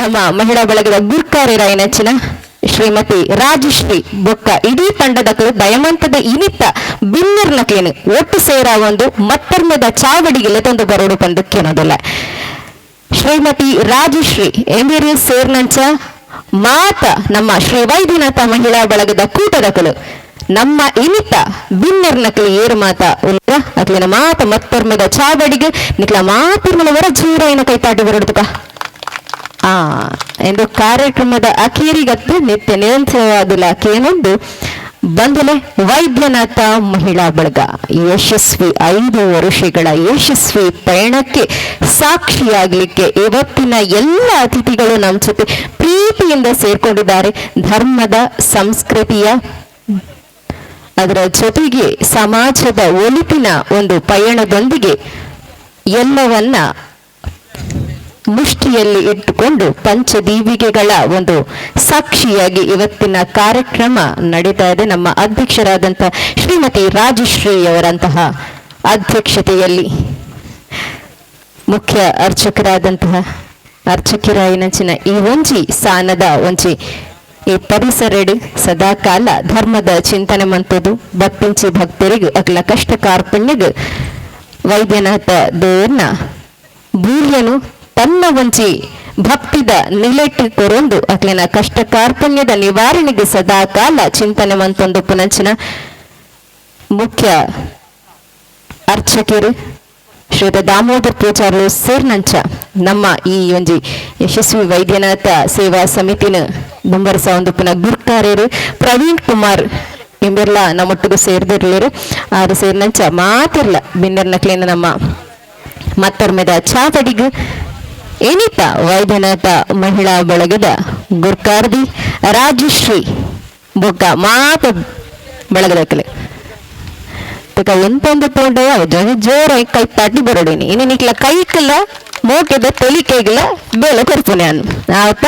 ನಮ್ಮ ಮಹಿಳಾ ಬಳಗದ ಗುರ್ಕಾರ್ಯರ ನೆಚ್ಚಿನ ಶ್ರೀಮತಿ ರಾಜಶ್ರೀ ಬೊಕ್ಕ ಇಡೀ ತಂಡದಕ್ಕಳು ದಯಮಂತದ ಇನಿತ್ತ ಬಿನ್ನರ್ನಕ್ಲೇನು ಒಟ್ಟು ಸೇರ ಒಂದು ಮತ್ತರ್ಮದ ಚಾವಡಿಗೆ ತಂದು ಬರೋಡು ಪಂದಕ್ಕೇನೋದಿಲ್ಲ. ಶ್ರೀಮತಿ ರಾಜಶ್ರೀ ಎಂಬಿರಿ ಸೇರ್ನಂಚ ಮಾತ ನಮ್ಮ ಶ್ರೀ ವೈದ್ಯನಾಥ ಮಹಿಳಾ ಬಳಗದ ಕೂಟದಕ್ಕಳು ನಮ್ಮ ಇನಿತ ಬಿನ್ನರ್ನಕ್ಲು ಏರು ಮಾತ ಉಲ್ಲ ಅಕ್ಲಿನ ಮಾತ ಮತ್ತರ್ಮದ ಚಾವಡಿಗೆ ನಿಕ್ಲ ಮಾತಿರ್ಮಲವರ ಜೀರ ಏನ ಕೈತಾಟಿ ಬರೋಡುತ್ತಕ ಎಂದು ಕಾರ್ಯಕ್ರಮದ ಅಖೀರಿಗತ್ತು ನಿತ್ಯ ನಿರಂತರವಾದಿಲ್ಲ ಕೇನೊಂದು ಬಂದಲೆ ವೈದ್ಯನಾಥ ಮಹಿಳಾ ಬಳಗ ಯಶಸ್ವಿ 5 ವರ್ಷಗಳ ಯಶಸ್ವಿ ಪಯಣಕ್ಕೆ ಸಾಕ್ಷಿಯಾಗಲಿಕ್ಕೆ ಇವತ್ತಿನ ಎಲ್ಲ ಅತಿಥಿಗಳು ನಮ್ಮ ಜೊತೆ ಪ್ರೀತಿಯಿಂದ ಸೇರ್ಕೊಂಡಿದ್ದಾರೆ. ಧರ್ಮದ ಸಂಸ್ಕೃತಿಯ ಅದರ ಜೊತೆಗೆ ಸಮಾಜದ ಒಳಿತಿನ ಒಂದು ಪಯಣದೊಂದಿಗೆ ಎಲ್ಲವನ್ನ ಮುಷ್ಟಿಯಲ್ಲಿ ಇಟ್ಟುಕೊಂಡು ಪಂಚದೀವಿಗೆಗಳ ಒಂದು ಸಾಕ್ಷಿಯಾಗಿ ಇವತ್ತಿನ ಕಾರ್ಯಕ್ರಮ ನಡೀತಾ ಇದೆ. ನಮ್ಮ ಅಧ್ಯಕ್ಷರಾದಂತಹ ಶ್ರೀಮತಿ ರಾಜಶ್ರೀ ಅವರಂತಹ ಅಧ್ಯಕ್ಷತೆಯಲ್ಲಿ ಮುಖ್ಯ ಅರ್ಚಕರಾದಂತಹ ಅರ್ಚಕಿರಾಯನಚಿನ ಈ ಒಂಜಿ ಸಾನದ ಒಂಜಿ ಈ ಪರಿಸರಡು ಸದಾ ಕಾಲ ಧರ್ಮದ ಚಿಂತನೆ ಮಂತದು ಭಕ್ತಿಂಚಿ ಭಕ್ತರಿಗೆ ಅಕ್ಲ ಕಷ್ಟ ಕಾರ್ಪಣ್ಯಗ ವೈದ್ಯನಾಥ ದೇವರನ್ನ ಬೂರ್ಯನು ತನ್ನ ಒಂಚಿ ಭಕ್ತಿದ ನಿಲೆಟ್ಟು ಕೊರೊಂದು ಅಕ್ಲಿನ ಕಷ್ಟ ಕಾರ್ಪಣ್ಯದ ನಿವಾರಣೆಗೆ ಸದಾ ಕಾಲ ಚಿಂತನೆ ಮಂತೊಂದು ಪುನಂಚಿನ ಮುಖ್ಯ ಅರ್ಚಕರು ಶ್ರೀತ ದಾಮೋದರ್ ಪೂಜಾರು ಸೇರ್ನಂಚ ನಮ್ಮ ಈ ಒಂಜಿ ಯಶಸ್ವಿ ವೈದ್ಯನಾಥ ಸೇವಾ ಸಮಿತಿನ ಮುಂಬರ್ಸ ಒಂದು ಪುನಃ ಗುರ್ಕಾರ್ಯರು ಪ್ರವೀಣ್ ಕುಮಾರ್ ಎಂಬೆಲ್ಲ ನಮ್ಮೊಟ್ಟಿಗೆ ಸೇರ್ದಿರ್ಲಿರು ಆರು ಸೇರ್ನಂಚ ಮಾತಿರ್ಲ ಬಿನ್ನರ್ನಕ್ಲೇನ ನಮ್ಮ ಮತ್ತರ್ಮೆದ ಚಾವಡಿಗೆ ಏನಿತ ವೈದ್ಯನಾಥ ಮಹಿಳಾ ಬಳಗದ ಗುರ್ಕಾರ್ದಿ ರಾಜಶ್ರೀ ಬೊಕ್ಕ ಮಾತ ಬಳಗದಕ್ಕಲೆ ಎಂತೊಂದು ತೋಂಡಯ ಜೋರ ಕೈ ತಾಟಿ ಬರೋಡೇನಿ ಇನ್ನು ನಿಕ್ಲ ಕೈಕಲ್ಲ ಮೋಕೆದ ತೊಲಿಕೆಗಳ ಬೇಲೆ ಕೊರ್ಪುನೆ ಅನ್ನು ಆವತ್ತ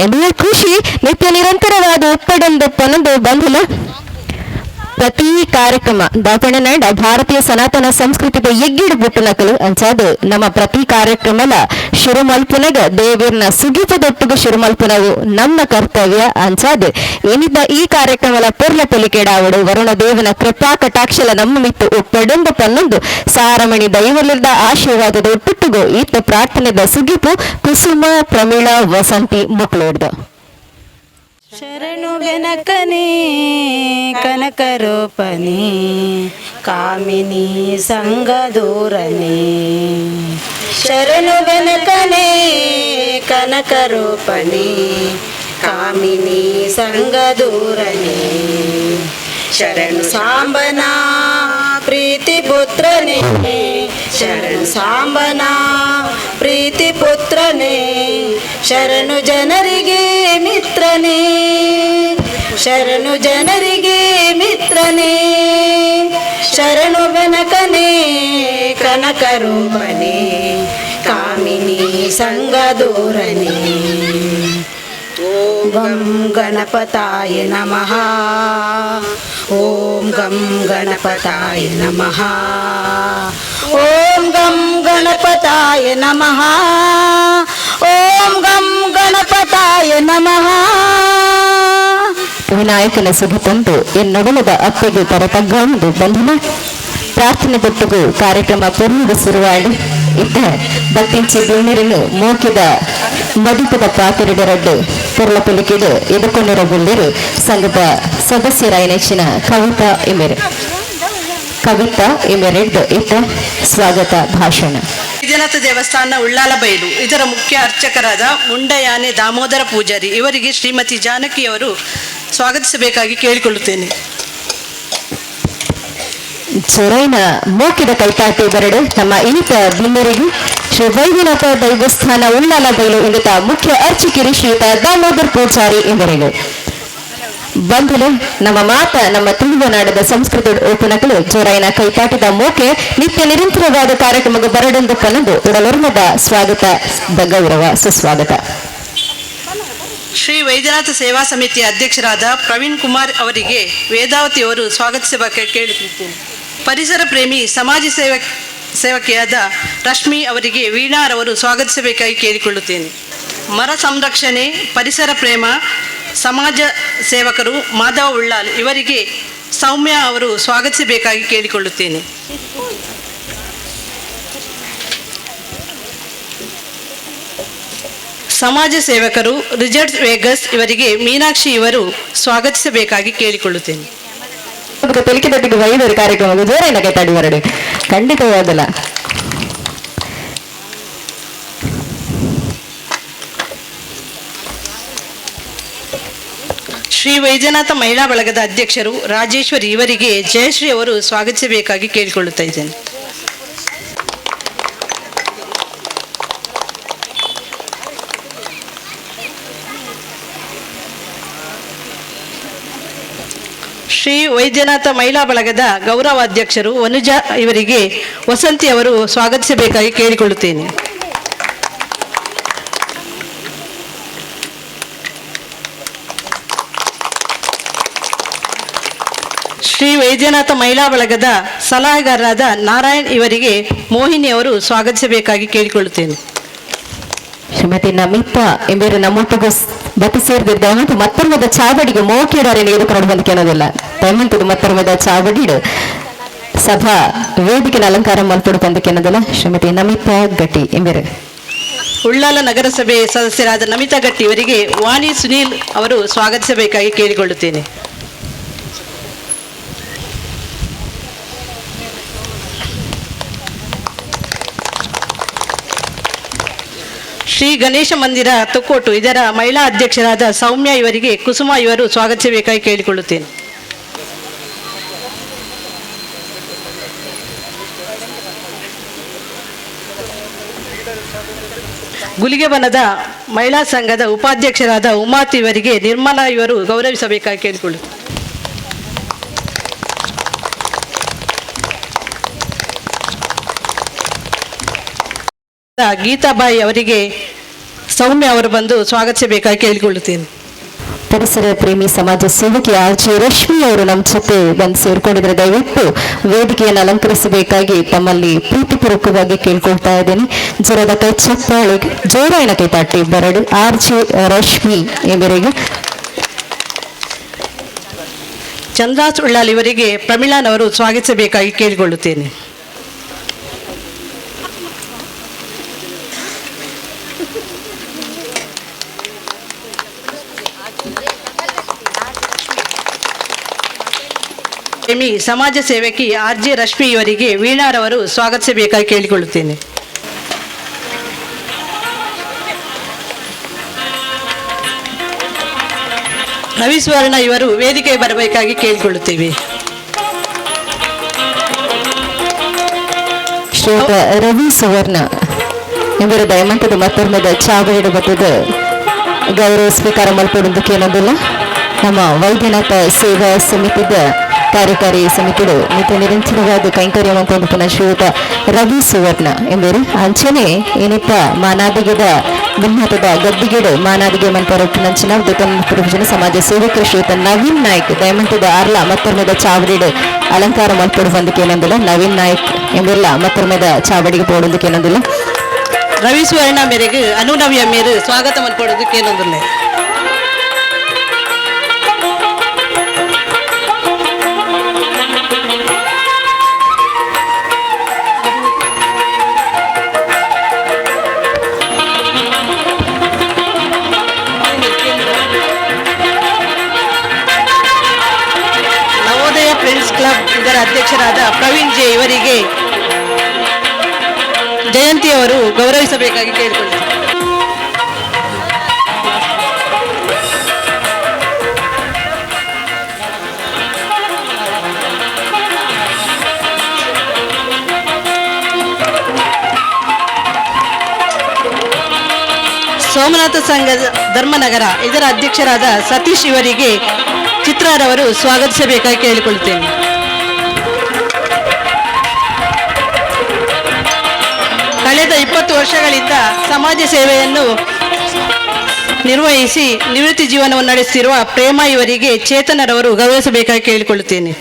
ಎಂಬ ಖುಷಿ ನಿತ್ಯ ನಿರಂತರವಾದ ಒಪ್ಪಡೊಂದು ಪನೊಂದು ಬಂದಿಲ್ಲ. ಪ್ರತಿ ಕಾರ್ಯಕ್ರಮ ದಾಪಣನಾಡ ಭಾರತೀಯ ಸನಾತನ ಸಂಸ್ಕೃತಿದ ಎಗ್ಗಿಡು ಬುಟ್ಟನಕಲು ಅಂಚಾದು ನಮ್ಮ ಪ್ರತಿ ಕಾರ್ಯಕ್ರಮದ ಶಿರುಮಲ್ಪುನಗ ದೇವರನ್ನ ಸುಗಿಪದೊಟ್ಟಿಗೆ ಶಿರುಮಲ್ಪುನವು ನಮ್ಮ ಕರ್ತವ್ಯ ಅಂಚಾದು ಏನಿದ್ದ ಈ ಕಾರ್ಯಕ್ರಮದ ಪೊರ್ಲ ತೊಲಿಕೆಡಾವಡು ವರುಣ ದೇವನ ಕೃಪಾ ಕಟಾಕ್ಷಲ ನಮ್ಮ ಮಿತ್ತು ಒಪ್ಪಡೊಂದು ಪನ್ನೊಂದು ಸಾರಮಣಿ ದೈವಲಿದ್ದ ಆಶೀರ್ವಾದದ ಒಟ್ಟುಗು ಈತ ಪ್ರಾರ್ಥನೆದ ಸುಗಿಪು ಕುಸುಮ ಪ್ರಮೀಳ ವಸಂತಿ ಮುಕ್ಳೋಡ್ದು ಶರಣು ಬೆನಕನೇ ಕನಕರೂಪನೇ ಕಾಮಿನಿ ಸಂಗದೂರನೇ ಶರಣು ಬೆನಕನೇ ಕನಕರೂಪನೇ ಕಾಮಿನಿ ಸಂಗದೂರನೇ ಶರಣು ಸಾಂಬನ ಪ್ರೀತಿ ಪುತ್ರನೇ ಶರಣು ಸಾಂಬನ ಪ್ರೀತಿ ಪುತ್ರನೇ ಶರಣು ಜನರಿಗೆ ಮಿತ್ರನೇ ಶರಣು ಜನರಿಗೆ ಮಿತ್ರನೇ ಶರಣು ಬೆನಕನೇ ಕನಕರೂಪನೇ ಕಾಮಿನಿ ಸಂಗದೂರನೇ ಓಂ ಗಂ ಗಣಪತಾಯ ನಮಃ ಓಂ ಗಂ ಗಣಪತಾಯ ನಮಃ ಓಂ ಗಂ ಗಣಪತಾಯ ನಮಃ ಓಂ ಗಂ ಗಣಪತಾಯ ನಮಃ. ವಿನಾಯಕನ ಸುಖ ತಂದು ಎನ್ನೊಡಲದ ಅಪ್ಪೆಗೆ ತರತಗ್ಗೊಂಡು ಬಂಧನ ಪ್ರಾರ್ಥನೆ ಕೊಟ್ಟುಗು ಕಾರ್ಯಕ್ರಮ ಪೂರ್ಣದ ಶುರುವಾಡಿ ಇದ್ದ ಭಕ್ತಿಂಚಿ ಬೀಣಿರನ್ನು ಮೋಕಿದ ಮದಿಪದ ಪಾತಿರಿಡರಡ್ಡು ಪುರ್ಲ ಪುಲಿಕಿಡು ಎದುಕೊಂಡಿರಬುಳ್ಳಿರು ಸಂಘದ ಸದಸ್ಯರಾಯ ನೆಚ್ಚಿನ ಕವಿತಾ ಎಮೆರೆಡ್ಡು ಇದ್ದ ಸ್ವಾಗತ ಭಾಷಣ. ವೈದ್ಯನಾಥ ದೇವಸ್ಥಾನ ಉಳ್ಳಾಲಬೈಲು ಇದರ ಮುಖ್ಯ ಅರ್ಚಕರಾದ ಮುಂಡಯಾನೆ ದಾಮೋದರ ಪೂಜಾರಿ ಇವರಿಗೆ ಶ್ರೀಮತಿ ಜಾನಕಿಯವರು ಸ್ವಾಗತಿಸಬೇಕಾಗಿ ಕೇಳಿಕೊಳ್ಳುತ್ತೇನೆ. ಚೊರೈನ ಮೋಕಿದ ಕೈತಾಟಿ ಬರಡು ನಮ್ಮ ಇನಿತ ಬಿನ್ನರಿಗೂ ಶ್ರೀ ವೈದ್ಯನಾಥ ದೇವಸ್ಥಾನ ಉಳ್ಳಾಲಬೈಲು ಎಂಬ ಮುಖ್ಯ ಅರ್ಚಕಿರಿ ಶ್ರೀತ ದಾಮೋದರ್ ಪೂಜಾರಿ ಎಂಬರಿಗೂ ಬಂಧುಲೆ ನಮ್ಮ ಮಾತ ನಮ್ಮ ತುಳುವನಾಡದ ಸಂಸ್ಕೃತಿ ಓಪನಗಳು ಚೊರೈನ ಕೈತಾಟಿದ ಮೋಕೆ ನಿತ್ಯ ನಿರಂತರವಾದ ಕಾರ್ಯಕ್ರಮಕ್ಕೆ ಬರಡೆಂದು ಕನ್ನದು ಉಡಲರ್ಮದ ಸ್ವಾಗತ ಗೌರವ ಸುಸ್ವಾಗತ. ಶ್ರೀ ವೈದ್ಯನಾಥ ಸೇವಾ ಸಮಿತಿಯ ಅಧ್ಯಕ್ಷರಾದ ಪ್ರವೀಣ್ ಕುಮಾರ್ ಅವರಿಗೆ ವೇದಾವತಿಯವರು ಸ್ವಾಗತಿಸಬೇಕಾಗಿ ಕೇಳುತ್ತಿದ್ದೇನೆ. ಪರಿಸರ ಪ್ರೇಮಿ ಸಮಾಜ ಸೇವಕಿಯಾದ ರಶ್ಮಿ ಅವರಿಗೆ ವೀಣಾರವರು ಸ್ವಾಗತಿಸಬೇಕಾಗಿ ಕೇಳಿಕೊಳ್ಳುತ್ತೇನೆ. ಮರ ಸಂರಕ್ಷಣೆ, ಪರಿಸರ ಪ್ರೇಮ, ಸಮಾಜ ಸೇವಕರು ಮಾಧವ ಉಳ್ಳಾಲ್ ಇವರಿಗೆ ಸೌಮ್ಯ ಅವರು ಸ್ವಾಗತಿಸಬೇಕಾಗಿ ಕೇಳಿಕೊಳ್ಳುತ್ತೇನೆ. ಸಮಾಜ ಸೇವಕರು ರಿಚರ್ಡ್ ವೇಗಸ್ ಇವರಿಗೆ ಮೀನಾಕ್ಷಿ ಇವರು ಸ್ವಾಗತಿಸಬೇಕಾಗಿ ಕೇಳಿಕೊಳ್ಳುತ್ತೇನೆ. ತೆಲಿಕೆ ತಟ್ಟಿಗೆ ವೈದ್ಯರು ಕಾರ್ಯಕ್ರಮ ಜೋರಾಗಿ ಕೈತಾಡಿ ಬರಡು ಖಂಡಿತವಾದಲ್ಲ. ಶ್ರೀ ವೈದ್ಯನಾಥ ಮಹಿಳಾ ಬಳಗದ ಅಧ್ಯಕ್ಷರು ರಾಜೇಶ್ವರಿ ಇವರಿಗೆ ಜಯಶ್ರೀ ಅವರು ಸ್ವಾಗತಿಸಬೇಕಾಗಿ ಕೇಳಿಕೊಳ್ಳುತ್ತಾ ಇದ್ದೇನೆ. ಶ್ರೀ ವೈದ್ಯನಾಥ ಮಹಿಳಾ ಬಳಗದ ಗೌರವಾಧ್ಯಕ್ಷರು ವನುಜಾ ಇವರಿಗೆ ವಸಂತಿ ಅವರು ಸ್ವಾಗತಿಸಬೇಕಾಗಿ ಕೇಳಿಕೊಳ್ಳುತ್ತೇನೆ. ಶ್ರೀ ವೈದ್ಯನಾಥ ಮಹಿಳಾ ಬಳಗದ ಸಲಹೆಗಾರರಾದ ನಾರಾಯಣ್ ಇವರಿಗೆ ಮೋಹಿನಿ ಅವರು ಸ್ವಾಗತಿಸಬೇಕಾಗಿ ಕೇಳಿಕೊಳ್ಳುತ್ತೇನೆ. ಶ್ರೀಮತಿ ನಮಿತಾ ಎಂಬರು ನಮ್ಮೊಟ್ಟಿಗೆ ಬತ್ತು ಸೇರಿದಿದ್ದ ಮತ್ತು ಮತ್ತೊಮ್ಮದ ಚಾವಡಿಗೆ ಮೋಕಿಡಾರೆ ಎದುಕೊಂಡು ಬಂದಿಕೆನೋದಿಲ್ಲ ದಯಮಂತದ್ದು ಮತ್ತೊಮ್ಮದ ಚಾವಡಿಡು ಸಭಾ ವೇದಿಕೆನ ಅಲಂಕಾರ ಮಲ್ಪಡು ಬಂದಿಕೆನೋದಿಲ್ಲ. ಶ್ರೀಮತಿ ನಮಿತಾ ಗಟ್ಟಿ ಎಂಬರು. ಉಳ್ಳಾಲ ನಗರಸಭೆ ಸದಸ್ಯರಾದ ನಮಿತಾ ಗಟ್ಟಿ ಇವರಿಗೆ ವಾಣಿ ಸುನೀಲ್ ಅವರು ಸ್ವಾಗತಿಸಬೇಕಾಗಿ ಕೇಳಿಕೊಳ್ಳುತ್ತೇನೆ. ಶ್ರೀ ಗಣೇಶ ಮಂದಿರ ತೊಕ್ಕೋಟು ಇದರ ಮಹಿಳಾ ಅಧ್ಯಕ್ಷರಾದ ಸೌಮ್ಯ ಇವರಿಗೆ ಕುಸುಮ ಇವರು ಸ್ವಾಗತಿಸಬೇಕಾಗಿ ಕೇಳಿಕೊಳ್ಳುತ್ತೇನೆ. ಗುಲಿಗೆಬನದ ಮಹಿಳಾ ಸಂಘದ ಉಪಾಧ್ಯಕ್ಷರಾದ ಉಮಾತಿ ಇವರಿಗೆ ನಿರ್ಮಲಾ ಇವರು ಗೌರವಿಸಬೇಕಾಗಿ ಕೇಳಿಕೊಳ್ಳುತ್ತೇನೆ. ಗೀತಾಬಾಯಿ ಅವರಿಗೆ ಸೌಮ್ಯ ಅವರು ಬಂದು ಸ್ವಾಗತಿಸಬೇಕಾಗಿ ಕೇಳಿಕೊಳ್ಳುತ್ತೇನೆ. ಪರಿಸರ ಪ್ರೇಮಿ ಸಮಾಜ ಸೇವಕಿ ಆರ್ಜೆ ರಶ್ಮಿ ಅವರು ನಮ್ಮ ಜೊತೆ ಬಂದು ಸೇರ್ಕೊಂಡಿದ್ರೆ ದಯವಿಟ್ಟು ವೇದಿಕೆಯನ್ನು ಅಲಂಕರಿಸಬೇಕಾಗಿ ತಮ್ಮಲ್ಲಿ ಪ್ರೀತಿಪೂರ್ವಕವಾಗಿ ಕೇಳ್ಕೊಳ್ತಾ ಇದ್ದೀನಿ. ಜರದ ಕೈ ಚಪ್ಪಾಳೆ ಜೋರಾಯಣ ಕೈ ತಾಟಿ ಬರಡು ಆರ್ಜೆ ರಶ್ಮಿ ಇವರಿಗೆ. ಚಂದ್ರಾಸ್ ಉಳ್ಳಾಲ್ ಇವರಿಗೆ ಪ್ರಮಿಳಾನ್ ಅವರು ಸ್ವಾಗತಿಸಬೇಕಾಗಿ ಕೇಳಿಕೊಳ್ಳುತ್ತೇನೆ. ಸಮಾಜ ಸೇವಕಿ ಆರ್ಜೆ ರಶ್ಮಿ ಇವರಿಗೆ ವೀಣಾರವರು ಸ್ವಾಗತಿಸಬೇಕಾಗಿ ಕೇಳಿಕೊಳ್ಳುತ್ತೇನೆ. ರವಿ ಸುವರ್ಣ ಇವರು ವೇದಿಕೆಗೆ ಬರಬೇಕಾಗಿ ಕೇಳಿಕೊಳ್ಳುತ್ತೇವೆ. ಶ್ರೀಯುತ ರವಿ ಸುವರ್ಣ ಇವರ ದಯಮಂತದ ಮತ್ತೊಮ್ಮದ ಚಾವಡಿ ಬತ್ತದ ಗೌರವ ಸ್ವೀಕಾರ ಮಲ್ಪಡುವುದಕ್ಕೆ ಏನೋದಿಲ್ಲ. ನಮ್ಮ ವೈದ್ಯನಾಥ ಸೇವಾ ಸಮಿತಿದ ಕಾರ್ಯಕಾರಿ ಸಮಿತಿಗಳು ನಿತ್ಯ ನಿರಂತರವಾದ ಕೈಂಕರ್ಯವಂತ ಪುನಃ ಶ್ರೀಯುತ ರವಿ ಸುವರ್ಣ ಎಂಬರು ಅಂಚನೆ ಏನಿತ್ತ ಮಾನಾದಿಗೆದ ಗುಮ್ಮತದ ಗದ್ದಿಗೆಡು ಮಾನಾದಿಗೆ ಮನ್ಪರಟ್ಟು ನಂಚಿನ ಪ್ರಭುಜನ ಸಮಾಜ ಸೇವಕರು ಶ್ರೀಯುತ ನವೀನ್ ನಾಯ್ಕ್ ದಯಮಂತದ ಆರ್ಲ ಮತ್ತೊಮ್ಮದ ಚಾವಡಿಡು ಅಲಂಕಾರ ಮಲ್ಪಡು ಬಂದಕ್ಕೆ ಏನಂದಿಲ್ಲ. ನವೀನ್ ನಾಯ್ಕ್ ಎಂಬೆಲ್ಲ ಮತ್ತೊಮ್ಮದ ಚಾವಡಿಗೆ ಪೋಡೋದಕ್ಕೆ ಏನಂದಿಲ್ಲ. ರವಿ ಸುವರ್ಣ ಮೇರೆಗೆ ಅನುನವ್ಯ ಮೇರೆ ಸ್ವಾಗತ ಮಲ್ಪಡೋದಕ್ಕೆ ಏನಂದಿಲ್ಲ. ಕ್ಲಬ್ ಇದರ ಅಧ್ಯಕ್ಷರಾದ ಪ್ರವೀಣ್ ಜೆ ಇವರಿಗೆ ಜಯಂತಿ ಅವರು ಗೌರವಿಸಬೇಕಾಗಿ ಕೇಳಿಕೊಳ್ಳುತ್ತಾರೆ. ಸೋಮನಾಥ ಸಂಘದ ಧರ್ಮನಗರ ಇದರ ಅಧ್ಯಕ್ಷರಾದ ಸತೀಶ್ ಇವರಿಗೆ ಚಿತ್ರರವರು ಸ್ವಾಗತಿಸಬೇಕಾಗಿ ಕೇಳಿಕೊಳ್ಳುತ್ತೇನೆ. ಕಳೆದ 20 ವರ್ಷಗಳಿಂದ ಸಮಾಜ ಸೇವೆಯನ್ನು ನಿರ್ವಹಿಸಿ ನಿವೃತ್ತಿ ಜೀವನವನ್ನು ನಡೆಸುತ್ತಿರುವ ಪ್ರೇಮ ಇವರಿಗೆ ಚೇತನರವರು ಗೌರವಿಸಬೇಕಾಗಿ ಕೇಳಿಕೊಳ್ಳುತ್ತೇನೆ.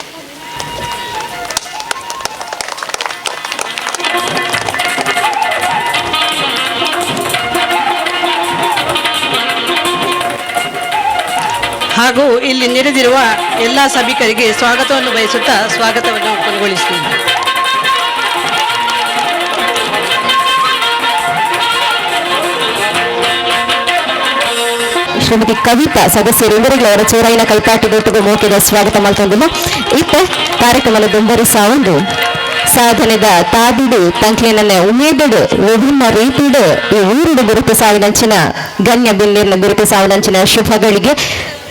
ಹಾಗೂ ಇಲ್ಲಿ ನೆರೆದಿರುವ ಎಲ್ಲ ಸಭಿಕರಿಗೆ ಸ್ವಾಗತವನ್ನು ಬಯಸುತ್ತಾ ಸ್ವಾಗತವನ್ನು ಕೊನೆಗೊಳಿಸ್ತೀನಿ. ಶ್ರೀಮತಿ ಕವಿತಾ ಸದಸ್ಯರು ಇವರಿಗೆ ಅವರ ಚೋರೈನ ಕೈಪಾಟಿದೊಟ್ಟಿಗೆ ಮೋಕೆದ ಸ್ವಾಗತ ಮಾಡ್ಕೊಂಡಿಲ್ಲ. ಇತ್ತ ಕಾರ್ಯಕ್ರಮದ ದುಂಬರಿ ಸಾವೊಂದು ಸಾಧನೆದ ತಾಬಿಡು ತಂಕ್ಲಿನ ಉಮೇದುಡು ವಿಭಿನ್ನ ರೀತಿಡು ಈ ಊರುಡು ಗುರುತು ಸಾವಿನಂಚಿನ ಗಣ್ಯ ಬಿಲ್ಲಿನ ಗುರುತು ಸಾವಿನಂಚಿನ ಶುಭಗಳಿಗೆ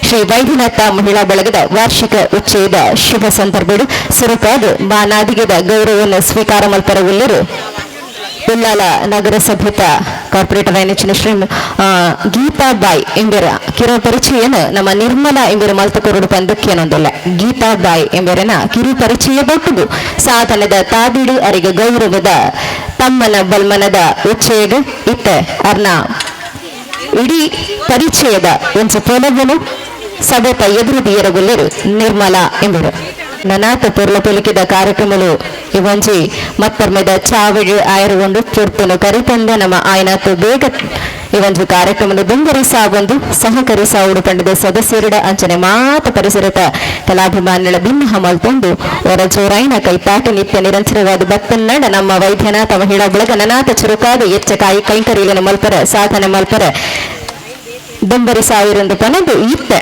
ಶ್ರೀ ವೈದ್ಯನಾಥ ಮಹಿಳಾ ಬಳಗದ ವಾರ್ಷಿಕ ಉಚ್ಚೇದ ಶುಭ ಸಂದರ್ಭಡು ಸುರಕಾದು ಮಾನಾದಿಗೆದ ಗೌರವವನ್ನು ಸ್ವೀಕಾರ ಮಲ್ಪರವುಳ್ಳರು ಉಳ್ಳಾಲ ನಗರಸಭೆತ ಕಾರ್ಪೊರೇಟರ್ ನೆಚ್ಚಿನ ಶ್ರೀ ಗೀತಾಬಾಯಿ ಎಂಬರ ಕಿರು ಪರಿಚಯನ ನಮ್ಮ ನಿರ್ಮಲಾ ಎಂಬರ ಮಲ್ತಕೊರಡು ಪಂದಕ್ಕೇನೊಂದಿಲ್ಲ. ಗೀತಾಬಾಯಿ ಎಂಬರನ ಕಿರು ಪರಿಚಯ ಬೊಟ್ಟುದು ಸಾಧನದ ತಾಬಿಡು ಅರಿಗೆ ಗೌರವದ ತಮ್ಮನ ಬಲ್ಮನದ ಉಚ್ಚೇಗ ಇತ್ತ ಅರ್ನ ಇಡೀ ಪರಿಚಯದ ಒಂದು ಪೊಲವನ್ನು ಸಭೆತ ಎದುರು ದಿಯರಗುಲ್ಲರು ನಿರ್ಮಲಾ ಎಂಬರು ನನಾತ ಪೊರ್ಲ ಪೊಲಿಕಿದ ಕಾರ್ಯಕ್ರಮಗಳು ಇವಂಜಿ ಮತ್ತರ್ಮೆದ ಚಾವಿಡು ಆಯರುಗೊಂಡು ತುರ್ತುನು ಕರಿತಂದ ನಮ್ಮ ಆಯ್ನಾತು ಬೇಗ ಇವಂಜು ಕಾರ್ಯಕ್ರಮದ ದುಂಬರಿಸಾ ಒಂದು ಸಹಕರಿಸಾ ಉಡುಪಂಡದ ಸದಸ್ಯರುಡ ಅಂಚನೆ ಮಾತ ಪರಿಸರತ ಕಲಾಭಿಮಾನಿಗಳ ಭಿನ್ನ ಮಲ್ಪೊಂಡು ಅವರ ಜೋರಾಯಿನ ಕೈಪಾಟ ನಿತ್ಯ ನಿರಂತರವಾದ ಭಕ್ತನ್ನಡ ನಮ್ಮ ವೈದ್ಯನಾಥ ಮಹಿಳಾ ಬಳಗ ನನಾತ ಚುರುಕಾದ ಎಚ್ಚಕಾಯಿ ಕೈಂಕರಿಯನ ಮಲ್ಪರ ಸಾಧನೆ ಮಲ್ಪರ ದುಂಬರಿ ಸಾವಿರಂದು ಪನದು ಇತ್ತ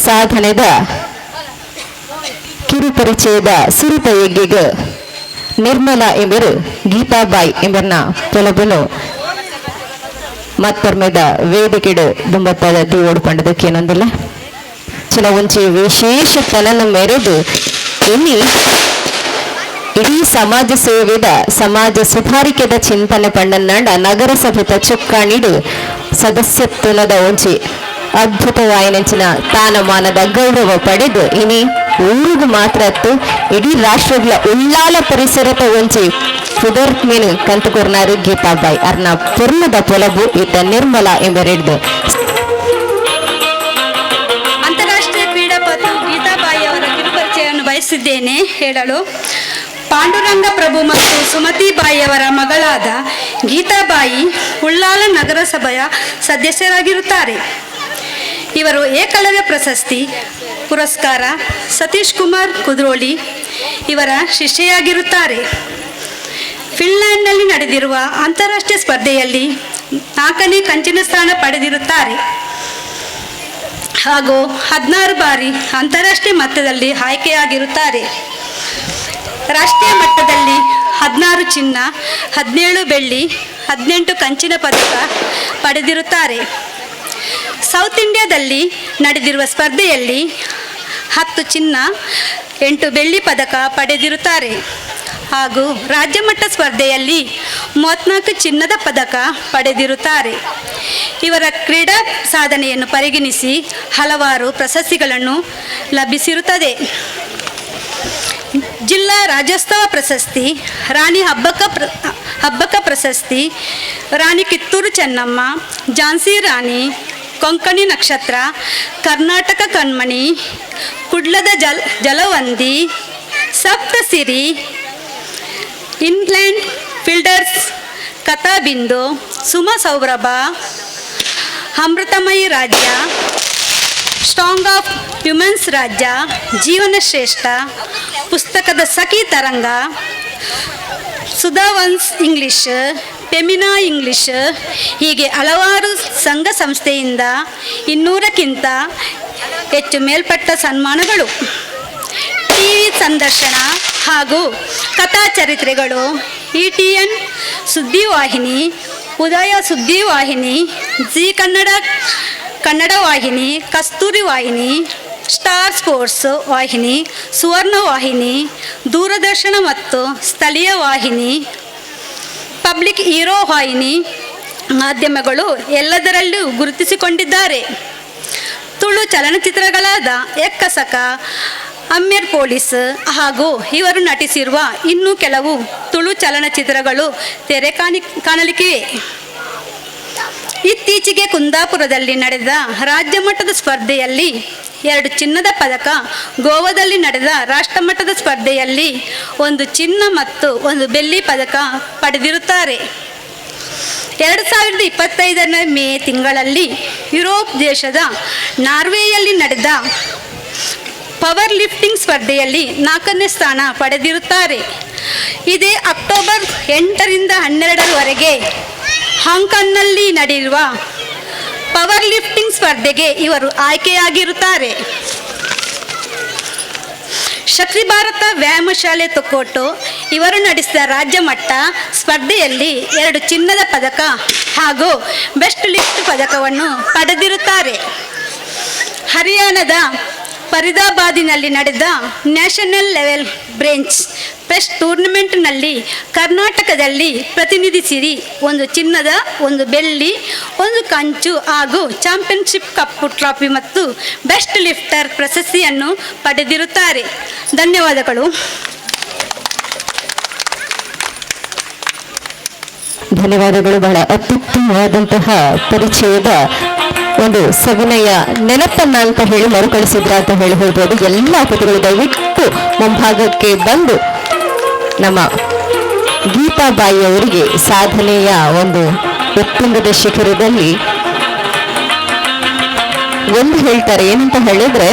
ಸಾಧನೆದ ಕಿರು ಪರಿಚಯದ ಸುರುತ ಎಗ್ಗೆಗ ನಿರ್ಮಲಾ ಎಂಬರು ಗೀತಾಬಾಯಿ ಎಂಬರ್ನ ತೊಲಬನು ಮತ್ತೊರ್ಮೆದ ವೇದಿಕೆಡು ದುಂಬತ್ತದ ದಿ ಪಂಡದಕ್ಕೇನೊಂದಿಲ್ಲ ಚಿಲ ಒಂಚಿ ವಿಶೇಷ ತನನ ಮೆರೆದು ಇಲ್ಲಿ ಇಡೀ ಸಮಾಜ ಸೇವೆದ ಸಮಾಜ ಸುಧಾರಿಕೆದ ಚಿಂತನೆ ಪಂಡನ್ನಂಡ ನಗರಸಭೆತ ಚುಕ್ಕಾಣಿಡು ಸದಸ್ಯತ್ವದ ಒಂಚಿ ಅದ್ಭುತವಾಯಿನೆಂಚಿನ ತಾನಮಾನದ ಗೌರವ ಪಡೆದು ಇನಿ ಊರಿಗೂ ಮಾತ್ರ ಇಡೀ ರಾಷ್ಟ್ರಗಳ ಉಳ್ಳಾಲ ಪರಿಸರದ ಒಂಚಿ ಪುದರ್ಮೇನು ಕಂತುಕೊರ್ನಾರು ಗೀತಾಬಾಯಿ ಅರ್ನ ಪೂರ್ಣದ ಪೊಲಬು ಇತ್ತ ನಿರ್ಮಲಾ ಎಂಬರೆಡ್ದು ಅಂತಾರಾಷ್ಟ್ರೀಯ ಕ್ರೀಡಾಪಟು ಗೀತಾಬಾಯಿ ಅವರ ಕಿರುಪರಿಚಯವನ್ನು ಬಯಸಿದ್ದೇನೆ ಹೇಳಲು. ಪಾಂಡುರಂಗ ಪ್ರಭು ಮತ್ತು ಸುಮತಿಬಾಯಿ ಅವರ ಮಗಳಾದ ಗೀತಾಬಾಯಿ ಉಳ್ಳಾಲ ನಗರಸಭೆಯ ಸದಸ್ಯರಾಗಿರುತ್ತಾರೆ. ಇವರು ಏಕಲವ್ಯ ಪ್ರಶಸ್ತಿ ಪುರಸ್ಕಾರ ಸತೀಶ್ ಕುಮಾರ್ ಕುದ್ರೋಳಿ ಇವರ ಶಿಷ್ಯೆಯಾಗಿರುತ್ತಾರೆ. ಫಿನ್ಲ್ಯಾಂಡ್ನಲ್ಲಿ ನಡೆದಿರುವ ಅಂತಾರಾಷ್ಟ್ರೀಯ ಸ್ಪರ್ಧೆಯಲ್ಲಿ 4ನೇ ಕಂಚಿನ ಸ್ಥಾನ ಪಡೆದಿರುತ್ತಾರೆ ಹಾಗೂ 16 ಬಾರಿ ಅಂತಾರಾಷ್ಟ್ರೀಯ ಮಟ್ಟದಲ್ಲಿ ಆಯ್ಕೆಯಾಗಿರುತ್ತಾರೆ. ರಾಷ್ಟ್ರೀಯ ಮಟ್ಟದಲ್ಲಿ 16 ಚಿನ್ನ, 17 ಬೆಳ್ಳಿ, 18 ಕಂಚಿನ ಪದಕ ಪಡೆದಿರುತ್ತಾರೆ. ಸೌತ್ ಇಂಡಿಯಾದಲ್ಲಿ ನಡೆದಿರುವ ಸ್ಪರ್ಧೆಯಲ್ಲಿ 10 ಚಿನ್ನ, 8 ಬೆಳ್ಳಿ ಪದಕ ಪಡೆದಿರುತ್ತಾರೆ ಹಾಗೂ ರಾಜ್ಯ ಮಟ್ಟ ಸ್ಪರ್ಧೆಯಲ್ಲಿ 34 ಚಿನ್ನದ ಪದಕ ಪಡೆದಿರುತ್ತಾರೆ. ಇವರ ಕ್ರೀಡಾ ಸಾಧನೆಯನ್ನು ಪರಿಗಣಿಸಿ ಹಲವಾರು ಪ್ರಶಸ್ತಿಗಳನ್ನು ಲಭಿಸಿರುತ್ತದೆ. ಜಿಲ್ಲಾ ರಾಜ್ಯೋತ್ಸವ ಪ್ರಶಸ್ತಿ, ರಾಣಿ ಹಬ್ಬಕ್ಕ ಪ್ರಶಸ್ತಿ, ರಾಣಿ ಕಿತ್ತೂರು ಚೆನ್ನಮ್ಮ, ಝಾನ್ಸಿ ರಾಣಿ, ಕೊಂಕಣಿ ನಕ್ಷತ್ರ, ಕರ್ನಾಟಕ ಕಣ್ಮಣಿ, ಕುಡ್ಲದ ಜಲವಂದಿ, ಸಪ್ತಸಿರಿ, ಇಂಗ್ಲೆಂಡ್ ಫಿಲ್ಡರ್ಸ್, ಕಥಾಬಿಂದು, ಸುಮ ಸೌರಭ, ಅಮೃತಮಯಿ ರಾಜ್ಯ, ಸ್ಟ್ರಾಂಗ್ ಆಫ್ ಹ್ಯೂಮನ್ಸ್ ರಾಜ್ಯ, ಜೀವನ ಶ್ರೇಷ್ಠ, ಪುಸ್ತಕದ ಸಖಿ ತರಂಗ, ಸುಧಾವನ್ಸ್ ಇಂಗ್ಲಿಷ್, ಫೆಮಿನಾ ಇಂಗ್ಲಿಷ್ ಹೀಗೆ ಹಲವಾರು ಸಂಘ ಸಂಸ್ಥೆಯಿಂದ 200ಕ್ಕಿಂತ ಹೆಚ್ಚು ಮೇಲ್ಪಟ್ಟ ಸನ್ಮಾನಗಳು. ಟಿವಿ ಸಂದರ್ಶನ ಹಾಗೂ ಕಥಾಚರಿತ್ರೆಗಳು ETN ಸುದ್ದಿವಾಹಿನಿ, ಉದಯ ಸುದ್ದಿವಾಹಿನಿ, ಜಿ ಕನ್ನಡ ವಾಹಿನಿ, ಕಸ್ತೂರಿ ವಾಹಿನಿ, ಸ್ಟಾರ್ ಸ್ಪೋರ್ಟ್ಸ್ ವಾಹಿನಿ, ಸುವರ್ಣ ವಾಹಿನಿ, ದೂರದರ್ಶನ ಮತ್ತು ಸ್ಥಳೀಯ ವಾಹಿನಿ, ಪಬ್ಲಿಕ್ ಹೀರೋ ವಾಹಿನಿ ಮಾಧ್ಯಮಗಳು ಎಲ್ಲದರಲ್ಲೂ ಗುರುತಿಸಿಕೊಂಡಿದ್ದಾರೆ. ತುಳು ಚಲನಚಿತ್ರಗಳಾದ ಎಕ್ಕಸಕ, ಅಮ್ಮೇರ್ ಪೊಲೀಸ್ ಹಾಗೂ ಇವರು ನಟಿಸಿರುವ ಇನ್ನೂ ಕೆಲವು ತುಳು ಚಲನಚಿತ್ರಗಳು ತೆರೆ ಕಾಣಲಿಕ್ಕಿವೆ. ಇತ್ತೀಚೆಗೆ ಕುಂದಾಪುರದಲ್ಲಿ ನಡೆದ ರಾಜ್ಯ ಮಟ್ಟದ ಸ್ಪರ್ಧೆಯಲ್ಲಿ 2 ಚಿನ್ನದ ಪದಕ, ಗೋವಾದಲ್ಲಿ ನಡೆದ ರಾಷ್ಟ್ರಮಟ್ಟದ ಸ್ಪರ್ಧೆಯಲ್ಲಿ 1 ಚಿನ್ನ ಮತ್ತು 1 ಬೆಳ್ಳಿ ಪದಕ ಪಡೆದಿರುತ್ತಾರೆ. 2025 ಮೇ ತಿಂಗಳಲ್ಲಿ ಯುರೋಪ್ ದೇಶದ ನಾರ್ವೆಯಲ್ಲಿ ನಡೆದ ಪವರ್ ಲಿಫ್ಟಿಂಗ್ ಸ್ಪರ್ಧೆಯಲ್ಲಿ 4ನೇ ಸ್ಥಾನ ಪಡೆದಿರುತ್ತಾರೆ. ಇದೇ ಅಕ್ಟೋಬರ್ 8ರಿಂದ 12ರವರೆಗೆ ಹಾಂಗ್ಕಾಂಗ್ನಲ್ಲಿ ನಡೆಯುವ ಪವರ್ ಲಿಫ್ಟಿಂಗ್ ಸ್ಪರ್ಧೆಗೆ ಇವರು ಆಯ್ಕೆಯಾಗಿರುತ್ತಾರೆ. ಶಕ್ತಿ ಭಾರತ ವ್ಯಾಯಾಮ ಶಾಲೆ ತೊಕ್ಕೋಟು ಇವರು ನಡೆಸಿದ ರಾಜ್ಯ ಮಟ್ಟ ಸ್ಪರ್ಧೆಯಲ್ಲಿ 2 ಚಿನ್ನದ ಪದಕ ಹಾಗೂ ಬೆಸ್ಟ್ ಲಿಫ್ಟ್ ಪದಕವನ್ನು ಪಡೆದಿರುತ್ತಾರೆ. ಹರಿಯಾಣದ ಫರೀದಾಬಾದಿನಲ್ಲಿ ನಡೆದ ನ್ಯಾಷನಲ್ ಲೆವೆಲ್ ಬ್ರೆಂಚ್ ಪ್ರೆಸ್ ಟೂರ್ನಮೆಂಟ್ನಲ್ಲಿ ಕರ್ನಾಟಕದಲ್ಲಿ ಪ್ರತಿನಿಧಿಸಿರಿ 1 ಚಿನ್ನದ 1 ಬೆಳ್ಳಿ 1 ಕಂಚು ಹಾಗೂ ಚಾಂಪಿಯನ್ಶಿಪ್ ಕಪ್ ಟ್ರಾಫಿ ಮತ್ತು ಬೆಸ್ಟ್ ಲಿಫ್ಟರ್ ಪ್ರಶಸ್ತಿಯನ್ನು ಪಡೆದಿರುತ್ತಾರೆ. ಧನ್ಯವಾದಗಳು. ಧನ್ಯವಾದಗಳು. ಬಹಳ ಅತ್ಯುತ್ತಮವಾದಂತಹ ಪರಿಚಯದ ಒಂದು ಸವಿನಯ ನೆನಪನ್ನ ಅಂತ ಹೇಳಿ ಮರುಕಳಿಸಿದ್ರ ಅಂತ ಹೇಳಿ ಹೇಳ್ಬೋದು. ಎಲ್ಲ ಅತಿಥಿಗಳು ದಯವಿಟ್ಟು ಮುಂಭಾಗಕ್ಕೆ ಬಂದು ನಮ್ಮ ಗೀತಾಬಾಯಿ ಅವರಿಗೆ ಸಾಧನೆಯ ಒಂದು ಉತ್ತುಂಗದ ಶಿಖರದಲ್ಲಿ ಒಂದು ಹೇಳ್ತಾರೆ, ಏನಂತ ಹೇಳಿದ್ರೆ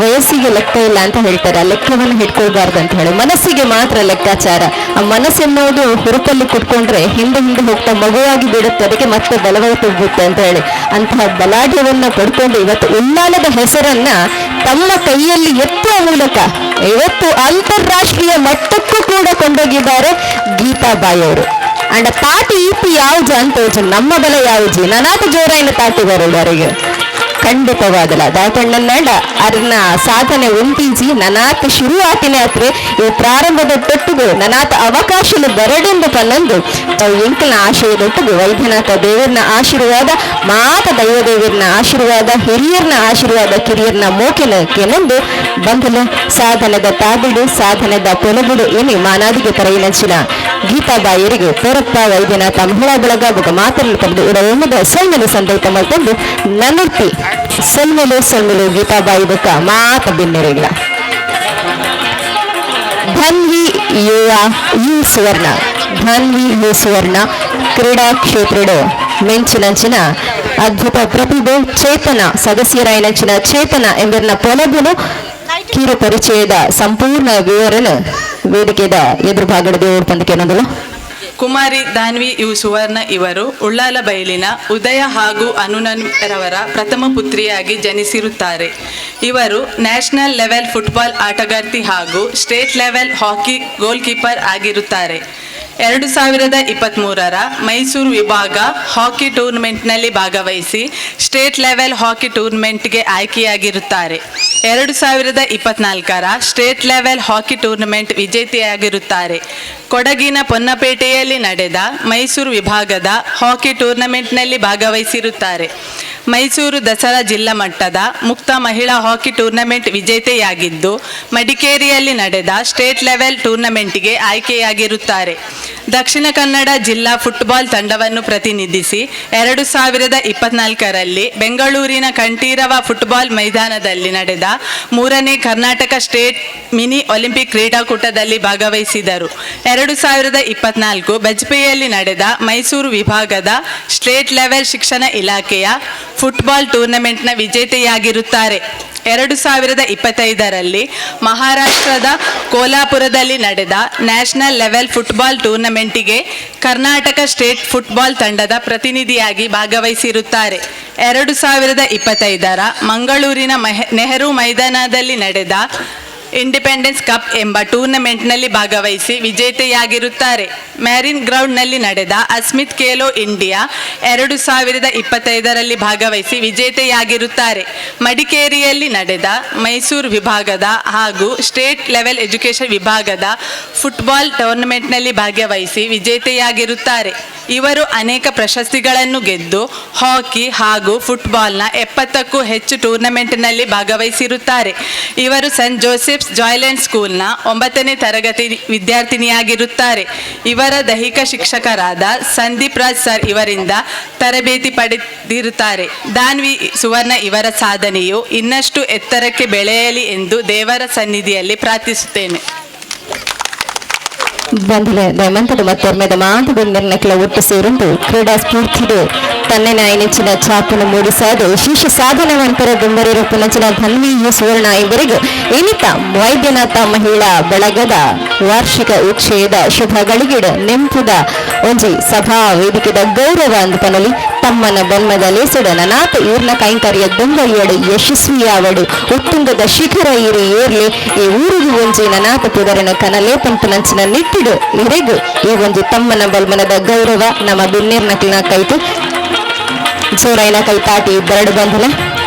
ವಯಸ್ಸಿಗೆ ಲೆಕ್ಕ ಇಲ್ಲ ಅಂತ ಹೇಳ್ತಾರೆ. ಆ ಲೆಕ್ಕವನ್ನು ಹಿಡ್ಕೊಳ್ಬಾರ್ದು ಅಂತ ಹೇಳಿ, ಮನಸ್ಸಿಗೆ ಮಾತ್ರ ಲೆಕ್ಕಾಚಾರ. ಆ ಮನಸ್ಸೆನ್ನೋದು ಹುರುಪಲ್ಲಿ ಕುಟ್ಕೊಂಡ್ರೆ ಹಿಂದೆ ಹೋಗ್ತಾ ಮಗುವಾಗಿ ಬಿಡುತ್ತೆ, ಅದಕ್ಕೆ ಮತ್ತೆ ಬಲವಾಗಿ ತುಂಬುತ್ತೆ ಅಂತ ಹೇಳಿ ಅಂತಹ ಬಲಾಢ್ಯವನ್ನ ಪಡ್ಕೊಂಡು ಇವತ್ತು ಉಲ್ಲಾಲದ ಹೆಸರನ್ನ ತಮ್ಮ ಕೈಯಲ್ಲಿ ಎತ್ತುವ ಮೂಲಕ ಇವತ್ತು ಅಂತಾರಾಷ್ಟ್ರೀಯ ಮಟ್ಟಕ್ಕೂ ಕೂಡ ಕೊಂಡೋಗಿದ್ದಾರೆ ಗೀತಾಬಾಯಿ ಅವರು. ಅಂಡ ತಾಟಿ ಈಪಿ ಯಾವ್ದು ಅಂತ ನಮ್ಮ ಬಲ ಯಾವ್ಜಿ ನನಾತ ಜೋರಾಯಿನ ತಾಟಿ ಬರೋವರೆಗೆ ಖಂಡಿತವಾದಲ್ಲ ದಾತಣ್ಣನಾಡ ಅರ್ನ ಸಾಧನೆ ಒಂತೀಜಿ ನನಾತ ಶುರುವಾತಿನೇ ಆತ್ರೆ ಈ ಪ್ರಾರಂಭದ ತೊಟ್ಟಿಗೂ ನನಾತ ಅವಕಾಶಲು ಬರಡೆಂದು ಪನ್ನೊಂದು ಎಂಕಲ್ನ ಆಶಯದೊಟ್ಟಿಗೂ ವೈದ್ಯನಾಥ ದೇವರನ ಆಶೀರ್ವಾದ ಮಾತ ದೈವದೇವರನ ಆಶೀರ್ವಾದ ಹಿರಿಯರ್ನ ಆಶೀರ್ವಾದ ಕಿರಿಯರ್ನ ಮೋಕೆನೊಂದು ಬಂಧುಲು ಸಾಧನದ ತಾಬಿಡು ಸಾಧನದ ಪೊಲಬಿಡು ಏನಿ ಮಾನಾದಿಗೆ ತರಯಿನಂಚಿನ ಗೀತಾಬಾಯಿಯರಿಗೆ ಪೋರಪ್ಪ ವೈದ್ಯನಾಥ ಮಹಿಳಾ ಬಳಗ ಬುಗ ಮಾತನ್ನು ತಂದು ಉಡವೊಮ್ಮದ ಸೊಲ್ಮೆಲು ಸಂದೈತ ಮಾಡ್ಕೊಂಡು ನನ್ನುಟ್ಟಿ ಸೊಲ್ಮೆಲು ಗೀತಾಬಾಯಿ ಬುಕ್ಕ ಮಾತ ಬಿನ್ನೆರೆಗಳ ಧನ್ವಿ ಯು ಸುವರ್ಣ ಕ್ರೀಡಾ ಕ್ಷೇತ್ರಡು ಮೆಂಚಿನಂಚಿನ ಅದ್ಭುತ ಪ್ರತಿಭೆ ಚೇತನ ಸದಸ್ಯರಾಯಿನಂಚಿನ ಚೇತನ ಎಂಬರ್ನ ಪೊಲಬುನು ಕಿರು ಪರಿಚಯದ ಸಂಪೂರ್ಣ ವಿವರಣ ವೇದಿಕೆಯ ಎದುರು ಭಾಗದ ದೇವರು ಪಂದಕ್ಕೆ ಅನ್ನೋದಲ್ಲ. ಕುಮಾರಿ ದಾನ್ವಿ ಯು ಸುವರ್ಣ ಇವರು ಉಳ್ಳಾಲ ಬೈಲಿನ ಉದಯ ಹಾಗೂ ಅನುನರವರ ಪ್ರಥಮ ಪುತ್ರಿಯಾಗಿ ಜನಿಸಿರುತ್ತಾರೆ. ಇವರು ನ್ಯಾಷನಲ್ ಲೆವೆಲ್ ಫುಟ್ಬಾಲ್ ಆಟಗಾರ್ತಿ ಹಾಗೂ ಸ್ಟೇಟ್ ಲೆವೆಲ್ ಹಾಕಿ ಗೋಲ್ ಕೀಪರ್ ಆಗಿರುತ್ತಾರೆ. 2023ರ ಮೈಸೂರು ವಿಭಾಗ ಹಾಕಿ ಟೂರ್ನಮೆಂಟ್ನಲ್ಲಿ ಭಾಗವಹಿಸಿ ಸ್ಟೇಟ್ ಲೆವೆಲ್ ಹಾಕಿ ಟೂರ್ನಮೆಂಟ್ಗೆ ಆಯ್ಕೆಯಾಗಿರುತ್ತಾರೆ. 2024ರ ಸ್ಟೇಟ್ ಲೆವೆಲ್ ಹಾಕಿ ಟೂರ್ನಮೆಂಟ್ ವಿಜೇತೆಯಾಗಿರುತ್ತಾರೆ. ಕೊಡಗಿನ ಪೊನ್ನಪೇಟೆಯಲ್ಲಿ ನಡೆದ ಮೈಸೂರು ವಿಭಾಗದ ಹಾಕಿ ಟೂರ್ನಮೆಂಟ್ನಲ್ಲಿ ಭಾಗವಹಿಸಿರುತ್ತಾರೆ. ಮೈಸೂರು ದಸರಾ ಜಿಲ್ಲಾ ಮಟ್ಟದ ಮುಕ್ತ ಮಹಿಳಾ ಹಾಕಿ ಟೂರ್ನಮೆಂಟ್ ವಿಜೇತೆಯಾಗಿದ್ದು ಮಡಿಕೇರಿಯಲ್ಲಿ ನಡೆದ ಸ್ಟೇಟ್ ಲೆವೆಲ್ ಟೂರ್ನಮೆಂಟ್ಗೆ ಆಯ್ಕೆಯಾಗಿರುತ್ತಾರೆ. ದಕ್ಷಿಣ ಕನ್ನಡ ಜಿಲ್ಲಾ ಫುಟ್ಬಾಲ್ ತಂಡವನ್ನು ಪ್ರತಿನಿಧಿಸಿ 2024ರಲ್ಲಿ ಬೆಂಗಳೂರಿನ ಕಂಠೀರವ ಫುಟ್ಬಾಲ್ ಮೈದಾನದಲ್ಲಿ ನಡೆದ 3ನೇ ಕರ್ನಾಟಕ ಸ್ಟೇಟ್ ಮಿನಿ ಒಲಿಂಪಿಕ್ ಕ್ರೀಡಾಕೂಟದಲ್ಲಿ ಭಾಗವಹಿಸಿದರು. 2024 ಬಜ್ಪೆಯಲ್ಲಿ ನಡೆದ ಮೈಸೂರು ವಿಭಾಗದ ಸ್ಟೇಟ್ ಲೆವೆಲ್ ಶಿಕ್ಷಣ ಇಲಾಖೆಯ ಫುಟ್ಬಾಲ್ ಟೂರ್ನಮೆಂಟ್ನ ವಿಜೇತೆಯಾಗಿರುತ್ತಾರೆ. 2025ರಲ್ಲಿ ಮಹಾರಾಷ್ಟ್ರದ ಕೋಲ್ಹಾಪುರದಲ್ಲಿ ನಡೆದ ನ್ಯಾಷನಲ್ ಲೆವೆಲ್ ಫುಟ್ಬಾಲ್ ಟೂರ್ನಮೆಂಟಿಗೆ ಕರ್ನಾಟಕ ಸ್ಟೇಟ್ ಫುಟ್ಬಾಲ್ ತಂಡದ ಪ್ರತಿನಿಧಿಯಾಗಿ ಭಾಗವಹಿಸಿರುತ್ತಾರೆ. 2025ರ ಮಂಗಳೂರಿನ ನೆಹರು ಮೈದಾನದಲ್ಲಿ ನಡೆದ ಇಂಡಿಪೆಂಡೆನ್ಸ್ ಕಪ್ ಎಂಬ ಟೂರ್ನಮೆಂಟ್ನಲ್ಲಿ ಭಾಗವಹಿಸಿ ವಿಜೇತೆಯಾಗಿರುತ್ತಾರೆ. ಮ್ಯಾರಿನ್ ಗ್ರೌಂಡ್ನಲ್ಲಿ ನಡೆದ ಅಸ್ಮಿತ್ ಖೇಲೋ ಇಂಡಿಯಾ 2025ರಲ್ಲಿ ಭಾಗವಹಿಸಿ ವಿಜೇತೆಯಾಗಿರುತ್ತಾರೆ. ಮಡಿಕೇರಿಯಲ್ಲಿ ನಡೆದ ಮೈಸೂರು ವಿಭಾಗದ ಹಾಗೂ ಸ್ಟೇಟ್ ಲೆವೆಲ್ ಎಜುಕೇಷನ್ ವಿಭಾಗದ ಫುಟ್ಬಾಲ್ ಟೂರ್ನಮೆಂಟ್ನಲ್ಲಿ ಭಾಗವಹಿಸಿ ವಿಜೇತೆಯಾಗಿರುತ್ತಾರೆ. ಇವರು ಅನೇಕ ಪ್ರಶಸ್ತಿಗಳನ್ನು ಗೆದ್ದು ಹಾಕಿ ಹಾಗೂ ಫುಟ್ಬಾಲ್ನ 70ಕ್ಕೂ ಹೆಚ್ಚು ಟೂರ್ನಮೆಂಟ್ನಲ್ಲಿ ಭಾಗವಹಿಸಿರುತ್ತಾರೆ. ಇವರು ಸೆಂಟ್ ಜೋಸೆಫ್ಸ್ ಜಾಯ್ಲೆಂಡ್ ಸ್ಕೂಲ್ನ 9ನೇ ತರಗತಿ ವಿದ್ಯಾರ್ಥಿನಿಯಾಗಿರುತ್ತಾರೆ. ಇವರ ದೈಹಿಕ ಶಿಕ್ಷಕರಾದ ಸಂದೀಪ್ ರಾಜ್ ಸರ್ ಇವರಿಂದ ತರಬೇತಿ ಪಡೆದಿರುತ್ತಾರೆ. ದಾನ್ವಿ ಸುವರ್ಣ ಇವರ ಸಾಧನೆಯು ಇನ್ನಷ್ಟು ಎತ್ತರಕ್ಕೆ ಬೆಳೆಯಲಿ ಎಂದು ದೇವರ ಸನ್ನಿಧಿಯಲ್ಲಿ ಪ್ರಾರ್ಥಿಸುತ್ತೇನೆ. ಬಂದಿಲೆ ದಯಮಂತದ ಮತ್ತೊರ್ಮೆದ ಮಾತು ಬೆನ್ನೆರ್ನಕ್ಲ ಒಟ್ಟು ಸೇರುಂಡು ಕ್ರೀಡಾ ಸ್ಫೂರ್ತಿಡು ತನ್ನೆನ ನೆಚ್ಚಿನ ಚಾಪನ್ನು ಮೂಡಿಸಾದು ವಿಶೇಷ ಸಾಧನವಂತರ ದುಂಬರಿರು ಪುನಂಚಿನ ಧನ್ವೀಯ ಸುವರ್ಣ ಇವರಿಗೂ ಇನಿತ ವೈದ್ಯನಾಥ ಮಹಿಳಾ ಬಳಗದ ವಾರ್ಷಿಕ ಉಚ್ಛೇದ ಶುಭ ಗಳಿಗಿಡ ನೆಂಪುದ ಒಂಜಿ ಸಭಾ ವೇದಿಕೆದ ಗೌರವ ಅಂದುಕನಲಿ ತಮ್ಮನ ಬನ್ಮದ ಲೇಸುಡ ನನಾಥ ಈರ್ನ ಕೈಂಕರ್ಯ ದುಂಬರಿಯಡು ಯಶಸ್ವಿಯಾವಡು ಉತ್ತುಂಗದ ಶಿಖರ ಇರಿ ಏರ್ಲಿ ಈ ಊರಿಗೂ ಒಂಜಿ ನನಾಥ ಪುದರನ ಕನಲೇ ಪಂಪುನಂಚಿನ ನಿಟ್ಟಿಡು ಇರೆಗೂ ಈ ಒಂಜಿ ತಮ್ಮನ ಬಲ್ಮನದ ಗೌರವ ನಮ್ಮ ಬಿನ್ನೇರ್ನಕ್ಲಿನ ಕೈತು ಜೋರೈನ ಕೈತಾಟಿ ಬರಡು ಬಂಧನ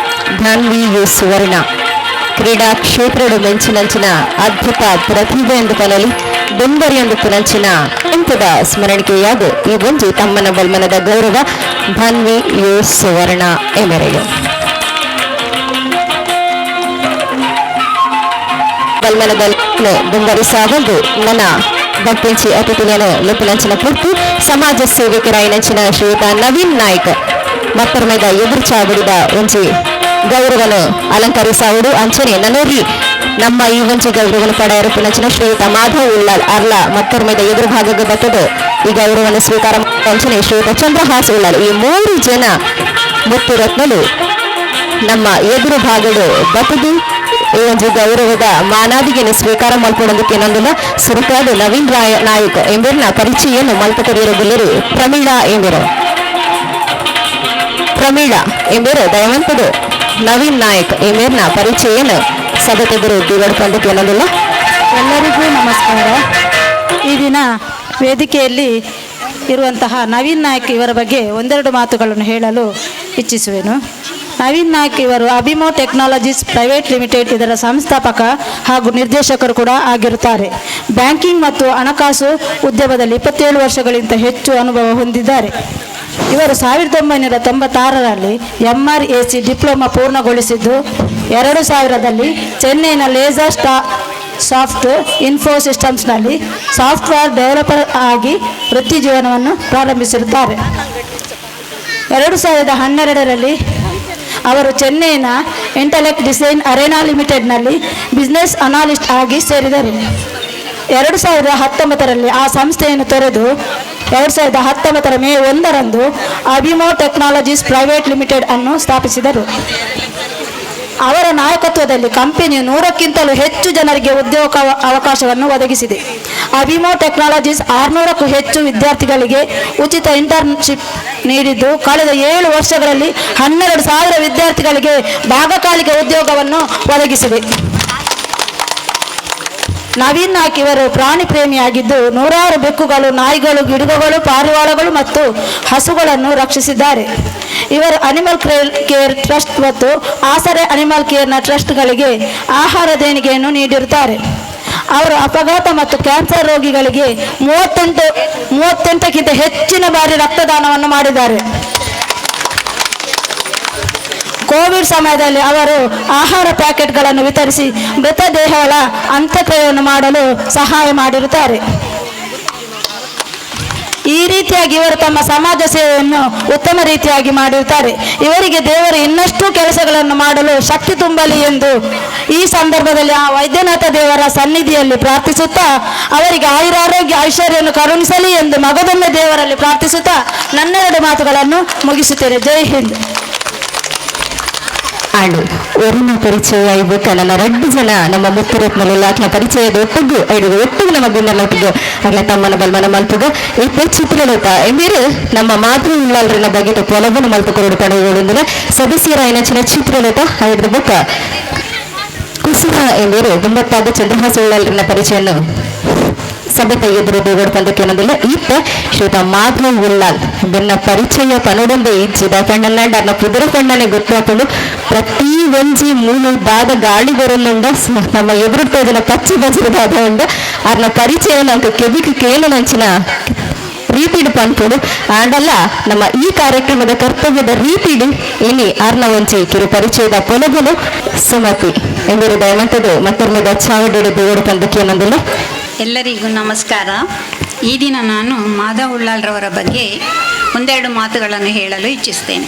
ಧಾನ್ವಿ ಸುವರ್ಣ ಕ್ರೀಡಾ ಕ್ಷೇತ್ರಡು ಮೆಂಚಿನಂಚಿನ ಅದ್ಭುತ ಪ್ರತಿಭೆ ಎಂದು ಕನಲಿ ಬೆಂಬರಿ ಎಂದು ಪುನಂಚಿನ ಎಂಪದ ಸ್ಮರಣಿಕೆಯಾದ ಈ ಒಂಜಿ ತಮ್ಮನ ಬಲ್ಮನದ ಗೌರವ ಧಾನ್ವಿ ಸುವರ್ಣ ಎಮೆರೆಗೆ ಬಲ್ಮನದ ಬೆಂಬರಿ ಸಾಗೊಂಡು ನನ್ನ ಬಪ್ಪೆಂಚಿ ಅತಿಥಿಯನ್ನು ಲುಪುನಂಚಿನ ಪುಟ್ಟು ಸಮಾಜ ಸೇವಕರಾಯಿನಂಚಿನ ಶ್ರೀಯುತ ನವೀನ್ ನಾಯ್ಕ್ ಮತ್ತರ್ಮೆದ ಎದುರು ಚಾಬಿಡಿದ ಒಂಜಿ ಗೌರವನು ಅಲಂಕರಿಸಾವುಡು ಅಂಚನೆ ನನ್ನೂರಿ ನಮ್ಮ ಈ ಒಂಜಿ ಗೌರವನು ಪಡೆಯರು ಪುನಂಚಿನ ಶ್ರೀಯುತ ಮಾಧವ್ ಉಳ್ಳಾಲ್ ಅರ್ಲ ಮತ್ತರ್ಮೆದ ಎದುರು ಭಾಗಕ್ಕೆ ಬರ್ತದೆ ಈ ಗೌರವನ ಸ್ವೀಕಾರ ಅಂಚನೆ ಶ್ರೀಯುತ ಚಂದ್ರಹಾಸ್ ಉಳ್ಳಾಲ್ ಈ 3 ಜನ ಮುತ್ತು ರತ್ನಲು ನಮ್ಮ ಎದುರು ಭಾಗಡು ಬತ್ತದು ಈ ಒಂದು ಗೌರವದ ಮಾನಾದಿಗೆ ಸ್ವೀಕಾರ ಮಾಡ್ಕೊಳ್ಳೋದಕ್ಕೆ ಏನೊಂದಿಲ್ಲ ಸುರುಕಾಡು ನವೀನ್ ನಾಯಕ್ ಎಂಬರ್ನ ಪರಿಚಯವನ್ನು ಮಲ್ಪಕರಿಯರು ಪ್ರಮೀಳಾ ಎಂಬರು ದಯವಂತದು ನವೀನ್ ನಾಯಕ್ ಎಂಬರ್ನ ಪರಿಚಯವನ್ನು ಸಭೆಗೆದುರು ದಿಗಡ್ಕೊಂಡಕ್ಕೆ ಏನೊಂದಿಲ್ಲ. ಎಲ್ಲರಿಗೂ ನಮಸ್ಕಾರ. ಈ ದಿನ ವೇದಿಕೆಯಲ್ಲಿ ಇರುವಂತಹ ನವೀನ್ ನಾಯಕ್ ಇವರ ಬಗ್ಗೆ ಒಂದೆರಡು ಮಾತುಗಳನ್ನು ಹೇಳಲು ಇಚ್ಛಿಸುವೆನು. ನವೀನ್ ನಾಯಕ್ ಇವರು ಅಭಿಮೋ ಟೆಕ್ನಾಲಜೀಸ್ ಪ್ರೈವೇಟ್ ಲಿಮಿಟೆಡ್ ಇದರ ಸಂಸ್ಥಾಪಕ ಹಾಗೂ ನಿರ್ದೇಶಕರು ಕೂಡ ಆಗಿರುತ್ತಾರೆ. ಬ್ಯಾಂಕಿಂಗ್ ಮತ್ತು ಹಣಕಾಸು ಉದ್ಯಮದಲ್ಲಿ 27 ವರ್ಷಗಳಿಗಿಂತ ಹೆಚ್ಚು ಅನುಭವ ಹೊಂದಿದ್ದಾರೆ. ಇವರು 1996ರಲ್ಲಿ MRAC ಡಿಪ್ಲೊಮಾ ಪೂರ್ಣಗೊಳಿಸಿದ್ದು 2000ರಲ್ಲಿ ಚೆನ್ನೈನ ಲೇಸರ್ ಸಾಫ್ಟ್ ಇನ್ಫೋ ಸಿಸ್ಟಮ್ಸ್ನಲ್ಲಿ ಸಾಫ್ಟ್ವೇರ್ ಡೆವಲಪರ್ ಆಗಿ ವೃತ್ತಿ ಜೀವನವನ್ನು ಪ್ರಾರಂಭಿಸಿರುತ್ತಾರೆ. 2012ರಲ್ಲಿ ಅವರು ಚೆನ್ನೈನ ಇಂಟೆಲೆಕ್ಟ್ ಡಿಸೈನ್ ಅರೇನಾ ಲಿಮಿಟೆಡ್ನಲ್ಲಿ ಬಿಸ್ನೆಸ್ ಅನಾಲಿಸ್ಟ್ ಆಗಿ ಸೇರಿದರು. 2019ರಲ್ಲಿ ಆ ಸಂಸ್ಥೆಯನ್ನು ತೊರೆದು 2019 ಮೇ 1ರಂದು ಅಭಿಮೋ ಟೆಕ್ನಾಲಜೀಸ್ ಪ್ರೈವೇಟ್ ಲಿಮಿಟೆಡ್ ಅನ್ನು ಸ್ಥಾಪಿಸಿದರು. ಅವರ ನಾಯಕತ್ವದಲ್ಲಿ ಕಂಪನಿಯು 100ಕ್ಕಿಂತಲೂ ಹೆಚ್ಚು ಜನರಿಗೆ ಉದ್ಯೋಗ ಅವಕಾಶವನ್ನು ಒದಗಿಸಿದೆ. ಅಭಿಮೋ ಟೆಕ್ನಾಲಜೀಸ್ 600ಕ್ಕೂ ಹೆಚ್ಚು ವಿದ್ಯಾರ್ಥಿಗಳಿಗೆ ಉಚಿತ ಇಂಟರ್ನ್ಶಿಪ್ ನೀಡಿದ್ದು ಕಳೆದ 7 ವರ್ಷಗಳಲ್ಲಿ 12,000 ವಿದ್ಯಾರ್ಥಿಗಳಿಗೆ ಭಾಗಕಾಲಿಕ ಉದ್ಯೋಗವನ್ನು ಒದಗಿಸಿದೆ. ನವೀನ್ ನಾಯಕ್ ಇವರು ಪ್ರಾಣಿ ಪ್ರೇಮಿಯಾಗಿದ್ದು 100 ಬೆಕ್ಕುಗಳು, ನಾಯಿಗಳು, ಗಿಡಗಳು, ಪಾರಿವಾಳಗಳು ಮತ್ತು ಹಸುಗಳನ್ನು ರಕ್ಷಿಸಿದ್ದಾರೆ. ಇವರು ಅನಿಮಲ್ ಕೇರ್ ಟ್ರಸ್ಟ್ ಮತ್ತು ಆಸರೆ ಅನಿಮಲ್ ಕೇರ್ನ ಟ್ರಸ್ಟ್ಗಳಿಗೆ ಆಹಾರ ದೇಣಿಗೆಯನ್ನು ನೀಡಿರುತ್ತಾರೆ. ಅವರು ಅಪಘಾತ ಮತ್ತು ಕ್ಯಾನ್ಸರ್ ರೋಗಿಗಳಿಗೆ 38ಕ್ಕಿಂತ ಹೆಚ್ಚಿನ ಬಾರಿ ರಕ್ತದಾನವನ್ನು ಮಾಡಿದ್ದಾರೆ. ಕೋವಿಡ್ ಸಮಯದಲ್ಲಿ ಅವರು ಆಹಾರ ಪ್ಯಾಕೆಟ್ಗಳನ್ನು ವಿತರಿಸಿ ಮೃತದೇಹಗಳ ಅಂತ್ಯಕ್ರಿಯೆಯನ್ನು ಮಾಡಲು ಸಹಾಯ ಮಾಡಿರುತ್ತಾರೆ. ಈ ರೀತಿಯಾಗಿ ಇವರು ತಮ್ಮ ಸಮಾಜ ಸೇವೆಯನ್ನು ಉತ್ತಮ ರೀತಿಯಾಗಿ ಮಾಡಿರುತ್ತಾರೆ. ಇವರಿಗೆ ದೇವರು ಇನ್ನಷ್ಟು ಕೆಲಸಗಳನ್ನು ಮಾಡಲು ಶಕ್ತಿ ತುಂಬಲಿ ಎಂದು ಈ ಸಂದರ್ಭದಲ್ಲಿ ಆ ವೈದ್ಯನಾಥ ದೇವರ ಸನ್ನಿಧಿಯಲ್ಲಿ ಪ್ರಾರ್ಥಿಸುತ್ತಾ ಅವರಿಗೆ ಆಯುರಾರೋಗ್ಯ ಐಶ್ವರ್ಯವನ್ನು ಕರುಣಿಸಲಿ ಎಂದು ಮಗದೊಮ್ಮೆ ದೇವರಲ್ಲಿ ಪ್ರಾರ್ಥಿಸುತ್ತಾ ನನ್ನೆರಡು ಮಾತುಗಳನ್ನು ಮುಗಿಸುತ್ತೇನೆ. ಜೈ ಹಿಂದ್. ಆಡು ಒರಿನ ಪರಿಚಯ ಇರ್ಬೇಕು ನನ್ನ 2 ಜನ ನಮ್ಮ ಮುತ್ತುರತ್ನಲ್ಲಿ ಆತ್ಮ ಪರಿಚಯದ ಒಟ್ಟಿಗೆ ನಮ್ಮ ಬಿನ್ನಲ್ಲೊಟ್ಟಿಗೆ ಆಗ್ಲ ತಮ್ಮನ ಬಲ್ಮನ ಮಲ್ಪುಗ ಇಪ್ಪ ಚಿತ್ರಲೋಕ ಎಂಬೀರು ನಮ್ಮ ಮಾತೃ ಉಳ್ಳಲ್ರಿನ ಬಗ್ಗೆ ಪೊಲಬನ ಮಲ್ಪು ಕೊರಡು ಪಡೆಯುವುದರಿಂದ ಸದಸ್ಯರ ಏನಚಿನ ಚಿತ್ರಲೋಕ ಹಿಡಿದ ಬುಕ್ಕ ಕುಸುಮ ಎಂಬೀರು 90 ಚಂದ್ರಹಾಸ ಉಳ್ಳಲ್ರಿನ ಪರಿಚಯನ್ನು ಸಭೆ ಎದುರು ದೇವಡ್ಕೊಂಡಕ್ಕೆ ಏನಂದಿಲ್ಲ ಈತ ಶ್ರೀತ ಮಾಧವ್ ಉಳ್ಳಾಲ್ ಬೆನ್ನ ಪರಿಚಯ ಪನೋಡೊಂದು ಇಚ್ಚಿದ ಕಣ್ಣನ್ನ ಅರ್ನ ಪುದರ ಕಣ್ಣನೆ ಗೊತ್ತಾಕೊಂಡು ಪ್ರತಿ ಒಂಜಿ 3 ದಾದ ಗಾಳಿ ಬರೋನುಂಡ ನಮ್ಮ ಎದುರುಟ್ಟೋದನ್ನ ಪಚ್ಚಿ ಬಜರದಾದ ಉಂಡ ಅರ್ನ ಪರಿಚಯ ನಮ್ಗೆ ಕೆಬಿಕ್ ಕೇಳು ನಂಚಿನ ರೀತಿಡು ಪಂಪುಡು ಆಂಡಲ್ಲ ನಮ್ಮ ಈ ಕಾರ್ಯಕ್ರಮದ ಕರ್ತವ್ಯದ ರೀತಿಡು ಇನಿ ಅರ್ನ ಒಂಚಿ ಕಿರು ಪರಿಚಯದ ಪೊಲಬಲು ಸುಮತಿ ಎಂಬುದು ದಯಮಂತದು ಮತ್ತೊಮ್ಮೆ ಚಾವಡಿಡು ದೇವಡು ಕಂದಕ್ಕೆ ಏನಂದಿಲ್ಲ. ಎಲ್ಲರಿಗೂ ನಮಸ್ಕಾರ. ಈ ದಿನ ನಾನು ಮಾಧವ್ ಉಳ್ಳಾಲ್ರವರ ಬಗ್ಗೆ ಒಂದೆರಡು ಮಾತುಗಳನ್ನು ಹೇಳಲು ಇಚ್ಛಿಸ್ತೇನೆ.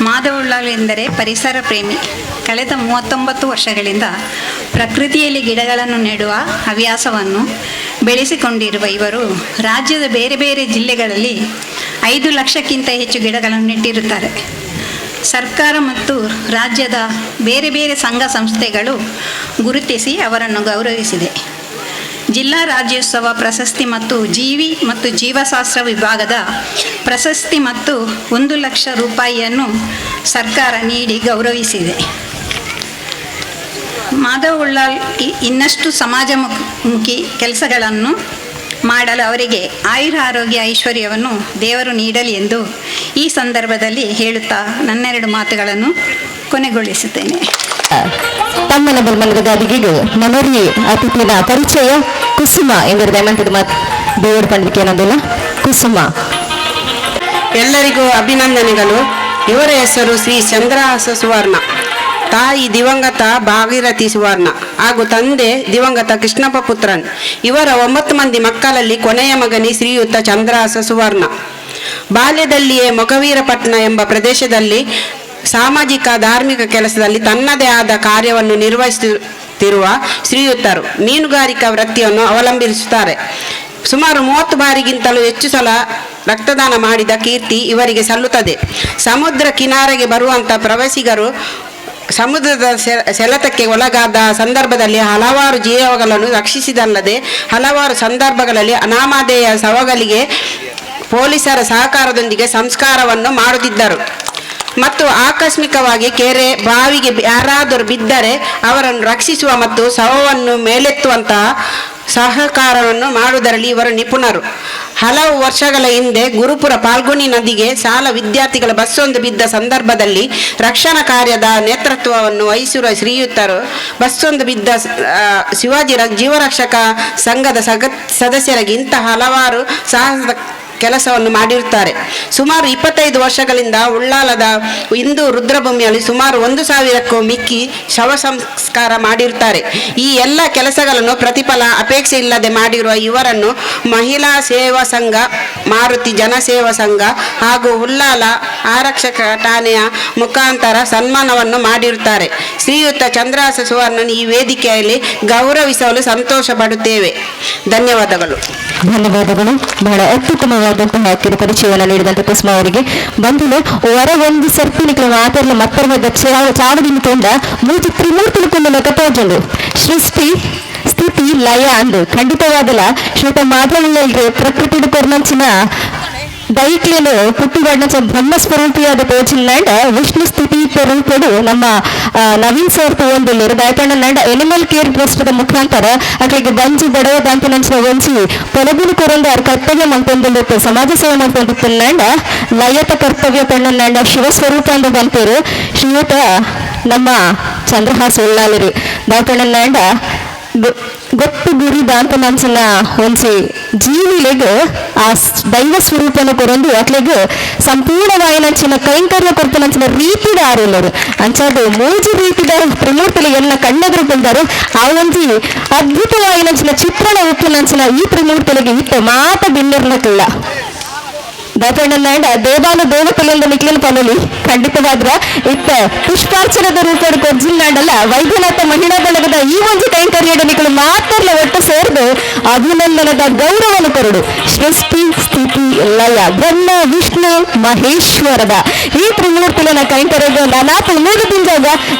ಮಾಧವ್ ಉಳ್ಳಾಲ್ ಎಂದರೆ ಪರಿಸರ ಪ್ರೇಮಿ. ಕಳೆದ 39 ವರ್ಷಗಳಿಂದ ಪ್ರಕೃತಿಯಲ್ಲಿ ಗಿಡಗಳನ್ನು ನೆಡುವ ಹವ್ಯಾಸವನ್ನು ಬೆಳೆಸಿಕೊಂಡಿರುವ ಇವರು ರಾಜ್ಯದ ಬೇರೆ ಬೇರೆ ಜಿಲ್ಲೆಗಳಲ್ಲಿ 5 ಲಕ್ಷಕ್ಕಿಂತ ಹೆಚ್ಚು ಗಿಡಗಳನ್ನು ನೆಟ್ಟಿರುತ್ತಾರೆ. ಸರ್ಕಾರ ಮತ್ತು ರಾಜ್ಯದ ಬೇರೆ ಬೇರೆ ಸಂಘ ಸಂಸ್ಥೆಗಳು ಗುರುತಿಸಿ ಅವರನ್ನು ಗೌರವಿಸಿದೆ. ಜಿಲ್ಲಾ ರಾಜ್ಯೋತ್ಸವ ಪ್ರಶಸ್ತಿ ಮತ್ತು ಜೀವಿ ಮತ್ತು ಜೀವಶಾಸ್ತ್ರ ವಿಭಾಗದ ಪ್ರಶಸ್ತಿ ಮತ್ತು 1 ಲಕ್ಷ ರೂಪಾಯಿಯನ್ನು ಸರ್ಕಾರ ನೀಡಿ ಗೌರವಿಸಿದೆ. ಮಾಧವ್ ಉಳ್ಳಾಲ್ ಇನ್ನಷ್ಟು ಸಮಾಜಮುಖಿ ಕೆಲಸಗಳನ್ನು ಮಾಡಲು ಅವರಿಗೆ ಆಯುರಾರೋಗ್ಯ ಐಶ್ವರ್ಯವನ್ನು ದೇವರು ನೀಡಲಿ ಎಂದು ಈ ಸಂದರ್ಭದಲ್ಲಿ ಹೇಳುತ್ತಾ ನನ್ನೆರಡು ಮಾತುಗಳನ್ನು ಕೊನೆಗೊಳಿಸುತ್ತೇನೆ. ತಮ್ಮನ ಬಲ್ಮನದ ಗಾದಿಗೆಗೂ ನಮರಿ ಅತಿಥಿನ ಪರಿಚಯ ಕುಸುಮ ಎಂದರೆ ಮಂತದ ಮಾತು ದೇವರು ಪಂಡಿಕೆ ಅನ್ನೋದಿಲ್ಲ. ಕುಸುಮ. ಎಲ್ಲರಿಗೂ ಅಭಿನಂದನೆಗಳು. ಇವರ ಹೆಸರು ಶ್ರೀ ಚಂದ್ರಹಾಸ ಸುವರ್ಣ, ತಾಯಿ ದಿವಂಗತ ಭಾಗೀರಥಿ ಸುವರ್ಣ ಹಾಗೂ ತಂದೆ ದಿವಂಗತ ಕೃಷ್ಣಪ್ಪ ಪುತ್ರನ್. ಇವರ 9 ಮಂದಿ ಮಕ್ಕಳಲ್ಲಿ ಕೊನೆಯ ಮಗನಿ ಶ್ರೀಯುತ ಚಂದ್ರಹಾಸ ಸುವರ್ಣ. ಬಾಲ್ಯದಲ್ಲಿಯೇ ಮೊಗವೀರಪಟ್ಟಣ ಎಂಬ ಪ್ರದೇಶದಲ್ಲಿ ಸಾಮಾಜಿಕ ಧಾರ್ಮಿಕ ಕೆಲಸದಲ್ಲಿ ತನ್ನದೇ ಆದ ಕಾರ್ಯವನ್ನು ನಿರ್ವಹಿಸುತ್ತಿರುವ ಶ್ರೀಯುತರು ಮೀನುಗಾರಿಕಾ ವೃತ್ತಿಯನ್ನು ಅವಲಂಬಿಸುತ್ತಾರೆ. ಸುಮಾರು 30 ಬಾರಿಗಿಂತಲೂ ಹೆಚ್ಚು ಸಲ ರಕ್ತದಾನ ಮಾಡಿದ ಕೀರ್ತಿ ಇವರಿಗೆ ಸಲ್ಲುತ್ತದೆ. ಸಮುದ್ರ ಕಿನಾರೆಗೆ ಬರುವಂಥ ಪ್ರವಾಸಿಗರು ಸಮುದ್ರದ ಸೆಳೆತಕ್ಕೆ ಒಳಗಾದ ಸಂದರ್ಭದಲ್ಲಿ ಹಲವಾರು ಜೀವಗಳನ್ನು ರಕ್ಷಿಸಿದಲ್ಲದೆ ಹಲವಾರು ಸಂದರ್ಭಗಳಲ್ಲಿ ಅನಾಮಧೇಯ ಶವಗಳಿಗೆ ಪೊಲೀಸರ ಸಹಕಾರದೊಂದಿಗೆ ಸಂಸ್ಕಾರವನ್ನು ಮಾಡುತ್ತಿದ್ದರು ಮತ್ತು ಆಕಸ್ಮಿಕವಾಗಿ ಕೆರೆ ಬಾವಿಗೆ ಯಾರಾದರೂ ಬಿದ್ದರೆ ಅವರನ್ನು ರಕ್ಷಿಸುವ ಮತ್ತು ಶವವನ್ನು ಮೇಲೆತ್ತುವಂತಹ ಸಹಕಾರವನ್ನು ಮಾಡುವುದರಲ್ಲಿ ಇವರು ನಿಪುಣರು. ಹಲವು ವರ್ಷಗಳ ಹಿಂದೆ ಗುರುಪುರ ಪಾಲ್ಗುಣಿ ನದಿಗೆ ಶಾಲಾ ವಿದ್ಯಾರ್ಥಿಗಳ ಬಸ್ಸೊಂದು ಬಿದ್ದ ಸಂದರ್ಭದಲ್ಲಿ ರಕ್ಷಣಾ ಕಾರ್ಯದ ನೇತೃತ್ವವನ್ನು ವಹಿಸಿರುವ ಶ್ರೀಯುತರು ಬಸ್ಸೊಂದು ಬಿದ್ದ ಶಿವಾಜಿ ಜೀವರಕ್ಷಕ ಸಂಘದ ಸದಸ್ಯರಿಗೆ ಇಂತಹ ಹಲವಾರು ಸಾಹಸದ ಕೆಲಸವನ್ನು ಮಾಡಿರುತ್ತಾರೆ. ಸುಮಾರು 25 ವರ್ಷಗಳಿಂದ ಉಳ್ಳಾಲದ ಹಿಂದೂ ರುದ್ರಭೂಮಿಯಲ್ಲಿ ಸುಮಾರು 1,000ಕ್ಕೂ ಮಿಕ್ಕಿ ಶವ ಸಂಸ್ಕಾರ ಮಾಡಿರುತ್ತಾರೆ. ಈ ಎಲ್ಲ ಕೆಲಸಗಳನ್ನು ಪ್ರತಿಫಲ ಅಪೇಕ್ಷೆ ಇಲ್ಲದೆ ಮಾಡಿರುವ ಇವರನ್ನು ಮಹಿಳಾ ಸೇವಾ ಸಂಘ, ಮಾರುತಿ ಜನಸೇವಾ ಸಂಘ ಹಾಗೂ ಉಳ್ಳಾಲ ಆರಕ್ಷಕ ಠಾಣೆಯ ಮುಖಾಂತರ ಸನ್ಮಾನವನ್ನು ಮಾಡಿರುತ್ತಾರೆ. ಶ್ರೀಯುತ ಚಂದ್ರಹಾಸ ಸುವರ್ಣನ್ ಈ ವೇದಿಕೆಯಲ್ಲಿ ಗೌರವಿಸಲು ಸಂತೋಷ ಪಡುತ್ತೇವೆ. ಧನ್ಯವಾದಗಳು. ಧನ್ಯವಾದಗಳು. ಬಹಳ ಅತ್ಯುತ್ತಮವಾದಂತಹ ಕಿರು ಪರಿಚಯವನ್ನು ನೀಡಿದಂಥ ಕುಸುಮ ಅವರಿಗೆ ಬಂಧುಗಳು ಹೊರ ಒಂದು ಸರ್ಪಿನಿಗಳ ಮಾತಲ್ಲ ಮತ್ತರ್ಮದ ಚಾವಡಿನ ತೊಂದ ಮೂಜಿ ತ್ರಿಮೂರ್ತಿಕೊಂಡ ಕಥೋಜಂಡು ಸೃಷ್ಟಿ ಸ್ಥಿತಿ ಲಯ ಅಂದು ಖಂಡಿತವಾದಲ್ಲ ಶ್ರೀತ ಮಾಧವಲ್ಲೇ ಪ್ರಕೃತಿ ಕೊರ್ನಂಚಿನ ದೈಕ್ಲೇನು ಪುಟ್ಟಿಬಣ್ಣ ಬ್ರಹ್ಮಸ್ವರೂಪಿಯಾದ ತೋಚಿನಂಡ ವಿಷ್ಣು ಸ್ಥಿತಿ ರೂಪಡು ನಮ್ಮ ನವೀನ್ ಸರ್ ತಗೊಂಡಿಲ್ಲ ದಯಪಣ್ಣ ನಂಡ ಎನಿಮಲ್ ಕೇರ್ ಟ್ರಸ್ಟ್ ಮುಖಾಂತರ ಅಕ್ಕಳಿಗೆ ಬಂಜಿ ಬಡವ ದಾಂತ ನಂಚಿನ ಒಂಚಿ ತೊಲಗಿನ ಕೊರಂದ ಅವ್ರ ಕರ್ತವ್ಯ ಮಂತೊಂದಿತ್ತು ಸಮಾಜ ಸೇವೆ ಮಂತೊಂದಿತ್ತು ನಂಡ ಲಯತ ಕರ್ತವ್ಯ ಪಣ್ಣ ನಂಡ ಶಿವಸ್ವರೂಪ ಅಂತ ಬಂತೇರು ಶ್ರೀಯುತ ನಮ್ಮ ಚಂದ್ರಹಾಸ ಉಳ್ಳಾಲಿರಿ ದಯಪಣ್ಣ ನಂಡ ಗೊತ್ತು ಗುರಿ ದಾಂತ ನಂಚಿನ ಒಂಚಿ ಜೀವಿಲೆಗೆ ಆ ದೈವ ಸ್ವರೂಪನ ಕೊರಂದು ಅಟ್ಲೆಗೆ ಸಂಪೂರ್ಣವಾಗಿ ನಂಚಿನ ಕೈಂಕರ್ಯ ಕೊರತು ನಂಚಿನ ರೀತಿದ ಆರಿಲ್ಲರು ಅಂಚದು ಮೂಜಿ ರೀತಿದ ತ್ರಿಮೂರ್ತಿಲಿ ಎಲ್ಲ ಕಣ್ಣೆದುರು ಬಂದರು ಆ ಒಂಜಿ ಅದ್ಭುತವಾಗಿ ನಂಚಿನ ಚಿತ್ರಣ ಉಪ್ಪು ನಂಚಿನ ಈ ತ್ರಿಮೂರ್ತಿಲಿಗೆ ಇತ್ತು ಮಾತ ಭಿನ್ನಿರ್ಲಕ್ಕಿಲ್ಲ. ದಯಪಣ್ಣ ದೇವಾನು ದೇವತೆಗಳಿಂದ ನಿಕ್ಲಿನ ಪನಲಿ ಖಂಡಿತವಾದ್ರ ಇತ್ತ ಪುಷ್ಪಾರ್ಚನದ ರೂಪದ ಕೊರ್ಜಿಲ್ನಾಡಲ್ಲ ವೈದ್ಯನಾಥ ಮಹಿಳಾ ಬಳಗದ ಈ ಒಂದು ಕೈಂಕರ್ಯದ ನಿಕ್ಕಲು ಮಾತ್ರಲ್ಲ ಒಟ್ಟು ಸೇರಿದು ಅಭಿನಂದನದ ಗೌರವವನ್ನು ಕೊರಡು ಸೃಷ್ಟಿ ಸ್ಥಿತಿ ಲಯ ಬ್ರಹ್ಮ ವಿಷ್ಣು ಮಹೇಶ್ವರದ ಈ ತ್ರಿಮೂರ್ತಿನ ಕೈಂಕರ್ಯದ ನಾನಾಥ ಉಮೇದದಿಂದಾಗ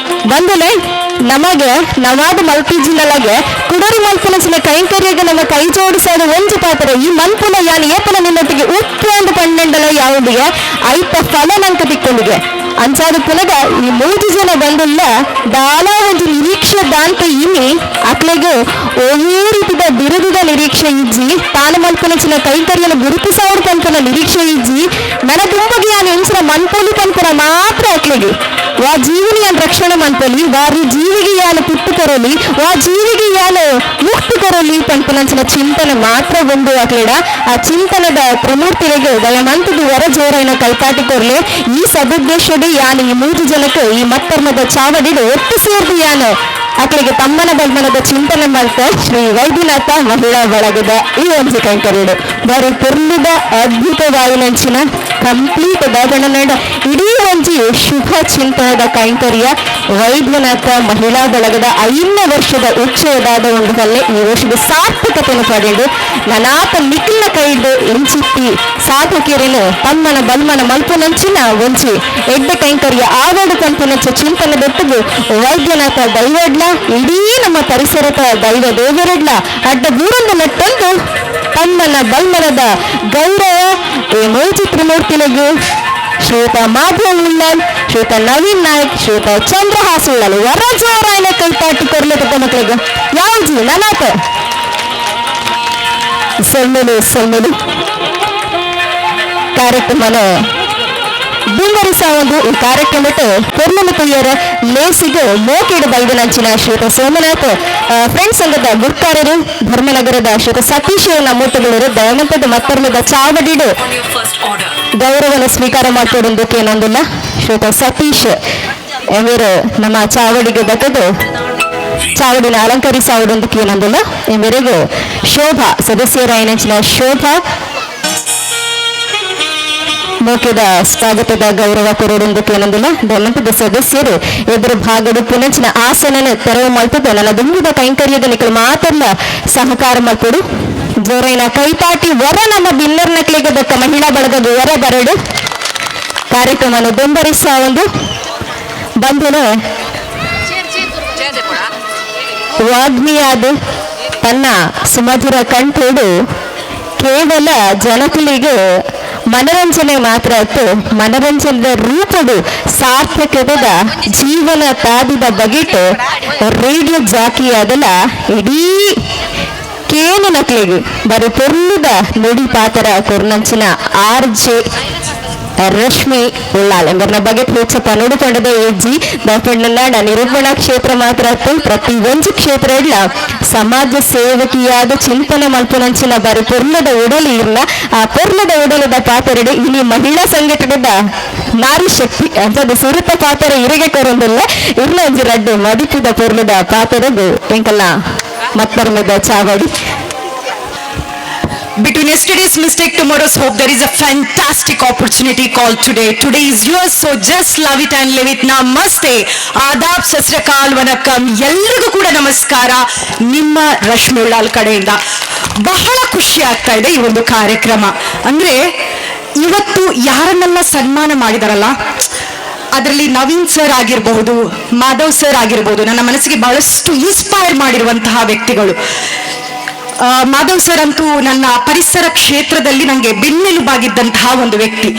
ಬಂದಲೆ ನಮಗೆ ನವಾದ ಮಲ್ಪಿಜಿನಲಾಗೆ ಕುಡರಿ ಮಲ್ಪನಸಿನ ಕೈಂಕರ್ಯಗೆ ನಮ್ಮ ಕೈ ಜೋಡಿಸೋದು ಒಂಜು ಪಾತ್ರ ಈ ಮಲ್ಪುನ ಯಾನ್ ಏಪನ ನಿನ್ನೊಟ್ಟಿಗೆ ಉಪ್ಪು ಒಂದು ಪಣ್ಣೆಂಡಲ ಯಾವುದಿಗೆ ಐತ ಫಲ ನಂಕ ತಿಕ್ಕೊಂಡಿಗೆ ಅಂಚಾದ ಪುನಗ ಈ 3 ಜನ ಬಂದಿಲ್ಲ ದಾಲ ಒಂದು ನಿರೀಕ್ಷೆ ದಾಂತ ಇನಿ ಅಕ್ಲೆಗೆ ಒಳ್ಳೆ ರೀತಿಯ ಬಿರುದುದ ನಿರೀಕ್ಷೆ ಇಜ್ಜಿ ತಾನು ಮಲ್ಪನಚಿನ ಕೈಂಕರ್ಯನ ಗುರುತಿಸೋರು ಪಂಪನ ನಿರೀಕ್ಷೆ ಇಜ್ಜಿ ನನ್ನ ದುಂಬಗೆ ಯಾನು ಎಂಚಿನ ಮನ್ಪೊಲಿ ಪಂಪನ ಮಾತ್ರ ಅಕ್ಲೆಗೆ ವಾ ಜೀವಿನಿ ಯಾನ್ ರಕ್ಷಣೆ ಮನ್ಪೊಲಿ ವಾರಿ ಜೀವಿಗೆ ಯಾನು ಪುಟ್ಟು ಕೊರಲಿ ವಾ ಜೀವಿಗೆ ಯಾನು ಮುಕ್ತಿ ಕೊರಲಿ ಪಂಪನಂಚಿನ ಚಿಂತನೆ ಮಾತ್ರ ಒಂದು ಅಕ್ಲೆಡ ಆ ಚಿಂತನದ ತ್ರಿಮೂರ್ತಿಗೆ ದಯಮಂತದ ಹೊರ ಜೋರೈನ ಕೈಪಾಟಿ ಕೊರ್ಲೆ ಈ ಸದುದ್ದೇಶದ ಯಾನು ಈ 3 ಜನಕ್ಕೆ ಈ ಮತ್ತರ್ಮದ ಚಾವಡಿಡು ಒಟ್ಟು ಸೇರ್ದು ಯಾನು ಅಕ್ಕಳಿಗೆ ತಮ್ಮನ ಬಲ್ಮನದ ಚಿಂತನೆ ಮಾಡ್ತಾ ಶ್ರೀ ವೈದ್ಯನಾಥ ಮಹಿಳಾ ಬಳಗದ ಈ ಒಂದು ಕೈಂಕರ್ಯಡು ಬಾರಿ ಪುರ್ಲಿದ ಅದ್ಭುತವಾಗಿ ನಂಚಿನ ಕಂಪ್ಲೀಟ್ ದಾದನಡ ಇಡೀ ಒಂಜಿ ಶುಭ ಚಿಂತನದ ಕೈಂಕರ್ಯ ವೈದ್ಯನಾಥ ಮಹಿಳಾ ಬಳಗದ 5ನೇ ವರ್ಷದ ಉಚ್ಚಯದಾದ ಒಂದು ಕಲ್ಲೆ ಈ ವರ್ಷದ ಸಾರ್ಥಕತೆಯನ್ನು ಪಡೆದು ನನಾತ ನಿಖಿಲ ಕೈದು ಎಂಚಿತ್ತಿ ಸಾಧಕಿಯರೇನು ತಮ್ಮನ ಬಲ್ಮನ ಮಲ್ಪನಂಚಿನ ಒಂಚಿ ಎಡ್ಡ ಕೈಂಕರ್ಯ ಆವಾಡು ಪಂಪನಂಚ ಚಿಂತನದೊಟ್ಟಿಗೂ ವೈದ್ಯನಾಥ ದೈವಡ್ಲ ಇಡೀ ನಮ್ಮ ಪರಿಸರದ ದೈವ ದೇವರಡ್ಲ ಅಡ್ಡ ದೂರಂದ ನಟ್ಟಂದು ತಮ್ಮನ ಬಲ್ಮನದ ಗೌರವ ಈ ಮೂಜಿ ತ್ರಿಮೂರ್ತಿಲಿಗೂ ಶ್ರೀಯುತ ಮಾಧವ ಉಳ್ಳಲ್, ಶ್ರೀಯುತ ನವೀನ್ ನಾಯ್ಕ್, ಶ್ರೀಯುತ ಚಂದ್ರಹಾಸ್ ಉಳ್ಳಲ್ ವರ ಜೋರಾಯಿನ ಕೈತಾಟಿ ಕೊರ್ಲತ್ತ ಮಕ್ಕಳಿಗೆ ಯಾವ್ಜಿ ನನಾತ ಸೊಮ್ಮೆಲು ಕಾರ್ಯಕ್ರಮನ ಡಿಂಗರಿಸ ಒಂದು ಈ ಕಾರ್ಯಕ್ರಮಕ್ಕೆ ಪೊರ್ಲನ ಕೈಯರ ಲೇಸಿಗೆ ಮೋಕೆಡ ಬೈದನಂಚಿನ ಶ್ರೀಯುತ ಸೋಮನಾಥ್ ಫ್ರೆಂಡ್ಸ್ ಸಂಘದ ಗುರ್ಕಾರರು ಧರ್ಮನಗರದ ಶ್ರೀಯುತ ಸತೀಶ್ ನಮ್ಮೊಟ್ಟುಗಳರು ದಯಾನಂತದ ಮತ್ತರ್ಮದ ಚಾವಡಿಡು ಗೌರವನ ಸ್ವೀಕಾರ ಮಾಡ್ಕೊಡೋದಕ್ಕೆ ಏನೊಂದಿಲ್ಲ ಶ್ರೀಯುತ ಸತೀಶ್ ಇವರು ನಮ್ಮ ಚಾವಡಿಗೆ ಬಗ್ಗದು ಚಾವಡಿನ ಅಲಂಕರಿಸಾವುದೊಂದಕ್ಕೆ ಏನೊಂದಿಲ್ಲ ಇವರಿಗೂ ಶೋಭಾ ಸದಸ್ಯರಾಯನಂಚಿನ ಶೋಭಾ ಮೋಕೆದ ಸ್ವಾಗತದ ಗೌರವ ಕೊರೋಡೊಂದಕ್ಕೆ ಏನೊಂದಿಲ್ಲ ಧರ್ಮಂತದ ಸದಸ್ಯರು ಎದುರು ಭಾಗದ ಪುನಂಚಿನ ಆಸನನ ತೆರವು ಮಾಡ್ತಿದ್ದು ನನ್ನ ದುಂಬಿದ ಕೈಂಕರ್ಯದ ನಿಖಲು ಮಾತಲ್ಲ ಸಹಕಾರ ಮಾಡ್ಕೊಡು ಜೋರೈನ ಕೈತಾಟಿ ವರ ನಮ್ಮ ಬಿನ್ನರ್ ನಕ್ಲಿಗೆ ದಕ್ಕ ಮಹಿಳಾ ಬಳಗದ ವರ ಬರಡು ಕಾರ್ಯಕ್ರಮವನ್ನು ಬೆಂಬಲಿಸ ಒಂದು ಬಂಧುನ ವಾಗ್ಮಿಯಾದ ತನ್ನ ಸುಮಧುರ ಕಂಠೋಡು ಕೇವಲ ಜನಕಲಿಗೆ ಮನರಂಜನೆ ಮಾತ್ರ ಇತ್ತು ಮನರಂಜನೆದ ರೂಪಡು ಸಾರ್ಥಕದ ಜೀವನ ತಾದಿದ ಬಗೆಟ್ ರೇಡಿಯೋ ಜಾಕಿ ಅದಲ್ಲ ಇಡೀ ಕೇನು ನಕ್ಲಿಗೆ ಬರೀ ಪೊರ್ಲುದ ನುಡಿ ಪಾತರ ಕೊರ್ನಂಚಿನ ಆರ್ಜೆ ರಶ್ಮಿ ಉಳ್ಳಾಲ್ ಎಂಬರ್ನ ಬಗ್ಗೆ ಹೆಚ್ಚಪ್ಪ ನೋಡಿಕೊಂಡದ ಹೆಜ್ಜಿ ದಪ್ಪಣ್ಣನಾಡ ನಿರೂಪಣಾ ಕ್ಷೇತ್ರ ಮಾತ್ರ ಇತ್ತು ಪ್ರತಿ ಒಂಜಿ ಕ್ಷೇತ್ರ ಇಲ್ಲ ಸಮಾಜ ಸೇವಕಿಯಾದ ಚಿಂತನೆ ಮಲ್ಪನಂಚಿನ ಬರೀ ಪೊರ್ಲದ ಉಡಲಿ ಇರ್ನ ಆ ಪೊರ್ಲದ ಉಡಲದ ಪಾತ್ರಡೆ ಇಲ್ಲಿ ಮಹಿಳಾ ಸಂಘಟನೆದ ನಾರಿ ಶಕ್ತಿ ಅಂತದ್ದು ಸುರತ ಪಾತ್ರ ಇರಿಗೆ ಕೊರೊಂದಿಲ್ಲ ಇರ್ನ ಒಂಜಿ ರಡ್ಡು ಮದಿಪಿದ ಪೊರ್ಲದ ಪಾತ್ರದು ಎಂಕಲ್ಲ ಮತ್ತರ್ಮದ ಚಾವಡಿ. Between yesterday's mistake, tomorrow's hope, there is a fantastic opportunity called today. Today is yours, so just love it and live it. Namaste, ಆದಾಬ್, ಸಸ್ರಕಾಲ್, ವನಕಂ, ಎಲ್ಲರಿಗೂ ಕೂಡ ನಮಸ್ಕಾರ ನಿಮ್ಮ ರಶ್ಮಿ ಉಳ್ಳಾಲ್ ಕಡೆಯಿಂದ. ಬಹಳ ಖುಷಿ ಆಗ್ತಾ ಇದೆ ಈ ಒಂದು ಕಾರ್ಯಕ್ರಮ. ಅಂದ್ರೆ ಇವತ್ತು ಯಾರನ್ನೆಲ್ಲ ಸನ್ಮಾನ ಮಾಡಿದಾರಲ್ಲ, ಅದರಲ್ಲಿ ನವೀನ್ ಸರ್ ಆಗಿರಬಹುದು, ಮಾಧವ್ ಸರ್ ಆಗಿರಬಹುದು, ನನ್ನ ಮನಸ್ಸಿಗೆ ಬಹಳಷ್ಟು ಇನ್ಸ್ಪೈರ್ ಮಾಡಿರುವಂತಹ ವ್ಯಕ್ತಿಗಳು. ಮಾಧವ್ ಸರ್ ಅಂತೂ ನನ್ನ ಪರಿಸರ ಕ್ಷೇತ್ರದಲ್ಲಿ ನನಗೆ ಬೆನ್ನೆಲುಬಾಗಿದ್ದಂತಹ ಒಂದು ವ್ಯಕ್ತಿ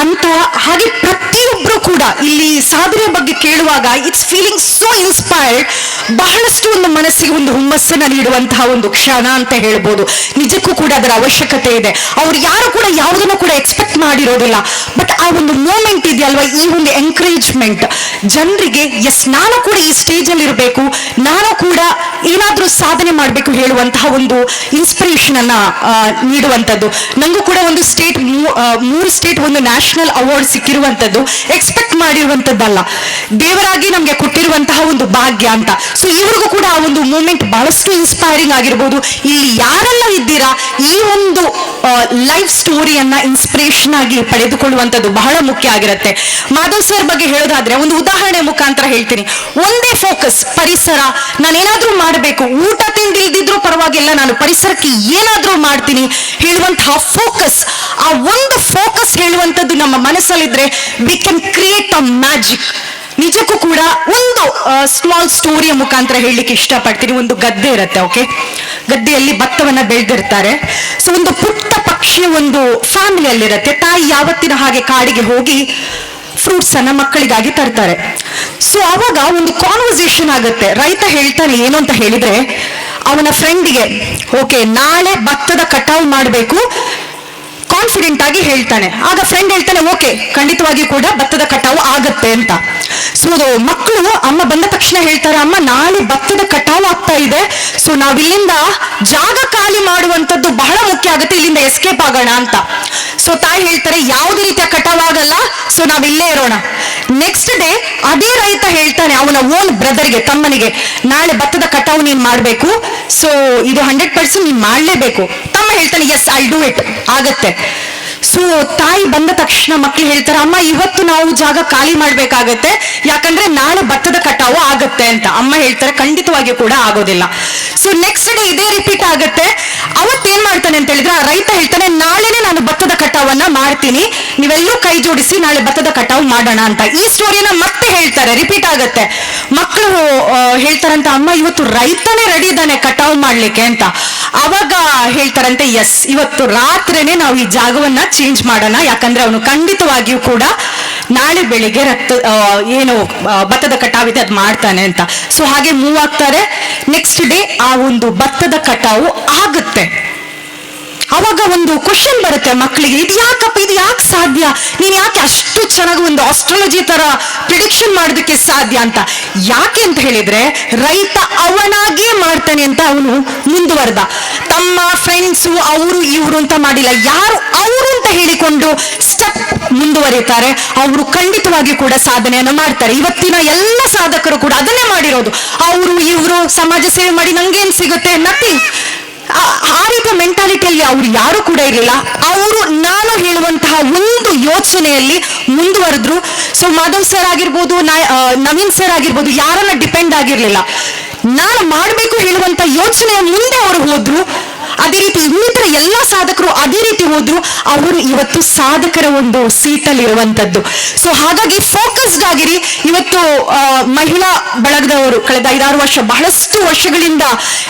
ಅಂತ. ಹಾಗೆ ಪ್ರತಿಯೊಬ್ಬರು ಕೂಡ ಇಲ್ಲಿ ಸಾಧನೆ ಬಗ್ಗೆ ಕೇಳುವಾಗ ಇಟ್ಸ್ ಫೀಲಿಂಗ್ ಸೋ ಇನ್ಸ್ಪೈರ್ಡ್. ಬಹಳಷ್ಟು ಒಂದು ಮನಸ್ಸಿಗೆ ಒಂದು ಹುಮ್ಮಸ್ಸನ್ನು ನೀಡುವಂತಹ ಒಂದು ಕ್ಷಣ ಅಂತ ಹೇಳ್ಬೋದು. ನಿಜಕ್ಕೂ ಕೂಡ ಅದರ ಅವಶ್ಯಕತೆ ಇದೆ. ಅವ್ರು ಯಾರು ಕೂಡ ಯಾವುದನ್ನು ಕೂಡ ಎಕ್ಸ್ಪೆಕ್ಟ್ ಮಾಡಿರೋದಿಲ್ಲ, ಬಟ್ ಆ ಒಂದು ಮೂಮೆಂಟ್ ಇದೆಯಲ್ವಾ, ಈ ಒಂದು ಎಂಕರೇಜ್ಮೆಂಟ್ ಜನರಿಗೆ, ಎಸ್ ನಾನು ಕೂಡ ಈ ಸ್ಟೇಜ್ ಅಲ್ಲಿ ಇರಬೇಕು, ನಾನು ಕೂಡ ಏನಾದ್ರೂ ಸಾಧನೆ ಮಾಡಬೇಕು ಹೇಳುವಂತಹ ಒಂದು ಇನ್ಸ್ಪಿರೇಷನ್ ಅನ್ನ ನೀಡುವಂಥದ್ದು. ನಂಗೂ ಕೂಡ ಒಂದು ಸ್ಟೇಟ್, 3 ಸ್ಟೇಟ್ ಒಂದು ನ್ಯಾಷನಲ್ ಅವಾರ್ಡ್ ಸಿಕ್ಕಿರುವಂಥದ್ದು ಎಕ್ಸ್ಪೆಕ್ಟ್ ಮಾಡಿರುವಂಥದ್ದಲ್ಲ, ದೇವರಾಗಿ ನಮ್ಗೆ ಕೊಟ್ಟಿರುವಂತಹ ಒಂದು ಭಾಗ್ಯ ಅಂತ. ಸೊ ಇವ್ರಿಗೂ ಕೂಡ ಆ ಒಂದು ಮೂಮೆಂಟ್ ಬಹಳಷ್ಟು ಇನ್ಸ್ಪೈರಿಂಗ್ ಆಗಿರ್ಬೋದು. ಇಲ್ಲಿ ಯಾರೆಲ್ಲ ಇದ್ದೀರಾ, ಈ ಒಂದು ಲೈಫ್ ಸ್ಟೋರಿಯನ್ನ ಇನ್ಸ್ಪಿರೇಷನ್ ಆಗಿ ಪಡೆದುಕೊಳ್ಳುವಂಥದ್ದು ಬಹಳ ಮುಖ್ಯ ಆಗಿರುತ್ತೆ. ಮಾಧವ್ ಸರ್ ಬಗ್ಗೆ ಹೇಳೋದಾದ್ರೆ ಒಂದು ಉದಾಹರಣೆ ಮುಖಾಂತರ ಹೇಳ್ತೀನಿ. ಒಂದೇ ಫೋಕಸ್ ಪರಿಸರ, ನಾನೇನಾದ್ರೂ ಮಾಡಬೇಕು, ಊಟ ತಿಂದಿಲ್ದಿದ್ರೂ ಪರವಾಗಿಲ್ಲ, ನಾನು ಪರಿಸರಕ್ಕೆ ಏನಾದ್ರೂ ಮಾಡ್ತೀನಿ ಹೇಳುವಂತಹ ಫೋಕಸ್, ಆ ಒಂದು ಫೋಕಸ್ ಹೇಳುವಂಥದ್ದು ನಮ್ಮ ಮನಸ್ಸಲ್ಲಿದ್ರೆ we can create a magic. ನಿಜಕ್ಕೂ ಕೂಡ ಒಂದು ಸ್ಮಾಲ್ ಸ್ಟೋರಿಯ ಮುಖಾಂತರ ಹೇಳಲಿಕ್ಕೆ ಇಷ್ಟಪಡ್ತೀನಿ. ಒಂದು ಗದ್ದೆ ಇರುತ್ತೆ, ಓಕೆ, ಗದ್ದೆಯಲ್ಲಿ ಭತ್ತವನ್ನ ಬೆಳೆದಿರ್ತಾರೆ. ಸೊ ಒಂದು ಪುಟ್ಟ ಪಕ್ಷಿಯ ಒಂದು ಫ್ಯಾಮಿಲಿಯಲ್ಲಿರುತ್ತೆ. ತಾಯಿ ಯಾವತ್ತಿನ ಹಾಗೆ ಕಾಡಿಗೆ ಹೋಗಿ ಫ್ರೂಟ್ಸ್ ಅನ್ನ ಮಕ್ಕಳಿಗಾಗಿ ತರ್ತಾರೆ. ಸೊ ಅವಾಗ ಒಂದು ಕಾನ್ವರ್ಸೇಷನ್ ಆಗುತ್ತೆ. ರೈತ ಹೇಳ್ತಾನೆ ಏನು ಅಂತ ಹೇಳಿದ್ರೆ, ಅವನ ಫ್ರೆಂಡಿಗೆ ಓಕೆ ನಾಳೆ ಭತ್ತದ ಕಟಾವು ಮಾಡಬೇಕು ಕಾನ್ಫಿಡೆಂಟ್ ಆಗಿ ಹೇಳ್ತಾನೆ. ಆಗ ಫ್ರೆಂಡ್ ಹೇಳ್ತಾನೆ ಓಕೆ ಖಂಡಿತವಾಗಿ ಕೂಡ ಭತ್ತದ ಕಟಾವು ಆಗತ್ತೆ ಅಂತ. ಸೊ ಮಕ್ಕಳು ಅಮ್ಮ ಬಂದ ತಕ್ಷಣ ಹೇಳ್ತಾರೆ, ಅಮ್ಮ ನಾಳೆ ಭತ್ತದ ಕಟಾವು ಆಗ್ತಾ ಇದೆ, ಸೊ ನಾವಿಲ್ಲಿಂದ ಜಾಗ ಖಾಲಿ ಮಾಡುವಂಥದ್ದು ಬಹಳ ಮುಖ್ಯ ಆಗುತ್ತೆ, ಇಲ್ಲಿಂದ ಎಸ್ಕೇಪ್ ಆಗೋಣ ಅಂತ. ಸೊ ತಾಯಿ ಹೇಳ್ತಾರೆ ಯಾವುದೇ ರೀತಿಯ ಕಟಾವು ಆಗಲ್ಲ, ಸೊ ನಾವಿಲ್ಲೇ ಇರೋಣ. ನೆಕ್ಸ್ಟ್ ಡೇ ಅದೇ ರೈತ ಹೇಳ್ತಾನೆ ಅವನ ಓನ್ ಬ್ರದರ್ಗೆ, ತಮ್ಮನಿಗೆ, ನಾಳೆ ಭತ್ತದ ಕಟಾವು ನೀನ್ ಮಾಡ್ಬೇಕು, ಸೊ ಇದು 100% ನೀನ್ ಮಾಡ್ಲೇಬೇಕು. ತಮ್ಮ ಹೇಳ್ತಾನೆ ಎಸ್ ಐ ಡೂ ಇಟ್, ಆಗತ್ತೆ. ಸೊ ತಾಯಿ ಬಂದ ತಕ್ಷಣ ಮಕ್ಳು ಹೇಳ್ತಾರೆ, ಅಮ್ಮ ಇವತ್ತು ನಾವು ಜಾಗ ಖಾಲಿ ಮಾಡ್ಬೇಕಾಗತ್ತೆ, ಯಾಕಂದ್ರೆ ನಾಳೆ ಭತ್ತದ ಕಟಾವು ಆಗತ್ತೆ ಅಂತ. ಅಮ್ಮ ಹೇಳ್ತಾರೆ ಖಂಡಿತವಾಗಿಯೂ ಕೂಡ ಆಗೋದಿಲ್ಲ. ಸೊ ನೆಕ್ಸ್ಟ್ ಡೇ ಇದೇ ರಿಪೀಟ್ ಆಗತ್ತೆ. ಅವತ್ತೇನ್ ಮಾಡ್ತಾನೆ ಅಂತ ಹೇಳಿದ್ರೆ ಆ ರೈತ ಹೇಳ್ತಾನೆ, ನಾಳೆನೆ ನಾನು ಭತ್ತದ ಕಟಾವನ್ನ ಮಾಡ್ತೀನಿ, ನೀವೆಲ್ಲೂ ಕೈ ಜೋಡಿಸಿ ನಾಳೆ ಭತ್ತದ ಕಟಾವು ಮಾಡೋಣ ಅಂತ. ಈ ಸ್ಟೋರಿನ ಮತ್ತೆ ಹೇಳ್ತಾರೆ, ರಿಪೀಟ್ ಆಗತ್ತೆ. ಮಕ್ಕಳು ಹೇಳ್ತಾರಂತ, ಅಮ್ಮ ಇವತ್ತು ರೈತನೇ ರೆಡಿ ಇದ್ದಾನೆ ಕಟಾವು ಮಾಡ್ಲಿಕ್ಕೆ ಅಂತ. ಅವಾಗ ಹೇಳ್ತಾರಂತೆ, ಎಸ್, ಇವತ್ತು ರಾತ್ರಿನೇ ನಾವು ಈ ಜಾಗವನ್ನ ಚೇಂಜ್ ಮಾಡೋಣ, ಯಾಕಂದ್ರೆ ಅವನು ಖಂಡಿತವಾಗಿಯೂ ಕೂಡ ನಾಳೆ ಬೆಳಿಗ್ಗೆ ಭತ್ತದ ಕಟಾವಿದೆ ಅದು ಮಾಡ್ತಾನೆ ಅಂತ. ಸೊ ಹಾಗೆ ಮೂವ್ ಆಗ್ತಾರೆ. ನೆಕ್ಸ್ಟ್ ಡೇ ಆ ಒಂದು ಭತ್ತದ ಕಟಾವು ಆಗುತ್ತೆ. ಅವಾಗ ಒಂದು ಕ್ವಶನ್ ಬರುತ್ತೆ ಮಕ್ಕಳಿಗೆ, ಇದು ಯಾಕಪ್ಪ, ಇದು ಯಾಕೆ ಸಾಧ್ಯ, ನೀನ್ ಯಾಕೆ ಅಷ್ಟು ಚೆನ್ನಾಗಿ ಒಂದು ಆಸ್ಟ್ರಾಲಜಿ ತರ ಪ್ರಿಡಿಕ್ಷನ್ ಮಾಡೋದಕ್ಕೆ ಸಾಧ್ಯ ಅಂತ. ಯಾಕೆ ಅಂತ ಹೇಳಿದ್ರೆ ರೈತ ಅವನಾಗೇ ಮಾಡ್ತಾನೆ ಅಂತ ಅವನು ಮುಂದುವರೆದ. ತಮ್ಮ ಫ್ರೆಂಡ್ಸು ಅವರು ಇವರು ಅಂತ ಮಾಡಿಲ್ಲ, ಯಾರು ಅವರು ಅಂತ ಹೇಳಿಕೊಂಡು ಸ್ಟೆಪ್ ಮುಂದುವರಿತಾರೆ, ಅವರು ಖಂಡಿತವಾಗಿ ಕೂಡ ಸಾಧನೆಯನ್ನು ಮಾಡ್ತಾರೆ. ಇವತ್ತಿನ ಎಲ್ಲ ಸಾಧಕರು ಕೂಡ ಅದನ್ನೇ ಮಾಡಿರೋದು. ಅವರು ಇವರು ಸಮಾಜ ಸೇವೆ ಮಾಡಿ ನಂಗೇನ್ ಸಿಗುತ್ತೆ, ನಥಿಂಗ್. ಆ ರೀತಿಯ ಮೆಂಟಾಲಿಟಿಯಲ್ಲಿ ಅವ್ರು ಯಾರು ಕೂಡ ಇರಲಿಲ್ಲ. ಅವರು ನಾನು ಹೇಳುವಂತಹ ಒಂದು ಯೋಚನೆಯಲ್ಲಿ ಮುಂದುವರೆದ್ರು. ಸೊ ಮಾಧವ್ ಸರ್ ಆಗಿರ್ಬೋದು, ನವೀನ್ ಸರ್ ಆಗಿರ್ಬೋದು, ಯಾರನ್ನ ಡಿಪೆಂಡ್ ಆಗಿರ್ಲಿಲ್ಲ. ನಾನು ಮಾಡಬೇಕು ಹೇಳುವಂತ ಯೋಚನೆಯ ಮುಂದೆ ಅವರು ಹೋದ್ರು. ಅದೇ ರೀತಿ ಇನ್ನಿತರ ಎಲ್ಲ ಸಾಧಕರು ಅದೇ ರೀತಿ ಹೋದ್ರು. ಅವರು ಇವತ್ತು ಸಾಧಕರ ಒಂದು ಸೀಟಲ್ಲಿ ಇರುವಂತದ್ದು. ಸೊ ಹಾಗಾಗಿ ಫೋಕಸ್ಡ್ ಆಗಿರಿ. ಇವತ್ತು ಮಹಿಳಾ ಬಳಗದವರು ಕಳೆದ 5-6 ವರ್ಷ, ಬಹಳಷ್ಟು ವರ್ಷಗಳಿಂದ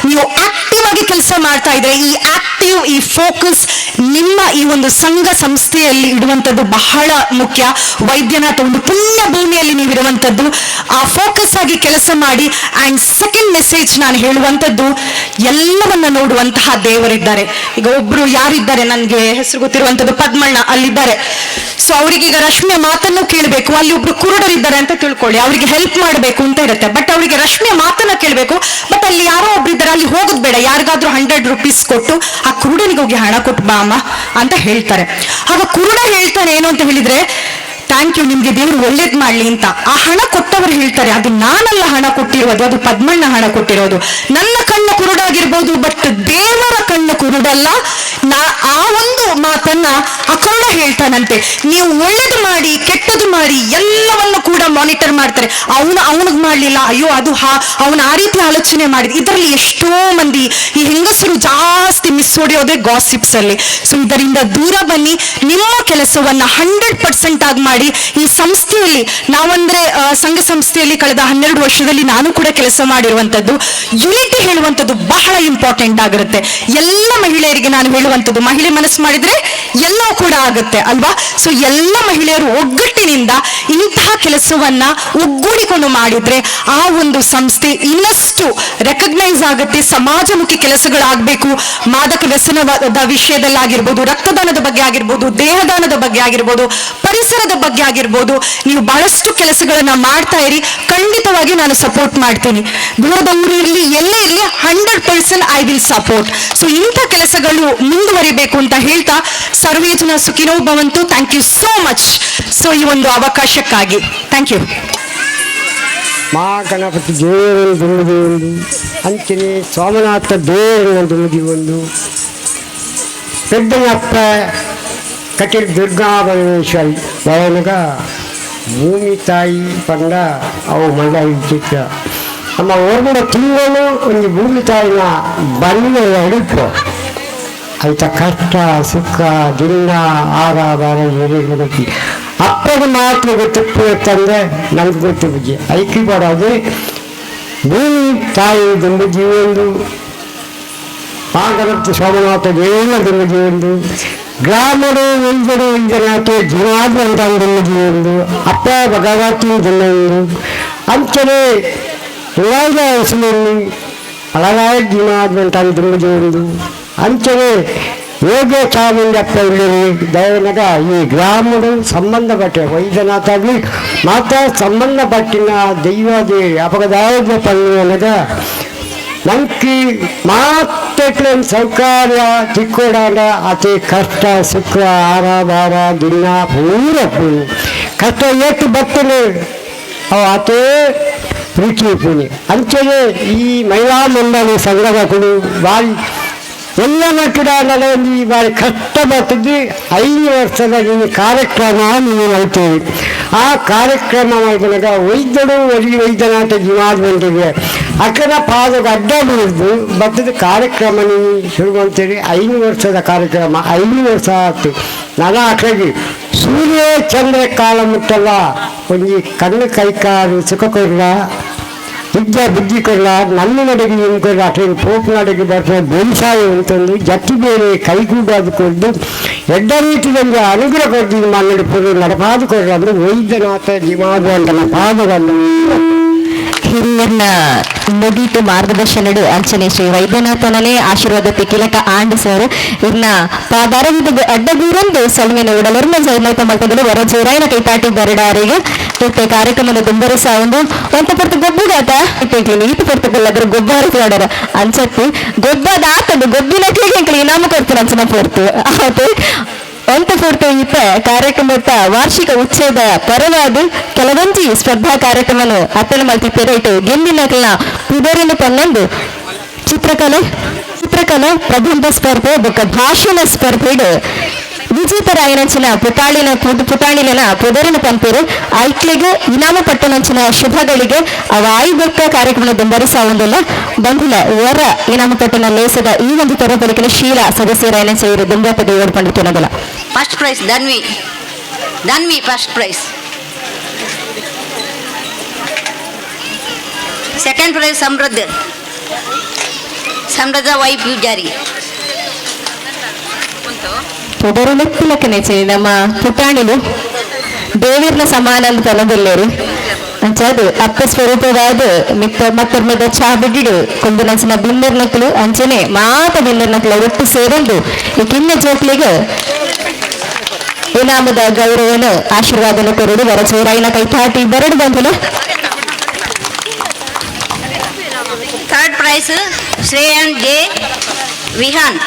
ನೀವು ಆಕ್ಟಿವ್ ಆಗಿ ಕೆಲಸ ಮಾಡ್ತಾ ಇದ್ರೆ, ಈ ಆಕ್ಟಿವ್, ಈ ಫೋಕಸ್ ನಿಮ್ಮ ಈ ಒಂದು ಸಂಘ ಸಂಸ್ಥೆಯಲ್ಲಿ ಇಡುವಂಥದ್ದು ಬಹಳ ಮುಖ್ಯ. ವೈದ್ಯನಾಥ ಒಂದು ಪುಣ್ಯ ಭೂಮಿಯಲ್ಲಿ ನೀವು ಇರುವಂಥದ್ದು. ಆ ಫೋಕಸ್ ಆಗಿ ಕೆಲಸ ಮಾಡಿ. ಅಂಡ್ ಸೆಕೆಂಡ್ ಮೆಸೇಜ್ ನಾನು ಹೇಳುವಂಥದ್ದು, ಎಲ್ಲವನ್ನ ನೋಡುವಂತಹ ದೇವರಿದ್ದಾರೆ. ಈಗ ಒಬ್ರು ಯಾರಿದ್ದಾರೆ, ನನಗೆ ಹೆಸರು ಗೊತ್ತಿರುವಂತದ್ದು ಪದ್ಮಣ್ಣ ಅಲ್ಲಿದ್ದಾರೆ. ಸೊ ಅವರಿಗೆ ಈಗ ರಶ್ಮಿಯ ಮಾತನ್ನು ಕೇಳಬೇಕು, ಅಲ್ಲಿ ಒಬ್ರು ಕುರುಡರಿದ್ದಾರೆ ಅಂತ ತಿಳ್ಕೊಳ್ಳಿ, ಅವರಿಗೆ ಹೆಲ್ಪ್ ಮಾಡಬೇಕು ಅಂತ ಇರುತ್ತೆ. ಬಟ್ ಅವರಿಗೆ ರಶ್ಮಿಯ ಮಾತನ್ನ ಕೇಳಬೇಕು, ಬಟ್ ಅಲ್ಲಿ ಯಾರೋ ಒಬ್ರು ಇದ್ದಾರೆ, ಅಲ್ಲಿ ಹೋಗೋದು ಬೇಡ, ಯಾರಿಗಾದ್ರೂ 100 ರೂಪೀಸ್ ಕೊಟ್ಟು ಆ ಕುರುಡನಿಗೆ ಹೋಗಿ ಹಣ ಕೊಟ್ಟು ಬಾ ಅಮ್ಮ ಅಂತ ಹೇಳ್ತಾರೆ. ಆಗ ಕುರುಡ ಹೇಳ್ತಾನೆ ಏನು ಅಂತ ಹೇಳಿದ್ರೆ, ಥ್ಯಾಂಕ್ ಯು, ನಿಮ್ಗೆ ದೇವರು ಒಳ್ಳೇದ್ ಮಾಡ್ಲಿ ಅಂತ. ಆ ಹಣ ಕೊಟ್ಟವರು ಹೇಳ್ತಾರೆ, ಅದು ನಾನಲ್ಲ ಹಣ ಕೊಟ್ಟಿರೋದು, ಅದು ಪದ್ಮಣ್ಣ ಹಣ ಕೊಟ್ಟಿರೋದು. ನನ್ನ ಕಣ್ಣು ಕುರುಡಾಗಿರ್ಬೋದು, ಬಟ್ ದೇವರ ಕಣ್ಣು ಕುರುಡಲ್ಲ. ಆ ಒಂದು ಮಾತನ್ನ ಆ ಕುರುಡ ಹೇಳ್ತಾನಂತೆ. ನೀವು ಒಳ್ಳೇದು ಮಾಡಿ ಕೆಟ್ಟದ್ದು ಮಾಡಿ ಎಲ್ಲವನ್ನು ಕೂಡ ಮಾನಿಟರ್ ಮಾಡ್ತಾರೆ. ಅವನಿಗೆ ಮಾಡ್ಲಿಲ್ಲ, ಅಯ್ಯೋ ಅದು ಅವನ ಆ ರೀತಿ ಆಲೋಚನೆ ಮಾಡಿದ. ಇದರಲ್ಲಿ ಎಷ್ಟೋ ಮಂದಿ ಈ ಹೆಂಗಸರು ಜಾಸ್ತಿ ಮಿಸ್ ಹೊಡೆಯೋದೇ ಗಾಸಿಪ್ಸ್ ಅಲ್ಲಿ. ಸೊ ಇದರಿಂದ ದೂರ ಬನ್ನಿ, ನಿಮ್ಮ ಕೆಲಸವನ್ನ 100% ಆಗಿ ಮಾಡಿ. ಈ ಸಂಸ್ಥೆಯಲ್ಲಿ ನಾವಂದ್ರೆ ಸಂಘ ಸಂಸ್ಥೆಯಲ್ಲಿ ಕಳೆದ 12 ವರ್ಷದಲ್ಲಿ ನಾನು ಕೂಡ ಕೆಲಸ ಮಾಡಿರುವಂತದ್ದು. ಯುನಿಟಿ ಹೇಳುವಂಥದ್ದು ಬಹಳ ಇಂಪಾರ್ಟೆಂಟ್ ಆಗಿರುತ್ತೆ. ಎಲ್ಲ ಮಹಿಳೆಯರಿಗೆ ನಾನು ಹೇಳುವಂಥದ್ದು, ಮಹಿಳೆ ಮನಸ್ಸು ಮಾಡಿದ್ರೆ ಎಲ್ಲವೂ ಕೂಡ ಆಗುತ್ತೆ ಅಲ್ವಾ. ಸೊ ಎಲ್ಲ ಮಹಿಳೆಯರು ಒಗ್ಗಟ್ಟಿನಿಂದ ಇಂತಹ ಕೆಲಸವನ್ನ ಒಗ್ಗೂಡಿಕೊಂಡು ಮಾಡಿದ್ರೆ ಆ ಒಂದು ಸಂಸ್ಥೆ ಇನ್ನಷ್ಟು ರೆಕಗ್ನೈಸ್ ಆಗುತ್ತೆ. ಸಮಾಜಮುಖಿ ಕೆಲಸಗಳಾಗಬೇಕು. ಮಾದಕ ವ್ಯಸನದ ವಿಷಯದಲ್ಲಾಗಿರ್ಬೋದು, ರಕ್ತದಾನದ ಬಗ್ಗೆ ಆಗಿರ್ಬೋದು, ದೇಹದಾನದ ಬಗ್ಗೆ ಆಗಿರ್ಬೋದು, ಪರಿಸರದ ಬಗ್ಗೆ ಆಗಿರ್ಬೋದು, ನೀವು ಬಹಳಷ್ಟು ಕೆಲಸಗಳನ್ನ ಮಾಡ್ತಾ ಇರಿ. ಖಂಡಿತವಾಗಿ ನಾನು ಸಪೋರ್ಟ್ ಮಾಡ್ತೀನಿ. ದೂರದವರು ಇರಲಿ, ಎಲ್ಲೇ ಇರಲಿ, 100% ಐ ವಿಲ್ ಸಪೋರ್ಟ್. ಸೊ ಇಂಥ ಕೆಲಸಗಳು ಮುಂದುವರಿಬೇಕು ಅಂತ ಹೇಳ್ತಾ, ಸರ್ವೇ ಜನ ಸುಖಿನೋ ಭವಂತು. Thank you so much. So ಈ ಒಂದು ಅವಕಾಶಕ್ಕಾಗಿ ಥ್ಯಾಂಕ್ ಯು. ಮಾ ಗಣಪತಿ ದೇವರನ್ನು ದುಂಬಿದಿ ಒಂದು, ಅಂಚನೆ ಸೋಮನಾಥ ದೇವರನ್ನು ದುಂಬಿದಿ ಒಂದು, పెద్దనప్ప కటిల్ దుర్గాపరమేశ్వరి వయనగా ಭೂಮಿ ತಾಯಿ ಪಂಡ ಅವು ಮಂಡ ಇಚ್ಚಿತ್ತ ನಮ್ಮ ಹೊರಗಡೆ ತಿಂಗಳು ಒಂದು ಭೂಮಿ ತಾಯಿನ ಬಣ್ಣ ಹಿಡಿಪು ಆಯ್ತ ಕಷ್ಟ ಸುಖ ದಿನ ಆರ ಬಾರ ಗಣಪತಿ ಅಪ್ಪಗೆ ಮಾತ್ರ ಗೊತ್ತಿಪ್ಪು ಅಂತಂದ್ರೆ ನಮ್ಗೆ ಗೊತ್ತು ಬುಜ್ಜಿ ಐಕಿ ಬರೋದು ಭೂಮಿ ತಾಯಿ ದುಂಬುಜಿ ಒಂದು, ಆ ಗಣಪತಿ ಸೋಮನಾಥ ದೇವನ ದುಂಬುಜಿ ಒಂದು, ಗ್ರಾಮರು ವೈದ್ಯರು ವೈದ್ಯನಾಥ ಜನಾರ್ದನ ದುಂಬುಜಿ ಒಂದು, ಅಪ್ಪ ಭಗವತಿ ದುಂಬು ಅಂಚನೆ ಇವಾಗ ಹೆಸರಲ್ಲಿ ಅಳಗಾಯ ಜನಾರ್ದನ ದುಂಬುಜಿ ಒಂದು, ಅಂಚನೆ ಯೋಗ ಚಾಮುಂಡಪ್ಪ ಇಲ್ಲಿ ದಯನಗ ಈ ಗ್ರಾಮಗಳು ಸಂಬಂಧಪಟ್ಟ ವೈದ್ಯನಾಥಾಗಲಿ ಮಾತ್ರ ಸಂಬಂಧಪಟ್ಟಿನ ದೈವದೇ ಅಪಗದಾಯ ಪಣ್ಣನಗ ನಂಕಿ ಮಾತ್ರ ಸೌಕರ್ಯ ತಿಕ್ಕೋಡಾಡ ಅತಿ ಕಷ್ಟ ಸುಖ ಆರ ಬಾರ ದಿನ ಪೂರ ಕಷ್ಟ ಏಟು ಬರ್ತನೆ ಅವು ಅತೇ ರುಚಿ ಪುಣಿ ಅಂಚನೆ ಈ ಮಹಿಳಾ ಮಂಡಳಿ ಸಂಘಗಳು ಭಾರಿ ಎಲ್ಲ ಮಕ್ಕಳ ಒಂದು ಬಾರಿ ಕಷ್ಟಪಟ್ಟಿದ್ದು 5 ವರ್ಷದ ಈ ಕಾರ್ಯಕ್ರಮ ನೀವು ಮಾಡ್ತೀವಿ. ಆ ಕಾರ್ಯಕ್ರಮ ಮಾಡಿದಾಗ ವೈದ್ಯರು ವೈದ್ಯನಾಥ ಜಿಮಾದ್ ಬಂದಿದೆ ಅಕ್ಕನ ಪಾದಕ್ಕೆ ಅಡ್ಡ ಬಿಡಿದು ಬರ್ತದ ಕಾರ್ಯಕ್ರಮ ನೀವು ಶುರು ಮಾಡ್ತೀರಿ. 5 ವರ್ಷದ ಕಾರ್ಯಕ್ರಮ 5 ವರ್ಷ ಆಯ್ತು. ನಾನು ಅಕ್ಕಗೆ ಸೂರ್ಯ ಚಂದ್ರ ಕಾಲ ಮುಟ್ಟಲ್ಲ, ಒಂದು ಕಣ್ಣು ಕೈ ಕಾಲು ಸುಖ ಕೊಡಲ್ಲ, ವಿದ್ಯಾ ಬುದ್ಧಿ ಕೊಡಲ್ಲ, ನನ್ನ ನಡೆಗೆ ಏನು ಕೊಡಲ್ಲ, ಅಟ್ಲ ಪೋಪ್ ನಡೆಗೆ ಬರ್ತದೆ ಬೇಸಾಯ ಅಂತಂದು ಜಟ್ಟಿ ಬೇರೆ ಕೈಗೂಡಾದು ಕೊಟ್ಟು ಎಡ್ಡ ರೀತಿಯಲ್ಲಿ ಅನುಗ್ರಹ ಕೊಡ್ತೀನಿ ಮನ್ನಡಿಪುರು ನಡಪಾದು ಕೊಡ್ರ ಅಂದ್ರೆ ವೈದ್ಯನಾಥ ಜಿಮಾದು ಅಂತ ಪಾದವನ್ನು ಹಿರಿಯನ್ನ ಮುಗಿತು ಮಾರ್ಗದರ್ಶನಡು ಅಂಚನೆ ಶ್ರೀ ವೈದ್ಯನಾಥನೇ ಆಶೀರ್ವಾದ ಪಿಕಿಲಕ ಆಂಡ್ ಸರ್ ಇನ್ನ ಪಾದಾರವಿದ ಅಡ್ಡಗೂರಂದು ಸಲ್ಮೇನ ಉಡಲರ್ಮ ಜೈನೈತ ಮಲ್ಪದಲು ವರ ಜೋರಾಯಿನ ಕೈಪಾಟಿ ಬರಡಾರಿಗೆ ಮತ್ತೆ ಕಾರ್ಯಕ್ರಮದ ದುಂಬರಸ ಒಂದು ಪರ್ತು ಗೊಬ್ಬುಗಾತ ಈತು ಪರ್ತಕ್ಕಲ್ಲದ್ರ ಗೊಬ್ಬ ಹರಿಸಿದಾಡರ ಅಂಚತ್ತಿ ಗೊಬ್ಬದ ಆತದು ಗೊಬ್ಬಿನಕ್ಲಿಗೆ ಇನಾಮ ಕೊಡ್ತೀನಿ ಅಂಚನ ಪೋರ್ತು ಆತು ಒಂತ ಪೂರ್ತಿ ಈತ ಕಾರ್ಯಕ್ರಮದ ವಾರ್ಷಿಕ ಉತ್ಸವದ ಪರವಾದ ಕೆಲವೊಂದು ಸ್ಪರ್ಧಾ ಕಾರ್ಯಕ್ರಮನು ಅತ್ತನ ಮಲ್ತಿಪ್ಪೇರೆ ಇಟ್ಟು ಗೆಂದಿನ ಪುದರಿನ ಪನ್ನೊಂದು ಚಿತ್ರಕಲೆ ಪ್ರಬಂಧ ಸ್ಪರ್ಧೆ ಬೊಕ್ಕ ಭಾಷಣ ಸ್ಪರ್ಧೆಡು ವಿಜೇತರಾಯನಂಚಿನ ಪುಟಾಣಿನ ಪುದರಿನ ಪಂಪೇರು ಐಕ್ಲಿಗೆ ಇನಾಮ ಪಟ್ಟನಂಚಿನ ಶುಭಗಳಿಗೆ ಅವ ಬೊಕ್ಕ ಕಾರ್ಯಕ್ರಮ ದುಂಬರಿಸಾವಂದಿಲ್ಲ ಬಂದಿಲ್ಲ ವರ ಇನಾಮ ಪಟ್ಟಣ ಲೇಸದ ಈ ಒಂದು ತರಬಲಿಕೆನ ಶೀಲಾ ಸದಸ್ಯರಾಯನ ಸೇರಿ ದುಂಬಪದಿ ಓಡ್ಕೊಂಡು ತಿನ್ನೋದಿಲ್ಲ. First prize Dhanvi first prize. Second prize ಸಮೃದ್ಧ ವೈ ಪೂಜಾರಿ. ಪುದರಿಲೆಕ್ಕಲಕ್ಕನೆ ನಮ್ಮ ಪುಟಾಣಿಲು ದೇವೀರ್ನ ಸಮಾನ ಅಂತ ತನದಲ್ಲೇರು ಅಂಚದು ಅಪ್ಪ ಸ್ವರೂಪವಾದ ಮಕ್ಕಳ మీద ಚಾಬಿಡಿಡು ಕೊಂಬನಂಚಿನ ಬಿಂದರ್ನಕ್ಕಲು ಅಂಚನೆ ಮಾತ ಬಿಂದರ್ನಕ್ಕಲ ಒಟ್ಟು ಸೇರಂದು ಈ ಕಿನ್ನ ಜೋಕ್ಲಿಗೆ ಇನಾಮದ ಗೌರವನ ಆಶೀರ್ವಾದನ ಕೊರಡು ವರ ಚೋರಾಯಿನ ಕೈತಾಟಿ ಬರಡು ಬಂದಲು. Third prize Shreyan J Vihan.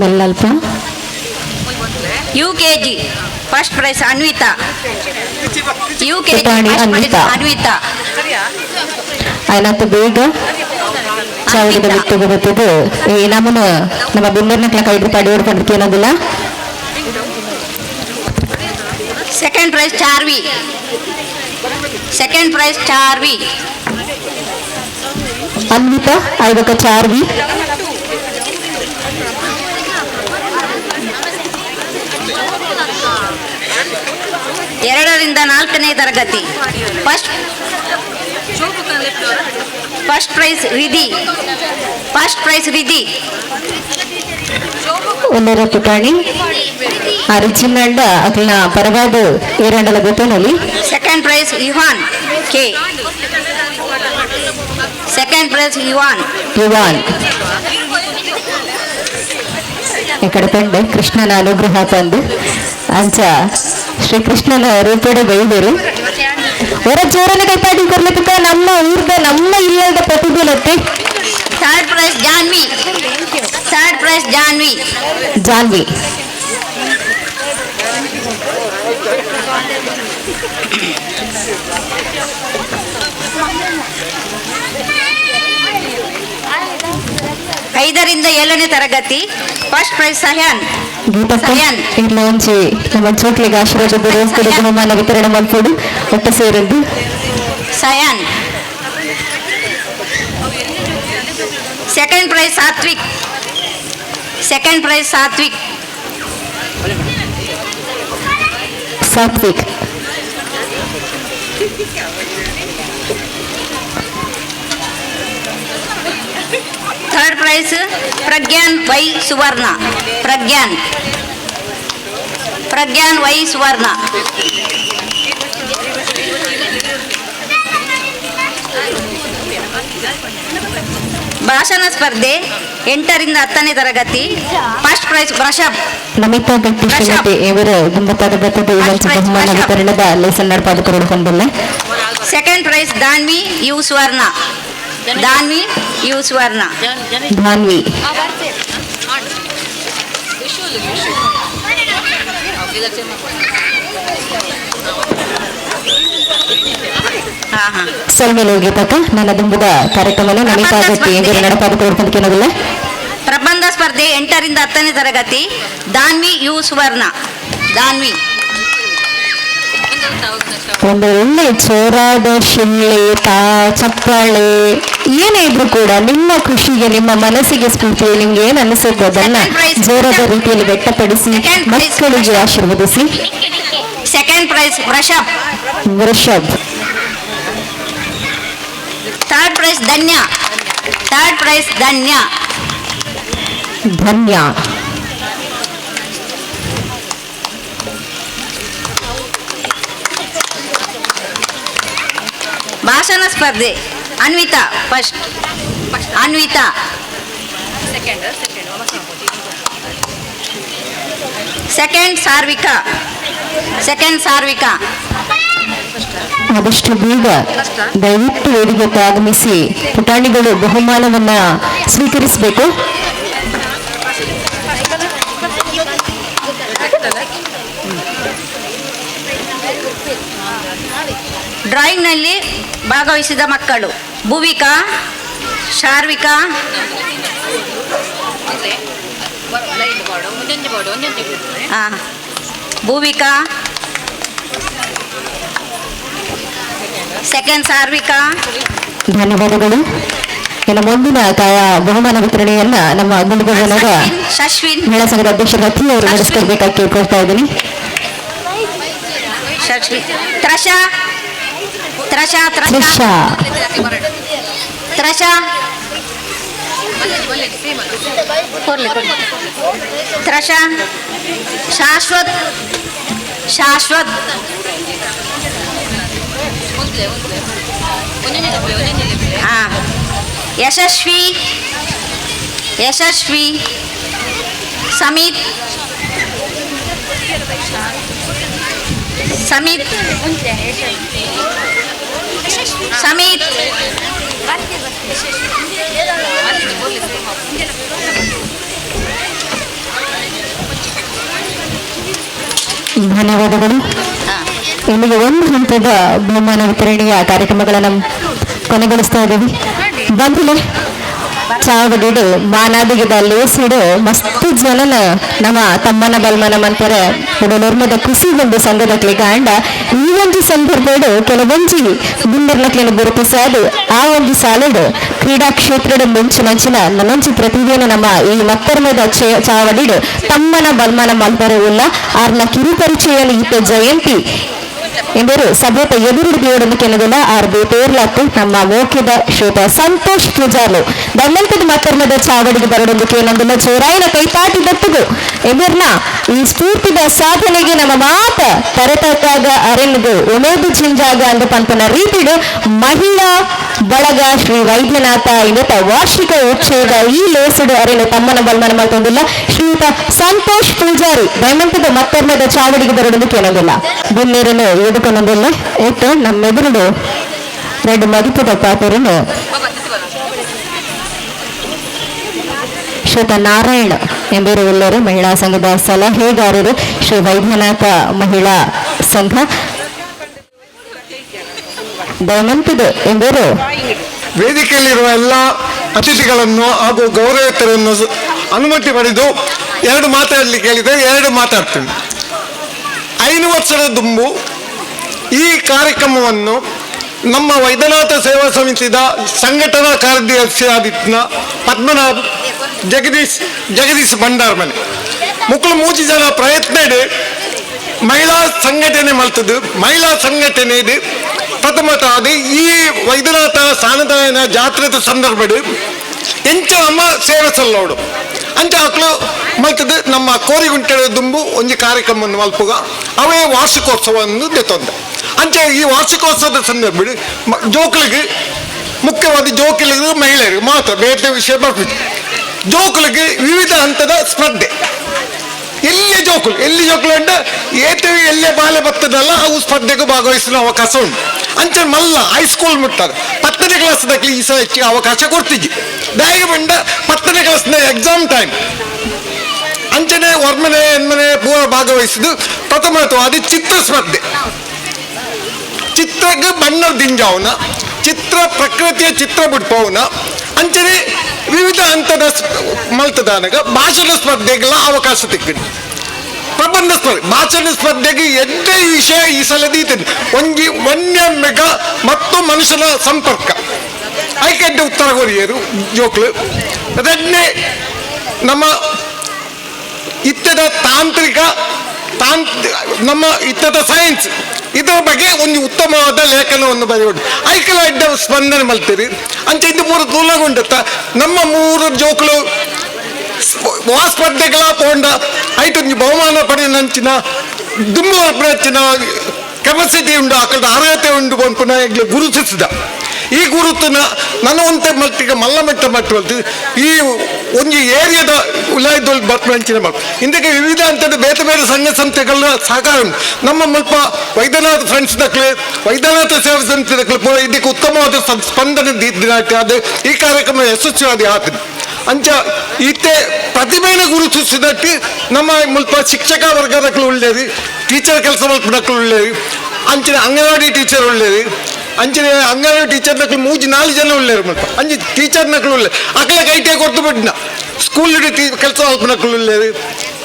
ಮಲ್ಲಲ್ಪ UKG first prize Anvita. Anvita അതിനകത്ത് ಬೇಗ ചവിടിದ ಬಿಟ್ಟು ಬರುತ್ತದೆ ಈ ನಮ್ಮನ್ನು ನಮ್ಮ ಬಿಂದರ್ನಕ್ಲ ಕೈದು ಪಡೆಯೋಡು ಪಡ್ತೀನೋದಿಲ್ಲ. Second prize Charvi. ಅನ್ವಿತಾ ಐದಕ್ಕ ಚಾರ್ವಿ. ಎರಡರಿಂದ 4ನೇ ತರಗತಿ. First prize Ridhi. ಒಂದರ ಪುಟಾಣಿ ಅರ್ಜುನಂಡ ಅಕ್ಲ ಪರವಾದ ಏರಂಡಲ ಗೊತ್ತನಲ್ಲಿ. Second prize Yuvan. ఇక్కడ ತಂಡ ಕೃಷ್ಣನ ಅನುಗ್ರಹ ತಂದು ಅಂಚ ಶ್ರೀಕೃಷ್ಣನ ರೂಪದ ಬೈದರು ಹೊರ ಜೋರನ ಕೈಪಾಟಿ ಕೊರ್ಲಕ್ಕ ನಮ್ಮ ಊರ್ದ ನಮ್ಮ ಇಲ್ಲದ ಪ್ರತಿಭೆಲತ್ತೆ. Third prize Janvi. 5ರಿಂದ 7ನೇ ತರಗತಿ. First price ಸಹ್ಯಾನ್. ಇಲ್ಲೊಂಚಿ ನಮ್ಮ ಚೋಟ್ಲಿಗೆ ಆಶೀರ್ವಾದ ಬಹುಮಾನ ವಿತರಣೆ ಮಾಡ್ಕೊಡು ಒಟ್ಟು ಸೇರಿದ್ದು Sahyan. Second prize Satvik. Third prize Pragnyan Y Suvarna. ಭಾಷಣ ಸ್ಪರ್ಧೆ 8ರಿಂದ 10ನೇ ತರಗತಿ. First price ವೃಷಭ್. ನಮಿತಾ ಗಟ್ಟಿ ಶ್ರೀಮತಿ ಇವರು ಗುಂಬತ್ತಾದ ಬರ್ತದೆ ಇವಂಚ ಬಹುಮಾನ ವಿತರಣದ ಲೇಸನ್ ನಡ್ಪಾದು ಕೊರಡ್ಕೊಂಡಲ್ಲ. ಸೆಕೆಂಡ್ ಪ್ರೈಸ್ ಧಾನ್ವಿ ಯು ಸುವರ್ಣ. ಸಲ್ಮೇಲೆ ಹೋಗಿ ತಕ್ಕ ನನ್ನ ದುಂಬುದ ಕಾರ್ಯಕ್ರಮವನ್ನು ನಮಿತಾಗತ್ತಿ ಎಂಬುದು ನಡಪಾದ ತೋಡ್ಕೊಂಡ್ಕೇನೋದಿಲ್ಲ. ಪ್ರಬಂಧ ಸ್ಪರ್ಧೆ 8ರಿಂದ 10ನೇ ತರಗತಿ ದಾನ್ವಿ ಯು ಸುವರ್ಣ. ದಾನ್ವಿ ಒಂದು ಒಳ್ಳೆ ಜೋರಾದ ಶಿಳ್ಳೆ ಚಪ್ಪಾಳೆ ಏನೇ ಇದ್ರು ಕೂಡ ನಿಮ್ಮ ಖುಷಿಗೆ ನಿಮ್ಮ ಮನಸ್ಸಿಗೆ ಸ್ಫೂರ್ತಿ ನಿಮ್ಗೆ ಏನ್ ಅನಿಸುತ್ತೆ ಅದನ್ನ ಜೋರಾದ ರೀತಿಯಲ್ಲಿ ವ್ಯಕ್ತಪಡಿಸಿ ಮಕ್ಕಳಿಗೆ ಆಶೀರ್ವದಿಸಿ. Second prize Vrishabh. Third prize Dhanya. Dhanya. ಭಾಷಣ ಸ್ಪರ್ಧೆ ಅನ್ವಿತಾ. ಫಸ್ಟ್ ಅನ್ವಿತಾ. ಸೆಕೆಂಡ್ ಸಾರ್ವಿಕಾ. ಆದಷ್ಟು ಬೇಗ ದಯವಿಟ್ಟು ವೇದಿಕೆಗೆ ಆಗಮಿಸಿ ಪುಟಾಣಿಗಳು ಬಹುಮಾನವನ್ನ ಸ್ವೀಕರಿಸಬೇಕು. ಡ್ರಾಯಿಂಗ್ನಲ್ಲಿ ಭಾಗವಹಿಸಿದ ಮಕ್ಕಳು ಭುವಿಕಾ, ಶಾರ್ವಿಕಾ, ಭೂವಿಕಾ, ಸೆಕೆಂಡ್ ಸಾರ್ವಿಕಾ. ಧನ್ಯವಾದಗಳು. ಇನ್ನು ಮುಂದಿನ ಬಹುಮಾನ ವಿತರಣೆಯನ್ನ ನಮ್ಮ ಗುಂಡುಗನಗ ಮಹಿಳಾ ಸಂಘದ ಅಧ್ಯಕ್ಷರ ರತಿ ಅವರು ನಡೆಸ್ಕೊಳ್ಬೇಕಾಗಿ ಕೇಳ್ಕೊಳ್ತಾ ಇದ್ದೀನಿ. ತ್ರಷಾ. ಶಾಶ್ವತ್. ಯಶಸ್ವಿ. ಸಮಿತ್. ಧನ್ಯವಾದಗಳು. ಇಲ್ಲಿಗೆ ಒಂದು ಹಂತದ ಬಹುಮಾನ ವಿತರಣೆಯ ಕಾರ್ಯಕ್ರಮಗಳನ್ನು ಕೊನೆಗೊಳಿಸ್ತಾ ಇದ್ದೀವಿ. ಬಂದಿಲ್ಲ ಚಾವಡಿಡು ಮಾನಾದಿಗಿದ ಲೇಸಿಡು ಮಸ್ತ್ ಜನನ ನಮ್ಮ ತಮ್ಮನ ಬಲ್ಮನ ಮಂತಾರೆ ಉಡಲೋರ್ಮದ ಖುಷಿಗೊಂದು ಸಂಘದಕ್ಲಿ ಕಾಂಡ ಈ ಒಂದು ಸಂದರ್ಭಡು ಕೆಲವೊಂಜಿ ಗುಂಡರ್ನಕ್ಲಿನ ಗುರುತಿಸದು ಆ ಒಂದು ಸಾಲಡು ಕ್ರೀಡಾ ಕ್ಷೇತ್ರದ ಮಂಚಿನ ನನ್ನೊಂಜಿ ಪ್ರತಿದಿನ ನಮ್ಮ ಈ ಮತ್ತರ್ಮದ ಚಾವಡಿಡು ತಮ್ಮನ ಬಲ್ಮನ ಮಂತಾರೆ ಉಲ್ಲ ಆರ್ನ ಕಿರುಪರಿಚಯಲು ಈತ ಜಯಂತಿ ಎಂಬರು ಸಭ್ಯತೆ ಎದುರುಡಿಯೋಡನ್ನು ಕೆನದಿಲ್ಲ ಆರ್ದು ತೇರ್ಲಾತು ನಮ್ಮ ಮೋಖ್ಯದ ಶ್ರೋತ ಸಂತೋಷ್ ಪೂಜಾರ್ಲು ದಮ್ಮಂತದ ಮತ್ತರ್ಮದ ಚಾವಡಿಗೆ ಬರಡೊಂದಕ್ಕೆ ನಂದಿಲ್ಲ ಚೋರಾಯಿನ ಕೈಪಾಟಿ ದತ್ತುಗು ಎಂಬರ್ನ ಈ ಸ್ಫೂರ್ತಿದ ಸಾಧನೆಗೆ ನಮ್ಮ ಮಾತ ತರತಕ್ಕಾಗ ಅರೆನ್ಗು ಉಮೇದು ಚಿಂಜಾಗ ಅಂದ ಪಂಪನ ರೀತಿಡು ಮಹಿಳಾ ಬಳಗ ಶ್ರೀ ವೈದ್ಯನಾಥ ಇವತ್ತ ವಾರ್ಷಿಕ ಉತ್ಸವದ ಈ ಲೇಸುಡು ಅರೆನು ತಮ್ಮನ ಬಲ್ಮನ ಮಾಡ್ತೊಂದಿಲ್ಲ ಶ್ರೀಯುತ ಸಂತೋಷ್ ಪೂಜಾರಿ ದೈಮಂತದ ಮತ್ತರ್ಮದ ಚಾವಡಿಗೆ ಬರಡೊಂದಕ್ಕೆ ಏನೊಂದಿಲ್ಲ ಬುನ್ನೇರನು ಎದುಕೊಂಡೊಂದಿಲ್ಲ ಏತು ನಮ್ಮೆದುರುಡು ಎರಡು ಮದಿಪದ ಪಾಪರನ್ನು ಶ್ರೀಯುತ ನಾರಾಯಣ ಎಂಬರು ಎಲ್ಲರೂ ಮಹಿಳಾ ಸಂಘದ ಸಲಹೆಗಾರರು ಶ್ರೀ ವೈದ್ಯನಾಥ ಮಹಿಳಾ ಸಂಘ ದಯಮಂತದ ಎಂಬರು ವೇದಿಕೆಯಲ್ಲಿರುವ ಎಲ್ಲ ಅತಿಥಿಗಳನ್ನು ಹಾಗೂ ಗೌರವೇತರನ್ನು ಅನುಮತಿ ಪಡೆದು ಎರಡು ಮಾತಾಡಲಿಕ್ಕೆ ಹೇಳಿದರೆ ಎರಡು ಮಾತಾಡ್ತೀನಿ. 5 ವರ್ಷದ ದುಂಬು ಈ ಕಾರ್ಯಕ್ರಮವನ್ನು ನಮ್ಮ ವೈದ್ಯನಾಥ ಸೇವಾ ಸಮಿತಿದ ಸಂಘಟನಾ ಕಾರ್ಯದರ್ಶಿಯಾದಿತ್ನ ಪದ್ಮನಾಭ್ ಜಗದೀಶ್ ಭಂಡಾರ್ಮನೆ ಮುಕ್ಕಳು 3 ಜನ ಪ್ರಯತ್ನ ಇದೆ ಮಹಿಳಾ ಸಂಘಟನೆ ಮಲ್ತದ್ದು. ಮಹಿಳಾ ಸಂಘಟನೆ ಇದೆ ಪ್ರಥಮತಾದ ಈ ವೈದ್ಯನಾಥ ಸಾನದಾಯನ ಜಾತ್ರೆದ ಸಂದರ್ಭಡು ಎಂಚ ನಮ್ಮ ಸೇವೆ ಸಲ್ಲೋಡು ಅಂಚ ಮಕ್ಕಳು ಮಲ್ತದ್ದು ನಮ್ಮ ಕೋರಿಗುಂಟೆದ ದುಂಬು ಒಂಜಿ ಕಾರ್ಯಕ್ರಮವನ್ನು ಮಲ್ಪುಗ ಅವೇ ವಾರ್ಷಿಕೋತ್ಸವವನ್ನು ದೆತ್ತೊಂದ ಅಂಚ ಈ ವಾರ್ಷಿಕೋತ್ಸವದ ಸಂದರ್ಭ ಜೋಕುಲಿಗೆ ಮುಖ್ಯವಾದ ಜೋಕುಲಿಗೆ ಮಹಿಳೆಯರಿಗೆ ಮಾತ್ರ ಬೇರೆ ವಿಷಯ ಬರ್ತಿತ್ತು. ಜೋಕುಲಿಗೆ ವಿವಿಧ ಹಂತದ ಸ್ಪರ್ಧೆ ಎಲ್ಲಿ ಜೋಕುಲು ಅಂಡ ಏತವಿ ಎಲ್ಲೇ ಬಾಲೆ ಬರ್ತದಲ್ಲ ಅವು ಸ್ಪರ್ಧೆಗೂ ಭಾಗವಹಿಸುವ ಅವಕಾಶ ಉಂಟು. ಅಂಚ ಮಲ್ಲ ಹೈಸ್ಕೂಲ್ ಮುಟ್ಟಾರೆ 10ನೇ ಕ್ಲಾಸ್ದಾಗಲಿ ಈ ಸಹ ಹೆಚ್ಚಿಗೆ ಅವಕಾಶ ಕೊಡ್ತಿದ್ವಿ. ಬ್ಯಾಗ ಬಂಡ 10ನೇ ಕ್ಲಾಸ್ನ ಎಕ್ಸಾಮ್ ಟೈಮ್ ಅಂಚ ಅಂಚನೆ ಹೊರಮನೆ ಹೆಣ್ಮನೆ ಪೂರ ಭಾಗವಹಿಸಿದ್ದು ಪ್ರಥಮವಾಗಿ ಚಿತ್ರ ಸ್ಪರ್ಧೆ. ಚಿತ್ರಕ್ಕೆ ಬಣ್ಣ ದಿಂಜಾವನ, ಚಿತ್ರ ಪ್ರಕೃತಿಯ ಚಿತ್ರ ಬಿಡ್ಪವನ ಅಂಚನೆ ವಿವಿಧ ಹಂತದ ಮಲ್ತದಾನಗ ಭಾಷಣ ಸ್ಪರ್ಧೆಗೆಲ್ಲ ಅವಕಾಶ ತೆಕ್ಕಿದ್ದು. ಪ್ರಬಂಧ ಸ್ಪರ್ಧೆ ಭಾಷಣ ಸ್ಪರ್ಧೆಗೆ ಎಡ್ಡೆ ವಿಷಯ ಈ ಸಲದೀತದೆ ಒಂಜಿ ವನ್ಯ ಮೆಗ ಮತ್ತು ಮನುಷ್ಯನ ಸಂಪರ್ಕ ಐಕೆಡ್ಡೆ ಉತ್ತರ ಕೊರಿಯರು ಜೋಕ್ಲು. ಅದನ್ನೇ ನಮ್ಮ ಇತ್ತದ ನಮ್ಮ ಇತ್ತದ ಸೈನ್ಸ್ ಇದರ ಬಗ್ಗೆ ಒಂದು ಉತ್ತಮವಾದ ಲೇಖನವನ್ನು ಬರೆಯೋದು ಐಕಲ ಅಡ್ಡ ಸ್ಪಂದನೆ ಮಲ್ತೀರಿ ಅಂಚೆ ಇದು ಮೂರು ತೂಲಗೊಂಡತ್ತ ನಮ್ಮ ಮೂರು ಜೋಕ್ಲು ಸ್ಪರ್ಧೆಗಳ ಪೋಂಡ ಐಟೊಂದು ಬಹುಮಾನ ಪಡೆಯಂಚಿನ ದುಮ್ಮು ಪ್ರಚನ ಕೆಪಾಸಿಟಿ ಉಂಡು ಅಕ್ಕದ ಅರ್ಹತೆ ಉಂಡು ಪುನಃ ಗುರುತಿಸಿದ ಈ ಗುರುತನ ನನ್ನ ಒಂತೆ ಮಟ್ಟಿಗೆ ಮಲ್ಲಮೆಟ್ಟ ಮಟ್ಟ ಈ ಒಂದು ಏರಿಯಾದ ಉಲಾಯ್ದೊಳಗೆ ಬರ್ಪಂಚಿನ ಇಂದಕ್ಕೆ ವಿವಿಧ ಹಂತದ ಬೇರೆ ಬೇರೆ ಸಂಘ ಸಂಸ್ಥೆಗಳ ಸಹಕಾರ ಉಂಟು. ನಮ್ಮ ಮಲ್ಪ ವೈದ್ಯನಾಥ ಫ್ರೆಂಡ್ಸ್ ದಕ್ಲೆ ವೈದ್ಯನಾಥ ಸೇವಾ ಸಂಸ್ಥೆ ದಕ್ಲೆ ಪೂರ ಇದಕ್ಕೆ ಉತ್ತಮವಾದ ಸ್ಪಂದನೆ ದಿನಾಟ ಅದು ಈ ಕಾರ್ಯಕ್ರಮ ಯಶಸ್ವಿಯಾಗಿ ಆಗ್ತದೆ. ಅಂಚ ಇತ್ತೆ ಪ್ರತಿಭೆಯನ್ನು ಗುರುತಿಸಿದಟ್ಟು ನಮ್ಮ ಮುಲ್ಪ ಶಿಕ್ಷಕ ವರ್ಗದಕ್ಕೂ ಒಳ್ಳೆಯದು, ಟೀಚರ್ ಕೆಲಸ ಮಲ್ಪದಕ್ಕೂ ಒಳ್ಳೆಯದು, ಅಂಚಿನ ಅಂಗನವಾಡಿ ಟೀಚರ್ ಒಳ್ಳೆಯದು, ಅಂಚಿನ ಅಂಗನವಾಡಿ ಟೀಚರ್ ನಕ್ಳು 3-4 ಜನ ಒಳ್ಳೆಯರು ಮಲ್ಪ ಅಂಚೆ ಟೀಚರ್ ನಕ್ಳು ಒಳ್ಳೆ ಅಕ್ಕಳ ಕೈಟೇ ಕೊಟ್ಟು ಬಿಟ್ಟಿನ ಸ್ಕೂಲ್ ಕೆಲಸ ಮಲ್ಪನಕ್ಕಳು ಒಳ್ಳೆಯದು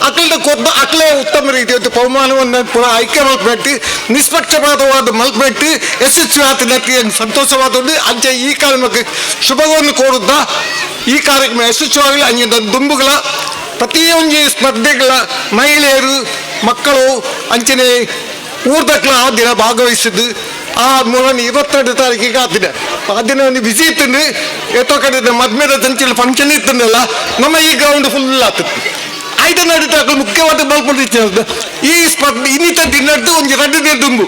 ಅಕ್ಕಳ ಕೊದ್ದು ಅಕ್ಕಳೇ ಉತ್ತಮ ರೀತಿಯ ಬಹುಮಾನವನ್ನು ಪುರ ಐಕ್ಯ ಮಲ್ಪಟ್ಟು ನಿಷ್ಪಕ್ಷಪಾತವಾದ ಮಲ್ಪಟ್ಟು ಯಶಸ್ವಿ ಆತನಕ್ಕೆ ಸಂತೋಷವಾದದ್ದು. ಅಂಚೆ ಈ ಕಾರ್ಯಕ್ರಮಕ್ಕೆ ಶುಭವನ್ನು ಕೋರುತ್ತ ಈ ಕಾರ್ಯಕ್ರಮ ಯಶಸ್ವಿಯಾಗಲಿ ಅಂಚಿನ ದುಂಬುಗಳ ಪ್ರತಿಯೊಂದು ಸ್ಪರ್ಧೆಗಳ ಮಹಿಳೆಯರು ಮಕ್ಕಳು ಅಂಚನೆ ಊರ್ದಕ್ಲ ಆ ದಿನ ಭಾಗವಹಿಸಿದ್ದು ಆ 22 ತಾರೀಕಿಗೆ ಆ ದಿನ ಒಂದು ಬಿಸಿ ಇತ್ತು ಎತ್ತೋ ಕಡೆ ಮದ್ಮೇದ ಸಂಚಲ ಫಂಕ್ಷನ್ ಇತ್ತಲ್ಲ ನಮ್ಮ ಈ ಗ್ರೌಂಡ್ ಫುಲ್ ಆಗ್ತದೆ. 5 ನಡೀತಾಗ ಮುಖ್ಯವಾದ ಬಲ್ಪಡಿತ ಈ ಸ್ಪರ್ಧೆ ಇನ್ನಿತ ದಿನದ್ದು ಒಂದು 2 ದಿನ ದುಂಬು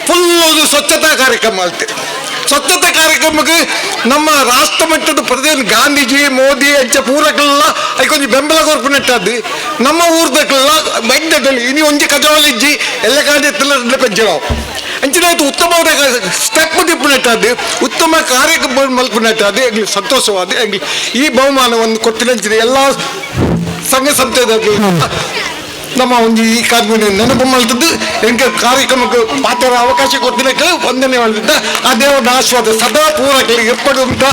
ಫುಲ್ ಒಂದು ಸ್ವಚ್ಛತಾ ಕಾರ್ಯಕ್ರಮ ಆಗ್ತದೆ. ಸ್ವಚ್ಛತೆ ಕಾರ್ಯಕ್ರಮಕ್ಕೆ ನಮ್ಮ ರಾಷ್ಟ್ರ ಮಟ್ಟದ ಪ್ರಧಾನಿ ಗಾಂಧೀಜಿ ಮೋದಿ ಅಂಚ ಪೂರಕ್ಕೆಲ್ಲ ಅದಕ್ಕೊಂದು ಬೆಂಬಲ ಕೊರ್ಪುನಟ್ಟದ್ದು ನಮ್ಮ ಊರ್ದಕ್ಕೆಲ್ಲ ವೈದ್ಯದಲ್ಲಿ ಇನ್ನು ಒಂಜಿ ಕಜಾವಲಿಜ್ಜಿ ಎಲ್ಲ ಕಾಂಡ ಪೆಂಚಲಾವು ಅಂಚಿನಾಯ್ತು ಉತ್ತಮವಾದ ಸ್ಟೆಪ್ ದಿಪ್ಪುನಟ್ಟದ್ದು ಉತ್ತಮ ಕಾರ್ಯಕ್ರಮ ಮಲ್ಪುನಟ್ಟದ್ದು ಆಗಲಿ ಸಂತೋಷವಾದ ಆಗಲಿ ಈ ಬಹುಮಾನವನ್ನು ಕೊಟ್ಟಿನ ಎಲ್ಲ ಸಂಘ ಸಂಸ್ಥೆದಾಗಲಿ ನಮ್ಮ ಒಂದು ಈ ಕಾರ್ಯಕ್ರಮ ನೆನಪು ಮಾಡ್ತದ್ದು ಎಂಕ ಕಾರ್ಯಕ್ರಮಕ್ಕೆ ಪಾತ್ರ ಅವಕಾಶ ಕೊಟ್ಟಿದ್ದಕ್ಕೆ ವಂದನೆ ಮಾಡಿದ್ದ ಆ ದೇವರ ಆಶೀರ್ವಾದ ಸದಾ ಪೂರಕಲಿ ಎಪ್ಪಡು ಉಂಟ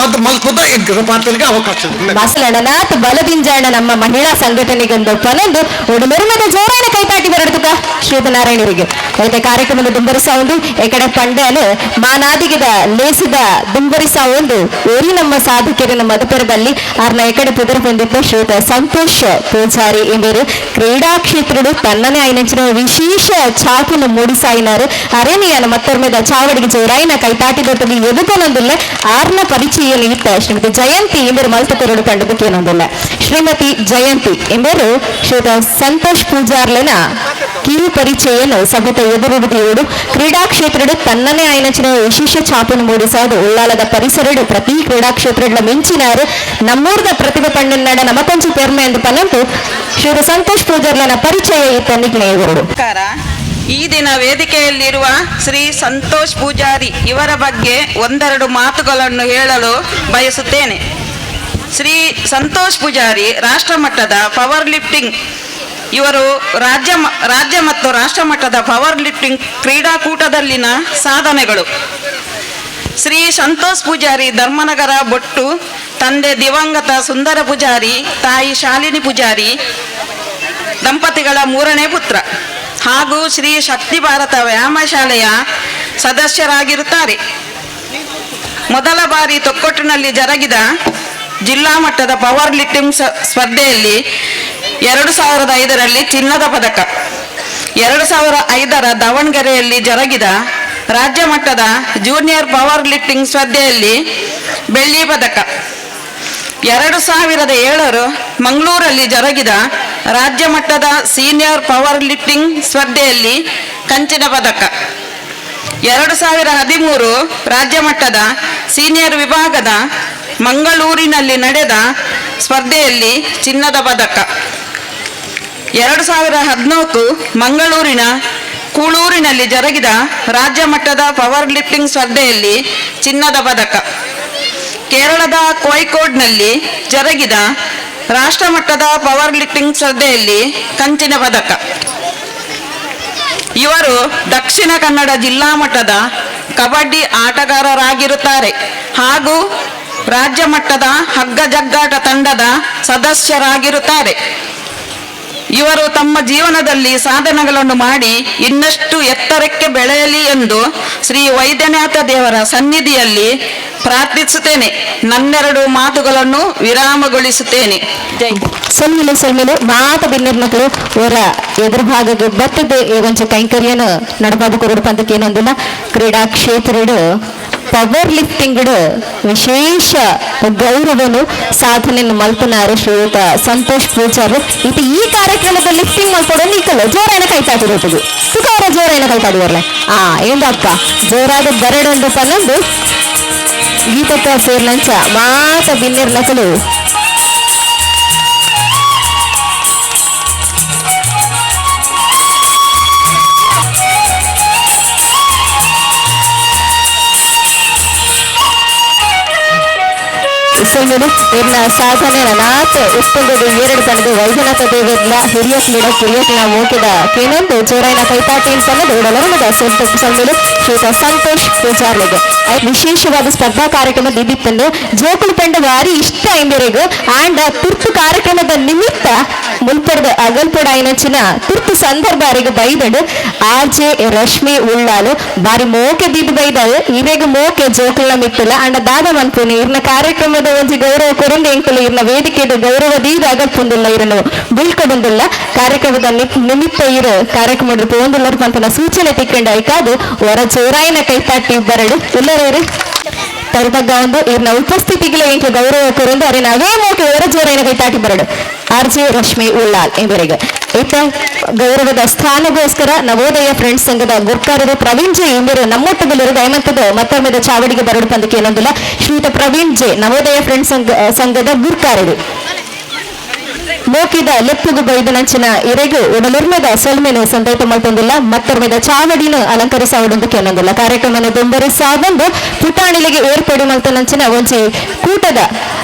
ಅದು ಮಲ್ಪದ ಎಂಕ ಪಾತ್ರಕ್ಕೆ ಅವಕಾಶ ಮಸಲಣನಾಥ್ ಬಲದಿಂಜಾಣ ನಮ್ಮ ಮಹಿಳಾ ಸಂಘಟನೆಗೊಂದು ಪನಂದು ಒಂದು ಮೆರುಮದ ಜೋರಾನ ಕೈಪಾಟಿ ಬರಡ್ತುಕ ಶ್ರೀನಾರಾಯಣರಿಗೆ అయితే ಕಾರ್ಯಕ್ರಮದ ದುಂಬರಿಸ ಒಂದು ಎಕಡೆ ಪಂಡಲು ಮಾನಾದಿಗದ ಲೇಸಿದ ದುಂಬರಿಸ ಒಂದು ಓರಿ ನಮ್ಮ ಸಾಧಕರಿನ ಮಧುಪುರದಲ್ಲಿ ಆರ್ನ ಎಕಡೆ ಪುದರ್ ಹೊಂದಿದ್ದ ಶ್ರೀಯುತ ಸಂತೋಷ್ ಪೂಜಾರಿ ಎಂಬರು ಕ್ರೀಡಾ ಕ್ಷೇತ್ರಡು ತನ್ನನೇ ಆಯ್ನಂಚಿನ ವಿಶೇಷ ಛಾಪನ್ನು ಮೂಡಿಸಾಯಿನಾರು ಅರೇನಿಯನ ಮತ್ತೊರ್ಮೆದ ಚಾವಡಿಗೆ ಜೋರಾಯಿನ ಕೈತಾಟಿದೊಟ್ಟಲ್ಲಿ ಎದುಕೊನೊಂದಿಲ್ಲ ಆರ್ನ ಪರಿಚಯ ನಿಮಿತ್ತ ಶ್ರೀಮತಿ ಜಯಂತಿ ಎಂಬರು ಮಲ್ತಕೊರಡು ಕಂಡುದಕ್ಕೇನೊಂದಿಲ್ಲ. ಶ್ರೀಮತಿ ಜಯಂತಿ ಎಂಬರು ಶ್ರೀಯುತ ಸಂತೋಷ್ ಪೂಜಾರ್ಲೆನ ಕಿರು ಪರಿಚಯನು ಸಭೆತ ಎದುರುಡಿಯೋಡು ಕ್ರೀಡಾ ಕ್ಷೇತ್ರಡು ತನ್ನನೇ ಆಯ್ನಚಿನ ವಿಶೇಷ ಛಾಪನ್ನು ಮೂಡಿಸಾದು ಉಳ್ಳಾಲದ ಪರಿಸರಡು ಪ್ರತಿ ಕ್ರೀಡಾ ಕ್ಷೇತ್ರಗಳ ಮಿಂಚಿನಾರು ನಮ್ಮೂರ್ದ ಪ್ರತಿಭೆ ಪಣ್ಣನಾಡ ನಮಕೊಂಚು ಪೆರ್ಮೆ ಎಂದು ಪನಂತು ಶ್ರೀ ಸಂತೋಷ್ ಪೂಜಾರ್ಲನ ಪರಿಚಯ ಇವರು. ಈ ದಿನ ವೇದಿಕೆಯಲ್ಲಿರುವ ಶ್ರೀ ಸಂತೋಷ್ ಪೂಜಾರಿ ಇವರ ಬಗ್ಗೆ ಒಂದೆರಡು ಮಾತುಗಳನ್ನು ಹೇಳಲು ಬಯಸುತ್ತೇನೆ. ಶ್ರೀ ಸಂತೋಷ್ ಪೂಜಾರಿ ರಾಷ್ಟ್ರ ಮಟ್ಟದ ಪವರ್ ಲಿಫ್ಟಿಂಗ್ ಇವರು ರಾಜ್ಯ ಮತ್ತು ರಾಷ್ಟ್ರ ಮಟ್ಟದ ಪವರ್ ಲಿಫ್ಟಿಂಗ್ ಕ್ರೀಡಾಕೂಟದಲ್ಲಿನ ಸಾಧನೆಗಳು. ಶ್ರೀ ಸಂತೋಷ್ ಪೂಜಾರಿ ಧರ್ಮನಗರ ಬೊಟ್ಟು, ತಂದೆ ದಿವಂಗತ ಸುಂದರ ಪೂಜಾರಿ, ತಾಯಿ ಶಾಲಿನಿ ಪೂಜಾರಿ ದಂಪತಿಗಳ 3ನೇ ಪುತ್ರ ಹಾಗೂ ಶ್ರೀ ಶಕ್ತಿ ಭಾರತ ವ್ಯಾಯಾಮ ಶಾಲೆಯ ಸದಸ್ಯರಾಗಿರುತ್ತಾರೆ. ಮೊದಲ ಬಾರಿ ತೊಕ್ಕೊಟ್ಟಿನಲ್ಲಿ ಜರುಗಿದ ಜಿಲ್ಲಾ ಮಟ್ಟದ ಪವರ್ ಲಿಫ್ಟಿಂಗ್ ಸ್ಪರ್ಧೆಯಲ್ಲಿ 2005ರಲ್ಲಿ ಚಿನ್ನದ ಪದಕ, 2005ರ ದಾವಣಗೆರೆಯಲ್ಲಿ ಜರುಗಿದ ರಾಜ್ಯ ಮಟ್ಟದ ಜೂನಿಯರ್ ಪವರ್ ಲಿಫ್ಟಿಂಗ್ ಸ್ಪರ್ಧೆಯಲ್ಲಿ ಬೆಳ್ಳಿ ಪದಕ, 2007ರ ಮಂಗಳೂರಲ್ಲಿ ಜರುಗಿದ ರಾಜ್ಯ ಮಟ್ಟದ ಸೀನಿಯರ್ ಪವರ್ ಲಿಫ್ಟಿಂಗ್ ಸ್ಪರ್ಧೆಯಲ್ಲಿ ಕಂಚಿನ ಪದಕ, 2013 ರಾಜ್ಯ ಮಟ್ಟದ ಸೀನಿಯರ್ ವಿಭಾಗದ ಮಂಗಳೂರಿನಲ್ಲಿ ನಡೆದ ಸ್ಪರ್ಧೆಯಲ್ಲಿ ಚಿನ್ನದ ಪದಕ, 2014 ಮಂಗಳೂರಿನ ಕೂಳೂರಿನಲ್ಲಿ ಜರುಗಿದ ರಾಜ್ಯ ಮಟ್ಟದ ಪವರ್ ಲಿಫ್ಟಿಂಗ್ ಸ್ಪರ್ಧೆಯಲ್ಲಿ ಚಿನ್ನದ ಪದಕ, ಕೇರಳದ ಕೋಯಿಕೋಡ್ನಲ್ಲಿ ಜರುಗಿದ ರಾಷ್ಟ್ರಮಟ್ಟದ ಪವರ್ ಲಿಫ್ಟಿಂಗ್ ಸ್ಪರ್ಧೆಯಲ್ಲಿ ಕಂಚಿನ ಪದಕ. ಇವರು ದಕ್ಷಿಣ ಕನ್ನಡ ಜಿಲ್ಲಾ ಮಟ್ಟದ ಕಬಡ್ಡಿ ಆಟಗಾರರಾಗಿರುತ್ತಾರೆ ಹಾಗೂ ರಾಜ್ಯ ಮಟ್ಟದ ಹಗ್ಗ ಜಗ್ಗಾಟ ತಂಡದ ಸದಸ್ಯರಾಗಿರುತ್ತಾರೆ. ಇವರು ತಮ್ಮ ಜೀವನದಲ್ಲಿ ಸಾಧನೆಗಳನ್ನು ಮಾಡಿ ಇನ್ನಷ್ಟು ಎತ್ತರಕ್ಕೆ ಬೆಳೆಯಲಿ ಎಂದು ಶ್ರೀ ವೈದ್ಯನಾಥ ದೇವರ ಸನ್ನಿಧಿಯಲ್ಲಿ ಪ್ರಾರ್ಥಿಸುತ್ತೇನೆ. ನನ್ನೆರಡು ಮಾತುಗಳನ್ನು ವಿರಾಮಗೊಳಿಸುತ್ತೇನೆ. ಜೈ. ಸೊಲ್ಮೇಲೆ ಮಾತ ಬಿನ್ನಿರ್ಮಕ್ಕಳು ಅವರ ಎದುರು ಭಾಗಕ್ಕೆ ಬರ್ತದೆ ಒಂಚ ಕೈಂಕರ್ಯನ ನಡಬಾದು ಕೊರಡು ಪಂದಕ್ಕೆ ಏನೊಂದಿಲ್ಲ ಕ್ರೀಡಾ ಕ್ಷೇತ್ರಡು ಪವರ್ ಲಿಫ್ಟಿಂಗ್ ವಿಶೇಷ ಗೌರವನು ಸಾಧನೆಯನ್ನು ಮಲ್ಪನಾರು ಶ್ರೀಯುತ ಸಂತೋಷ್ ಪೂಜಾರು ಇದು ಈ ಕಾರ್ಯಕ್ರಮದ ಲಿಫ್ಟಿಂಗ್ ಮಲ್ಪಡೋ ನೀಕಲ್ಲ ಜೋರಾಯನ ಕೈತಾಡಿರೋದು ತುಕ ಅವರ ಜೋರಾಯನ ಕೈತಾಡಿವರ್ಲೆ ఏందక్క జోరాದ బరడందు పనందు గీతతో సేర్లంచ మాత బిన్నెర్లకలు ಇರ್ನ ಸಾಧನೆ ನಾತ್ ಉತ್ತಂಗದು ಎರಡು ತಂಡದ ವೈದ್ಯನಾಥ ದೇವರ್ಲ ಹಿರಿಯ ಕ್ರೀಡಾ ಮೋಕಿದ ಕೇನೊಂದು ಜೋರಾಯಿನ ಕೈತಾಟಿ ಅಂತಂದು ಉಡಲರದ ಸೊಲ್ಮೇಲೆ ಶ್ರೀಯುತ ಸಂತೋಷ್ ಪೂಜಾರ್ಲೆಗೆ ವಿಶೇಷವಾದ ಸ್ಪರ್ಧಾ ಕಾರ್ಯಕ್ರಮ ದಿದಿತ್ತಂದು ಜೋಕುಲು ತಂಡ ವಾರಿ ಇಷ್ಟ ಎಂಬೆರೆಗು ಆಂಡ್ ತುರ್ತು ಕಾರ್ಯಕ್ರಮದ ನಿಮಿತ್ತ ಮುಲ್ಪಡದ ಅಗಲ್ಪಡ ಐನಚಿನ ತುರ್ತು ಸಂದರ್ಭ ಅರೆಗೆ ಬೈದಡು ಆರ್ಜೆ ರಶ್ಮಿ ಉಳ್ಳಾಲು ಬಾರಿ ಮೋಕೆ ದಿದ್ದು ಬೈದಳು ಇವೇಗ ಮೋಕೆ ಜೋಕುಲ್ನ ಮಿತ್ತಲ ಅಂಡ ದಾದ ಮನ್ಪುನಿ ಇರ್ನ ಕಾರ್ಯಕ್ರಮದ ಒಂಜಿ ಗೌರವ ಕೊರಂದು ಎಂಕಲು ಇರ್ನ ವೇದಿಕೆದ ಗೌರವ ದೀದ ಅಗಲ್ಪೊಂದಿಲ್ಲ ಇರನು ಬೀಳ್ಕೊಡೊಂದಿಲ್ಲ ಕಾರ್ಯಕ್ರಮದ ನಿಮಿತ್ತ ಇರು ಕಾರ್ಯಕ್ರಮದ ಪೋಂದುಲ್ಲರು ಪಂತನ ಸೂಚನೆ ತಿಕ್ಕಂಡ ಐಕಾದು ಹೊರ ಜೋರಾಯಿನ ಕೈತಾಟಿ ಬರಡು ಎಲ್ಲರೂ ತರಬಗ್ಗ ಒಂದು ಇರ್ನ ಉಪಸ್ಥಿತಿಗೆ ಎಂಕ ಗೌರವ ಕೊರಂದು ಅರೆ ನಾವೇ ಮೋಕೆ ಹೊರ ಜೋರಾಯಿನ ಕೈತಾಟಿ ಬರಡು ಆರ್ಜೆ ರಶ್ಮಿ ಉಳ್ಳಾಲ್ ಎಂಬರಿಗೆ ಈತ ಗೌರವದ ಸ್ಥಾನಗೋಸ್ಕರ ನವೋದಯ ಫ್ರೆಂಡ್ಸ್ ಸಂಘದ ಗುರ್ಕಾರರು ಪ್ರವೀಣ್ ಜೆ ಎಂಬರು ನಮ್ಮೊಟ್ಟದಲ್ಲಿರು ದಯಮಂತದ ಮತ್ತೊಮ್ಮೆದ ಚಾವಡಿಗೆ ಬರಡು ಪಂದಕ್ಕೆ ಏನೊಂದಿಲ್ಲ ಶ್ರೀಯುತ ಪ್ರವೀಣ್ ಜೆ ನವೋದಯ ಫ್ರೆಂಡ್ಸ್ ಸಂಘದ ಗುರ್ಕಾರರು ಮೋಕಿದ ಲೆಪ್ಪುಗು ಬೈದನಂಚಿನ ಇರೆಗು ಉಡಲುರ್ಮೆದ ಸೊಲ್ಮೆನು ಸಂದೈತ ಮಲ್ತೊಂದಿಲ್ಲ ಮತ್ತೊರ್ಮೆದ ಚಾವಡಿನು ಅಲಂಕರಿಸಾವುದಕ್ಕೆ ಏನೊಂದಿಲ್ಲ ಕಾರ್ಯಕ್ರಮನ ದುಂಬರಿಸಾವಂದು ಪುಟಾಣಿಲಿಗೆ ಏರ್ಪಡಿ ಮಲ್ತನಂಚಿನ ಒಂಚಿ ಕೂಟದ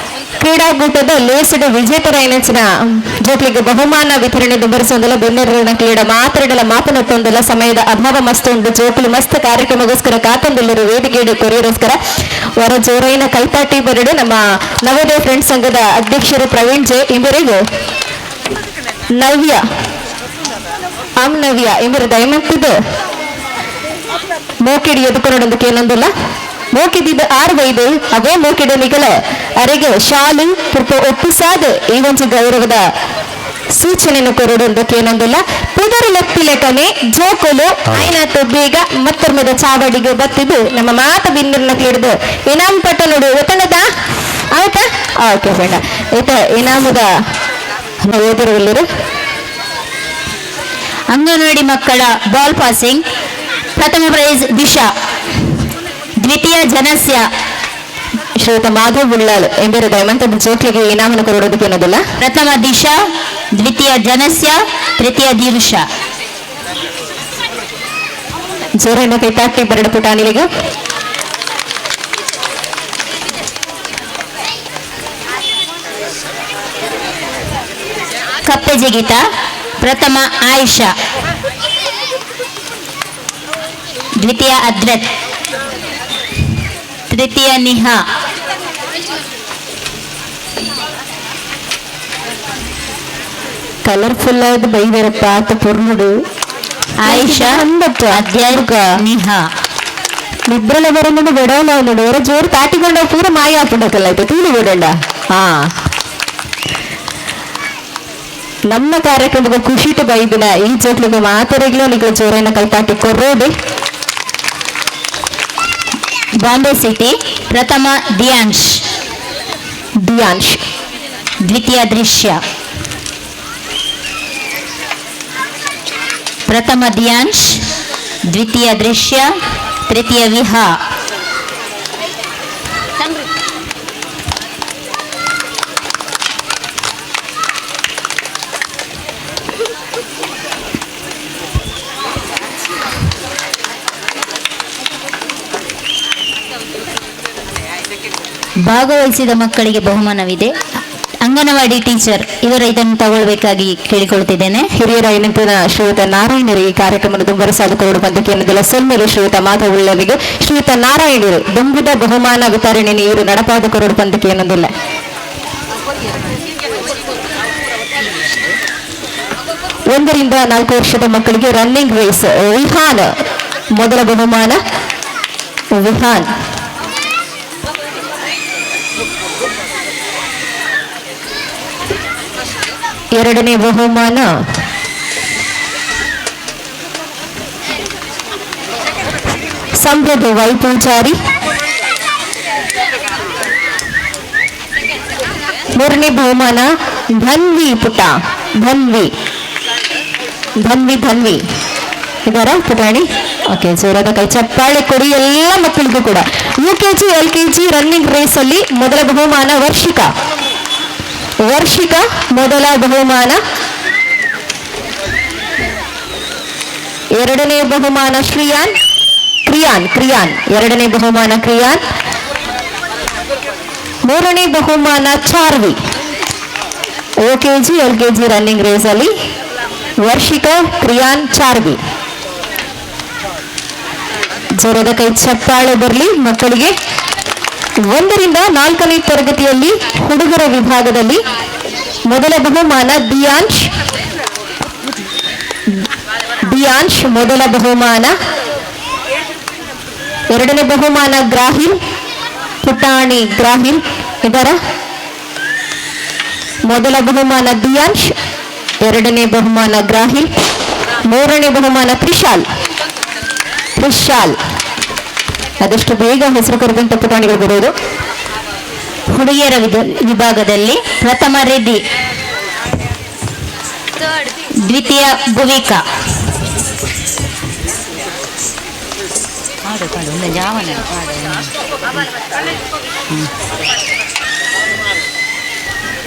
ಕ್ರೀಡಾಕೂಟದ ಲೇಸಿಡ ವಿಜೇತರ ಏನಂಚಿನ ಜೋಕ್ಲಿಗೆ ಬಹುಮಾನ ವಿತರಣೆ ದುಂಬರಿಸೊಂದಿಲ್ಲ ಬೆನ್ನೆರನ ಕ್ರೀಡಾ ಮಾತಾಡಲ ಮಾತನೊತ್ತೊಂದಿಲ್ಲ ಸಮಯದ ಅಭಾವ ಮಸ್ತೊಂದು ಜೋಕುಲು ಮಸ್ತ್ ಕಾರ್ಯಕ್ರಮಗೋಸ್ಕರ ಕಾತೊಂದಿಲ್ಲರು ವೇದಿಕೆ ಕೊರಿಯರೋಸ್ಕರ ಹೊರ ಜೋರೈನ ಕೈತಾಟಿ ಬರಡು ನಮ್ಮ ನವೋದಯ ಫ್ರೆಂಡ್ಸ್ ಸಂಘದ ಅಧ್ಯಕ್ಷರು ಪ್ರವೀಣ್ ಜೆ ಇಂಬರಿಗೂ ನವ್ಯ ಎಂಬರು ದಯಮಟ್ಟಿದ್ದು ಮೋಕಿಡಿ ಎದುಕೊಂಡೊಂದಕ್ಕೆ ಏನೊಂದಿಲ್ಲ ಮೋಕಿದಿದ್ದ ಆರ್ವೈದು ಅವೇ ಮೋಕಿಡಲಿಗಳ ಅರೆಗೆ ಶಾಲು ಪುರ್ಪ ಒಪ್ಪಿಸಾದ ಈ ಒಂದು ಗೌರವದ ಸೂಚನೆಯನ್ನು ಕೊರಡೊಂದಕ್ಕೆ ಏನೊಂದಿಲ್ಲ ಪುದರ್ ಲೆಪ್ಪಿಲೆಟನೆ ಜೋಕುಲು ಐನಾತು ಬೇಗ ಮತ್ತೊರ್ಮೆದ ಚಾವಡಿಗೆ ಬತ್ತಿದ್ದು ನಮ್ಮ ಮಾತ ಬಿನ್ನರ್ನ ಹಿಡಿದು ಇನಾಮ್ ಪಟ್ಟ ನೋಡು ಒತ್ತಣದ ಆಯ್ತಾ ಓಕೆ ಬೇಡ ಈತ ಇನಾಮದ ಓದಿರುವಲ್ಲರು ಅಂಗನವಾಡಿ ಮಕ್ಕಳ ಬಾಲ್ ಪಾಸಿಂಗ್ ಪ್ರಥಮ ಪ್ರೈಸ್ ದಿಶಾ ದ್ವಿತೀಯ ಜನಸ್ಯ ಶ್ರೀಯುತ ಮಾಧವ್ ಉಳ್ಳಾಲ್ ಎಂಬರು ದಯಮಂತದ ಜೋಕ್ಲಿಗೆ ಇನಾಮನ್ನು ಕೊರಡೋದಕ್ಕೆ ಏನೋದಿಲ್ಲ ಪ್ರಥಮ ದಿಶಾ ದ್ವಿತೀಯ ಜನಸ್ಯ ತೃತೀಯ ದಿರುಷ ಜೋರನ್ನ ಕೈತಾಟಿ ಬರಡು ಪುಟಾಣಿಲಿಗೆ ಕಪ್ಪೆ ಜಿಗಿತ ಪ್ರಥಮ ಆಯಿಷಾ ದ್ವಿತೀಯ ಅದ್ರತ್ ತೃತೀಯ ನಿಹಾ ಕಲರ್ಫುಲ್ ಆದ ಬೈದರಪ್ಪ ಆತ ಪುರ್ನುಡು ಆಯಿಷಾ ಅಧ್ಯಾತ್ಮ ನಿಹಾ ನಿಬ್ರಲ ಬರೋದು ಬಿಡೋಲ್ಲ ಅವನು ಅವರ ಜೋರು ತಾಟಿಕೊಂಡ ಪೂರ ಮಾಯ ಹಾಕೊಂಡಕ್ಕಲ್ಲ ಆಯ್ತು ತೂಳು ಬಿಡೋಣ ನಮ್ಮ ಕಾರ್ಯಕ್ರಮದ ಖುಷಿಟ ಬೈದಿನ ಈ ಜೋಕ್ಲಿಗೆ ಮಾತರಿಗಳು ನಿಗ ಜೋರನ್ನ ಕೈತಾಟಿ ಕೊರೋದೆ ಬಾಂಬೆ ಸಿಟಿ ಪ್ರಥಮ ದಿಯಾಂಶ್ ದ್ವಿತೀಯ ದೃಶ್ಯ ಪ್ರಥಮ ದಿಯಾಂಶ್ ದ್ವಿತೀಯ ದೃಶ್ಯ ತೃತೀಯ ವಿಹಾ ಭಾಗವಹಿಸಿದ ಮಕ್ಕಳಿಗೆ ಬಹುಮಾನವಿದೆ. ಅಂಗನವಾಡಿ ಟೀಚರ್ ಇವರು ಇದನ್ನು ತಗೊಳ್ಬೇಕಾಗಿ ಕೇಳಿಕೊಳ್ತಿದ್ದೇನೆ. ಹಿರಿಯರ ನೆನಪಿನ ಶ್ರೀಯುತ ನಾರಾಯಣರು ಈ ಕಾರ್ಯಕ್ರಮದ ದುಂಬರಸಾದ ಕರೋಡು ಪಂದ್ಯಕ್ಕೆ ಸೊಲ್ಮೆಲೆ ಶ್ರೀಯುತ ಮಾಧವುಳ್ಳವರಿಗೆ ಶ್ರೀಯುತ ನಾರಾಯಣರು ದುಂಬಿದ ಬಹುಮಾನ ವಿತರಣೆ ನೀರು ನಡಪಾದ ಕರೋಡು ಪಂದ್ಯಕ್ಕೆ ಏನೊಂದಿಲ್ಲ. ಒಂದರಿಂದ 4 ವರ್ಷದ ಮಕ್ಕಳಿಗೆ ರನ್ನಿಂಗ್ ರೇಸ್ ವಿಹಾನ್ ಮೊದಲ ಬಹುಮಾನ. ವಿಹಾನ್ ಎರಡನೇ ಬಹುಮಾನ. ಸಮೃದ್ಧ ವೈ ಪೂಜಾರಿ. ಮೂರನೇ ಬಹುಮಾನ ಧನ್ವಿ ಪುಟ. ಧನ್ವಿ ಇದರ ಪುಟಾಣಿ. ಓಕೆ, ಜೋರಾದ ಕೈ ಚಪ್ಪಾಳೆ ಕೊಡಿ ಎಲ್ಲ ಮಕ್ಕಳಿಗೂ ಕೂಡ. UKG LKG ರನ್ನಿಂಗ್ ರೇಸ್ ಅಲ್ಲಿ ಮೊದಲ ಬಹುಮಾನ ವರ್ಷಿಕಾ ಮೊದಲ ಬಹುಮಾನ. ಎರಡನೇ ಬಹುಮಾನ ಕ್ರಿಯಾನ್ ಎರಡನೇ ಬಹುಮಾನ ಕ್ರಿಯಾನ್. ಮೂರನೇ ಬಹುಮಾನ Charvi. OKG LKG running race ಅಲ್ಲಿ ವರ್ಷಿಕಾ, ಕ್ರಿಯಾನ್, ಚಾರ್ವಿ. ಜೋರದ ಕೈ ಚಪ್ಪಾಳೆ ಬರಲಿ ಮಕ್ಕಳಿಗೆ. 1ರಿಂದ 4ನೇ ತರಗತಿಯಲ್ಲಿ ಹುಡುಗರ ವಿಭಾಗದಲ್ಲಿ ಮೊದಲ ಬಹುಮಾನ ದಿಯಾಂಶ್ ಮೊದಲ ಬಹುಮಾನ. ಎರಡನೇ ಬಹುಮಾನ ಗ್ರಾಹಿಲ್, ಪುಟಾಣಿ ಗ್ರಾಹಿಲ್ ಇದರ ಮೊದಲ ಬಹುಮಾನ ದಿಯಾಂಶ್, ಎರಡನೇ ಬಹುಮಾನ ಗ್ರಾಹಿಲ್, ಮೂರನೇ ಬಹುಮಾನ ತ್ರಿಶಾಲ್. ಆದಷ್ಟು ಬೇಗ ಹೆಸರು ಕರೆದಂತ ಪುಟಾಣಿಗಳು ಬರೋದು. ಹುಡುಗಿಯರ ವಿಭಾಗದಲ್ಲಿ ಪ್ರಥಮ ರಿದ್ದಿ, ದ್ವಿತೀಯ ಭುವಿಕಾ,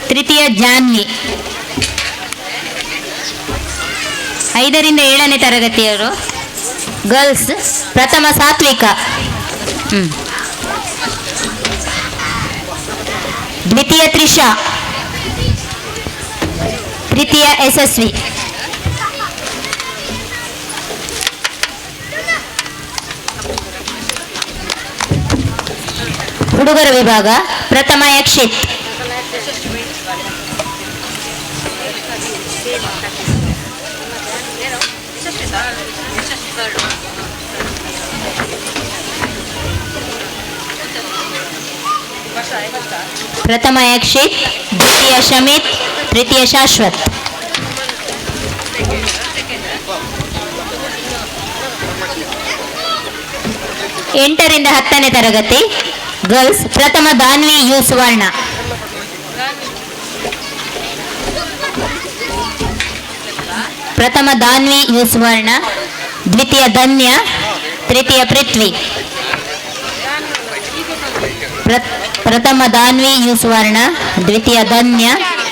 ತೃತೀಯ ಜಾನ್ವಿ. 5ರಿಂದ 7ನೇ ತರಗತಿಯವರು ಗರ್ಲ್ಸ್ ಪ್ರಥಮ ಸಾತ್ವಿಕ, ದ್ವಿತೀಯ ತ್ರಿಷಾ, ತೃತೀಯ ಯಶಸ್ವಿ. ಹುಡುಗರ ವಿಭಾಗ ಪ್ರಥಮ ಯಕ್ಷಿತ್, ಪ್ರಥಮ ಯಕ್ಷಿತ್, ದ್ವಿತೀಯ ಶಮಿತ್, ತೃತೀಯ ಶಾಶ್ವತ್. 8ರಿಂದ 10ನೇ ತರಗತಿ ಗರ್ಲ್ಸ್ ಪ್ರಥಮ ದಾನ್ವಿ ಯು ಸುವರ್ಣ, ಪ್ರಥಮ ದಾನ್ವಿ ಯು ಸುವರ್ಣ, ದ್ವಿತೀಯ ಧನ್ಯ, ತೃತೀಯ ಪೃಥ್ವಿ. ಪ್ರಥಮ ದಾನ್ವಿ ಯು ಸುವರ್ಣ, ದ್ವಿತೀಯ ಧನ್ಯ,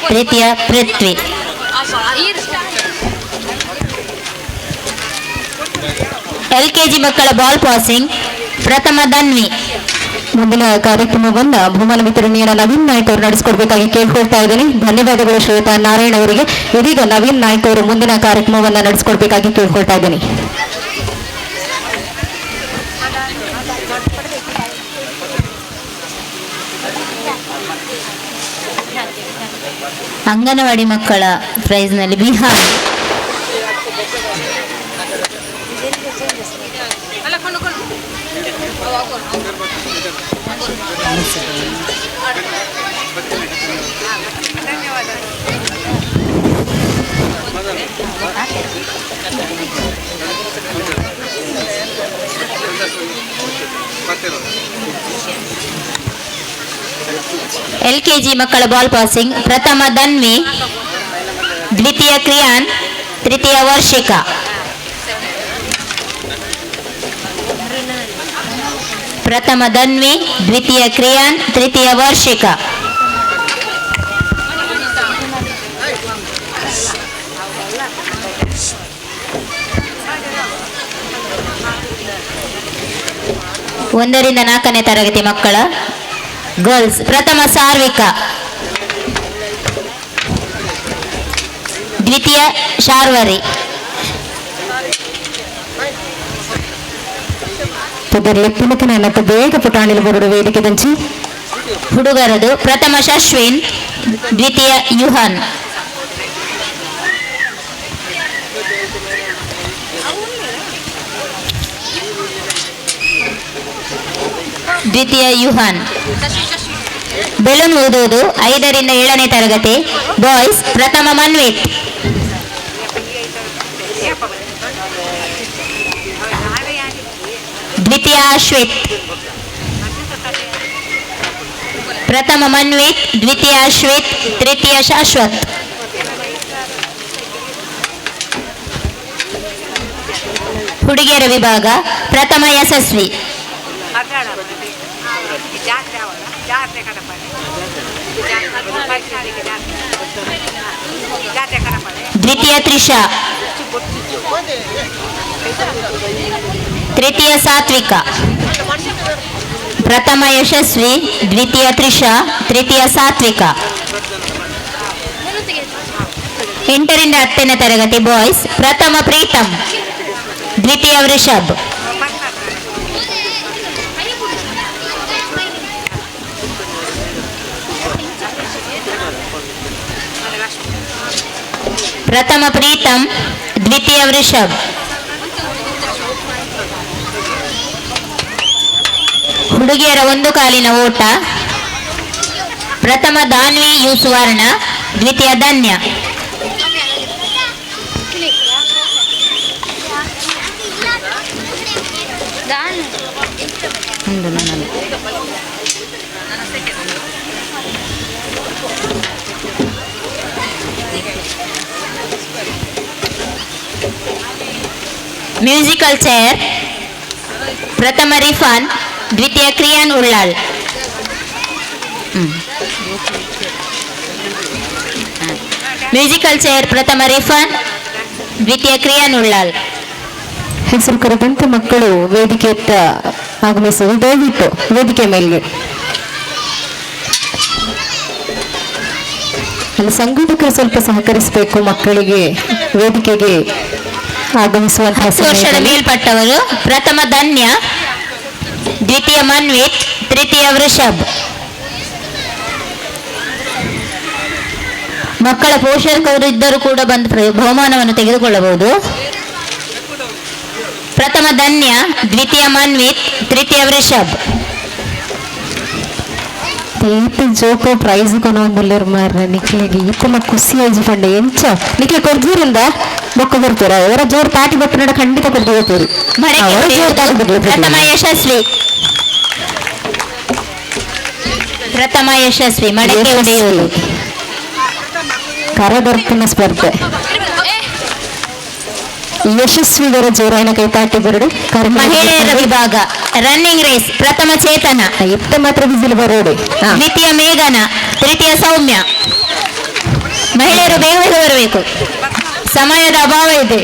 ತೃತೀಯ ಪೃಥ್ವಿ. LKG ಮಕ್ಕಳ ಬಾಲ್ ಪಾಸಿಂಗ್ ಪ್ರಥಮ ಧನ್ವಿ. ಮುಂದಿನ ಕಾರ್ಯಕ್ರಮವನ್ನ ಬಹುಮಾನ ವಿತರಣೆಯನ್ನು ನವೀನ್ ನಾಯ್ಕ ಅವರು ನಡೆಸಿಕೊಡ್ಬೇಕಾಗಿ ಕೇಳ್ಕೊಳ್ತಾ ಇದ್ದೀನಿ. ಧನ್ಯವಾದಗಳು ಶ್ರೀಯುತ ನಾರಾಯಣ ಅವರಿಗೆ. ಇದೀಗ ನವೀನ್ ನಾಯ್ಕ ಅವರು ಮುಂದಿನ ಕಾರ್ಯಕ್ರಮವನ್ನ ನಡೆಸಿಕೊಡ್ಬೇಕಾಗಿ ಕೇಳ್ಕೊಳ್ತಾ ಇದ್ದೀನಿ. ಅಂಗನವಾಡಿ ಮಕ್ಕಳ ಪ್ರೈಸ್ನಲ್ಲಿ ಬಿಹಾರ್ LKG ಮಕ್ಕಳ ಬಾಲ್ ಪಾಸಿಂಗ್ ಪ್ರಥಮ ಧನ್ವಿ, ದ್ವಿತೀಯ ಕ್ರಿಯಾನ್, ತೃತೀಯ ವರ್ಷಿಕಾ. ಪ್ರಥಮ ಧನ್ವಿ, ದ್ವಿತೀಯ ಕ್ರಿಯಾನ್, ತೃತೀಯ ವರ್ಷಿಕಾ. ಒಂದರಿಂದ 4ನೇ ತರಗತಿ ಮಕ್ಕಳ ಗರ್ಲ್ಸ್ ಪ್ರಥಮ ಸಾರ್ವಿಕ, ದ್ವಿತೀಯ ಶಾರ್ವರಿ. ಲೆಪ್ಪಿನಕ್ಕೆ ನನ್ನ ಬೇಗ ಪುಟಾಣಿಲು ಬರೋಡು ವೇದಿಕೆ ದಂಚಿ. ಹುಡುಗರದು ಪ್ರಥಮ ಶಶ್ವಿನ್, ದ್ವಿತೀಯ ಯುಹಾನ್. ದ್ವಿತೀಯ ಯುಹಾನ್. ಬೆಲೂನ್ ಊದುವುದು 5ರಿಂದ 7ನೇ ತರಗತಿ ಬಾಯ್ಸ್. ಪ್ರಥಮ ಮನ್ವಿತ್, ದ್ವಿತೀಯ ಅಶ್ವಿತ್. ಪ್ರಥಮ ಮನ್ವಿತ್, ದ್ವಿತೀಯ ಅಶ್ವಿತ್, ತೃತೀಯ ಶಾಶ್ವತ್. ಹುಡುಗಿಯರ ವಿಭಾಗ ಪ್ರಥಮ ಯಶಸ್ವಿ, ದ್ವಿತೀಯ ತ್ರಿಷಾ, ತೃತೀಯ ಸಾತ್ವಿಕ. ಪ್ರಥಮ ಯಶಸ್ವಿ, ದ್ವಿತೀಯ ತ್ರಿಷಾ, ತೃತೀಯ ಸಾತ್ವಿಕ. 8ರಿಂದ 10ನೇ ತರಗತಿ ಬಾಯ್ಸ್. ಪ್ರಥಮ ಪ್ರೀತಮ್, ದ್ವಿತೀಯ ವೃಷಭ್. ಪ್ರಥಮ ಪ್ರೀತಮ್, ದ್ವಿತೀಯ ವೃಷಭ್. ಹುಡುಗಿಯರ 1 ಕಾಲಿನ ಓಟ. ಪ್ರಥಮ ದಾನ್ವಿ ಯು ಸುವರ್ಣ, ದ್ವಿತೀಯ ಧನ್ಯ. Musical chair. ಪ್ರಥಮ ರಿಫಾನ್, ದ್ವಿತೀಯ ಕ್ರಿಯಾನ್ ಉಳ್ಳಾಳ್. ಮ್ಯೂಸಿಕಲ್ ಚೇರ್ ಪ್ರಥಮ ರಿಫಾನ್, ದ್ವಿತೀಯ ಕ್ರಿಯಾನ್ ಉಳ್ಳಾಳ್. ಹೆಸರು ಕರೆದಂತೆ ಮಕ್ಕಳು ವೇದಿಕೆಯತ್ತ ಆಗಮಿಸುವುದು ದಯವಿಟ್ಟು ವೇದಿಕೆ ಮೇಲ್ಗೆ. ಅಲ್ಲಿ ಸಂಘಟಕರು ಸ್ವಲ್ಪ ಸಹಕರಿಸಬೇಕು ಮಕ್ಕಳಿಗೆ ವೇದಿಕೆಗೆ ಆಗಮಿಸುವಂತಹ 10 ವರ್ಷದ ಮೇಲ್ಪಟ್ಟವರು. ಪ್ರಥಮ ಧನ್ಯ, ದ್ವಿತೀಯ ಮನ್ವಿತ್, ತೃತೀಯ ವೃಷಭ್. ಮಕ್ಕಳ ಪೋಷಕರು ಇದ್ದರೂ ಕೂಡ ಬಂದು ಬಹುಮಾನವನ್ನು ತೆಗೆದುಕೊಳ್ಳಬಹುದು. ಪ್ರಥಮ ಧನ್ಯ, ದ್ವಿತೀಯ ಮನ್ವಿತ್, ತೃತೀಯ ವೃಷಭ್. ಜೋಕೋ ಪ್ರೈಸ್ ಕೊನೊಂದುಲ್ಲೆರ್ ಮಾರ್ರೆ ನಿಕ್ಲೆಗೆ ಇತ್ತಲ ಖುಷಿ ಆಯ್ತು ಪಂಡೆ ಎಂಚ ನಿಕ್ಲೆ ಕೊರ್ಜೂರಿಂದ ಬೊಕ್ಕ ಬರ್ತೀರ ಅವರ ಜೋರ್ ತಾಟಿ ಬಪ್ಪನಡ ಖಂಡಿತ ಕೊರ್ದು ಹೋಗ್ತೀರಿ. ಪ್ರಥಮ ಯಶಸ್ವಿ, ಪ್ರಥಮ ಯಶಸ್ವಿ ಮಡಕೆ ಹೊಡೆಯುವುದು. ಕರದರ್ಪಣ ಸ್ಪರ್ಧೆ ಯಶಸ್ವಿಗರ ಜೋರಾಯಿನ ಕೈತಾಟಿ ಬರಡು. ಮಹಿಳೆಯರ ವಿಭಾಗ ರನ್ನಿಂಗ್ ರೇಸ್. ಪ್ರಥಮ ಚೇತನ, ಇತ್ತ ಮಾತ್ರ ಬಿಸಿಲು ಬರೋಡು. ದ್ವಿತೀಯ ಮೇಘನ, ತೃತೀಯ ಸೌಮ್ಯ. ಮಹಿಳೆಯರು ಬೇಗ ಬೇಗ ಬರಬೇಕು, ಸಮಯದ ಅಭಾವ ಇದೆ.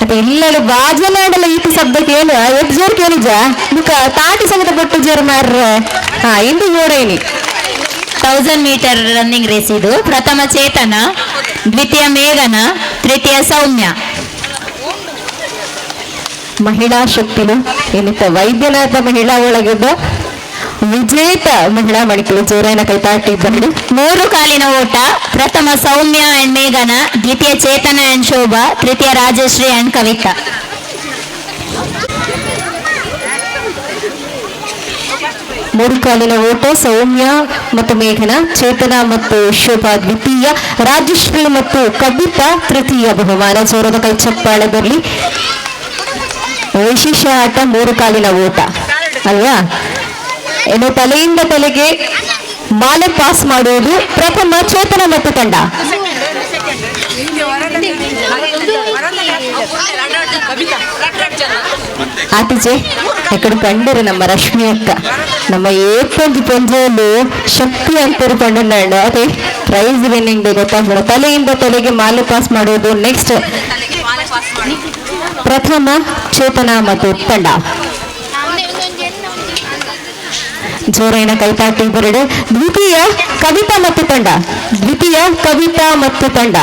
ಅದೆಲ್ಲರೂ ಬಾಜನಾಡಲ್ಲ ಈತ ಶಬ್ದಕ್ಕೆ ಏನು ಎಷ್ಟು ಜೋರು ಕೇಳಿಜ ಮುಖ ತಾಟಿ ಸಂಗತ ಪಟ್ಟು ಜೋರು ಮಾರ್ರೆ. ಇಂದು ಜೋರೈನಿ 1000 ಮೀಟರ್ ರನ್ನಿಂಗ್ ರೇಸ್ ಇದು. ಪ್ರಥಮ ಚೇತನ, ದ್ವಿತೀಯ ಮೇಘನ, ತೃತೀಯ ಸೌಮ್ಯ. ಮಹಿಳಾ ಶಕ್ತಿನು ಏನಿತ್ತ ವೈದ್ಯನಾಥ ಮಹಿಳಾ ಒಳಗಿದ್ದ ವಿಜೇತ ಮಹಿಳಾ ಮಣಿಕಲು ಜೋರಾಯಿನ ಕೈತಾಟಿ ಬಂದು 3 ಕಾಲಿನ ಓಟ. ಪ್ರಥಮ ಸೌಮ್ಯ ಅಂಡ್ ಮೇಘನ, ದ್ವಿತೀಯ ಚೇತನ ಅಂಡ್ ಶೋಭಾ, ತೃತೀಯ ರಾಜಶ್ರೀ ಅಂಡ್ ಕವಿತಾ. ಮೂರು ಕಾಲಿನ ಓಟ ಸೌಮ್ಯ ಮತ್ತು ಮೇಘನ, ಚೇತನ ಮತ್ತು ಶೋಭಾ ದ್ವಿತೀಯ, ರಾಜಶ್ರೀ ಮತ್ತು ಕವಿತಾ ತೃತೀಯ ಬಹುಮಾನ. ಜೋರದ ಕೈ ಚಪ್ಪಾಳೆ ಬರಲಿ. ವಿಶೇಷ ಆಟ 3 ಕಾಲಿನ ಓಟ ಅಲ್ವಾ. ಇನ್ನು ತಲೆಯಿಂದ ತಲೆಗೆ ಮಾಲೆ ಪಾಸ್ ಮಾಡುವುದು ಪ್ರಥಮ ಚೇತನ ಮತ್ತು ತಂಡ. ಆಚೆ ಎಕಡೆ ಕಂಡರು ನಮ್ಮ ರಶ್ಮಿ ಅಕ್ಕ ನಮ್ಮ ಏಪೊಂದು ಪಂಜೆಯಲ್ಲಿ ಶಕ್ತಿ ಅಂತರು ಕಂಡು ಅದೇ ಪ್ರೈಸ್ ವಿನ್ನಿಂಗ್ ಡೇ ಗೊತ್ತಾಗ್ಬಿಡ. ತಲೆಯಿಂದ ತಲೆಗೆ ಮಾಲೆ ಪಾಸ್ ಮಾಡುವುದು. ನೆಕ್ಸ್ಟ್ ಪ್ರಥಮ ಚೇತನ ಮತ್ತು ತಂಡ. ಜೋರಾಯಿನ ಕೈತಾಟಿ ಬರಡು. ದ್ವಿತೀಯ ಕವಿತಾ ಮತ್ತು ತಂಡ, ದ್ವಿತೀಯ ಕವಿತಾ ಮತ್ತು ತಂಡ.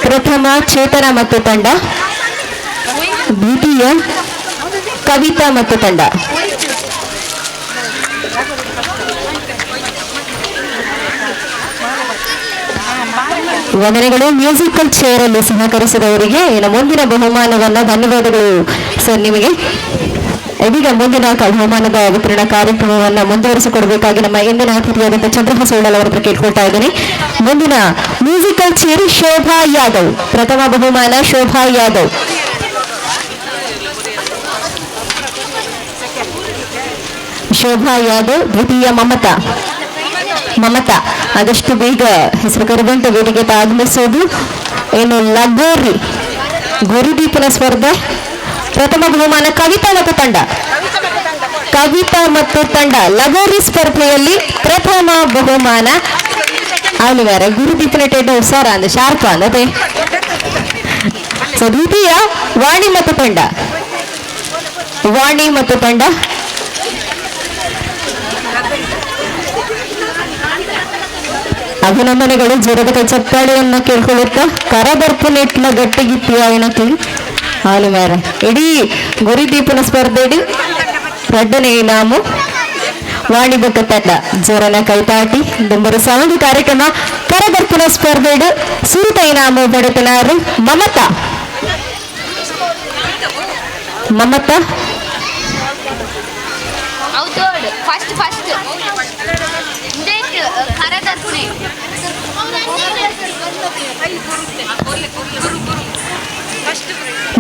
ಪ್ರಥಮ ಚೇತನ ಮತ್ತು ತಂಡ, ದ್ವಿತೀಯ ಕವಿತಾ ಮತ್ತು ತಂಡ. ವಂದನೆಗಳು. ಮ್ಯೂಸಿಕಲ್ ಚೇರ್ ಅಲ್ಲಿ ಸಹಕರಿಸಿದವರಿಗೆ ಇನ್ನು ಮುಂದಿನ ಬಹುಮಾನವನ್ನ ಧನ್ಯವಾದಗಳು ಸರ್ ನಿಮಗೆ. ಇದೀಗ ಮುಂದಿನ ಬಹುಮಾನದ ವಿತರಣಾ ಕಾರ್ಯಕ್ರಮವನ್ನು ಮುಂದುವರಿಸಿಕೊಡಬೇಕಾಗಿ ನಮ್ಮ ಇಂದಿನ ಅತಿಥಿಯಾದಂತಹ ಚಂದ್ರಹಾಸ ಉಳ್ಳಲ್ ಅವರ ಹತ್ರ ಕೇಳ್ಕೊಳ್ತಾ ಇದ್ದೀನಿ. ಮುಂದಿನ ಮ್ಯೂಸಿಕಲ್ ಚೇರ್ ಶೋಭಾ ಯಾದವ್, ಪ್ರಥಮ ಬಹುಮಾನ ಶೋಭಾ ಯಾದವ್. ಶೋಭಾ ಯಾದವ್. ದ್ವಿತೀಯ ಮಮತಾ. ಆದಷ್ಟು ಬೇಗ ಹೆಸರು ಕರೆದಂತೆ ವೇದಿಕೆ ಆಗಮಿಸೋದು. ಇನ್ನು ಲಗೋರಿ ಗುರುದೀಪನ ಸ್ಪರ್ಧೆ, ಪ್ರಥಮ ಬಹುಮಾನ ಕವಿತಾ ಮತ್ತು ತಂಡ ಲಗೋರಿ ಸ್ಪರ್ಧೆಯಲ್ಲಿ ಪ್ರಥಮ ಬಹುಮಾನ. ಅವನು ಬೇರೆ ಗುರುದೀಪನ ಟೇಟ ಉತ್ಸಾರ ಅಂದ್ರೆ ಶಾರ್ಪ ಅಂದ್ರೆ. ದ್ವಿತೀಯ ವಾಣಿ ಮತ್ತು ತಂಡ. ಅಭಿನಂದನೆಗಳು. ಜೋರದ ಕೈ ಚಪ್ಪಾಳಿಯನ್ನ ಕೇಳ್ಕೊಳ್ಳುತ್ತಾ ಕರದರ್ಪನೆಟ್ಲ ಗಟ್ಟಿಗಿತ್ತಿಯ ಏನಕ್ಕೆ ಹಾಲು ಮೇರ ಇಡೀ ಗುರಿದೀಪನ ಸ್ಪರ್ಧೆ ಇಡೀ ಎರಡನೇ ಇನಾಮು ವಾಣಿಭಕ ತಂಡ. ಜೋರನ ಕೈತಾಟಿ ದುಂಬರು ಸಾಂಗ್ ಕಾರ್ಯಕ್ರಮ ಕರದರ್ಪಣ ಸ್ಪರ್ಧೆ ಇಡು ಸುರಿತ ಇನಾಮು ಪಡೆತನಾರು ಮಮತಾ.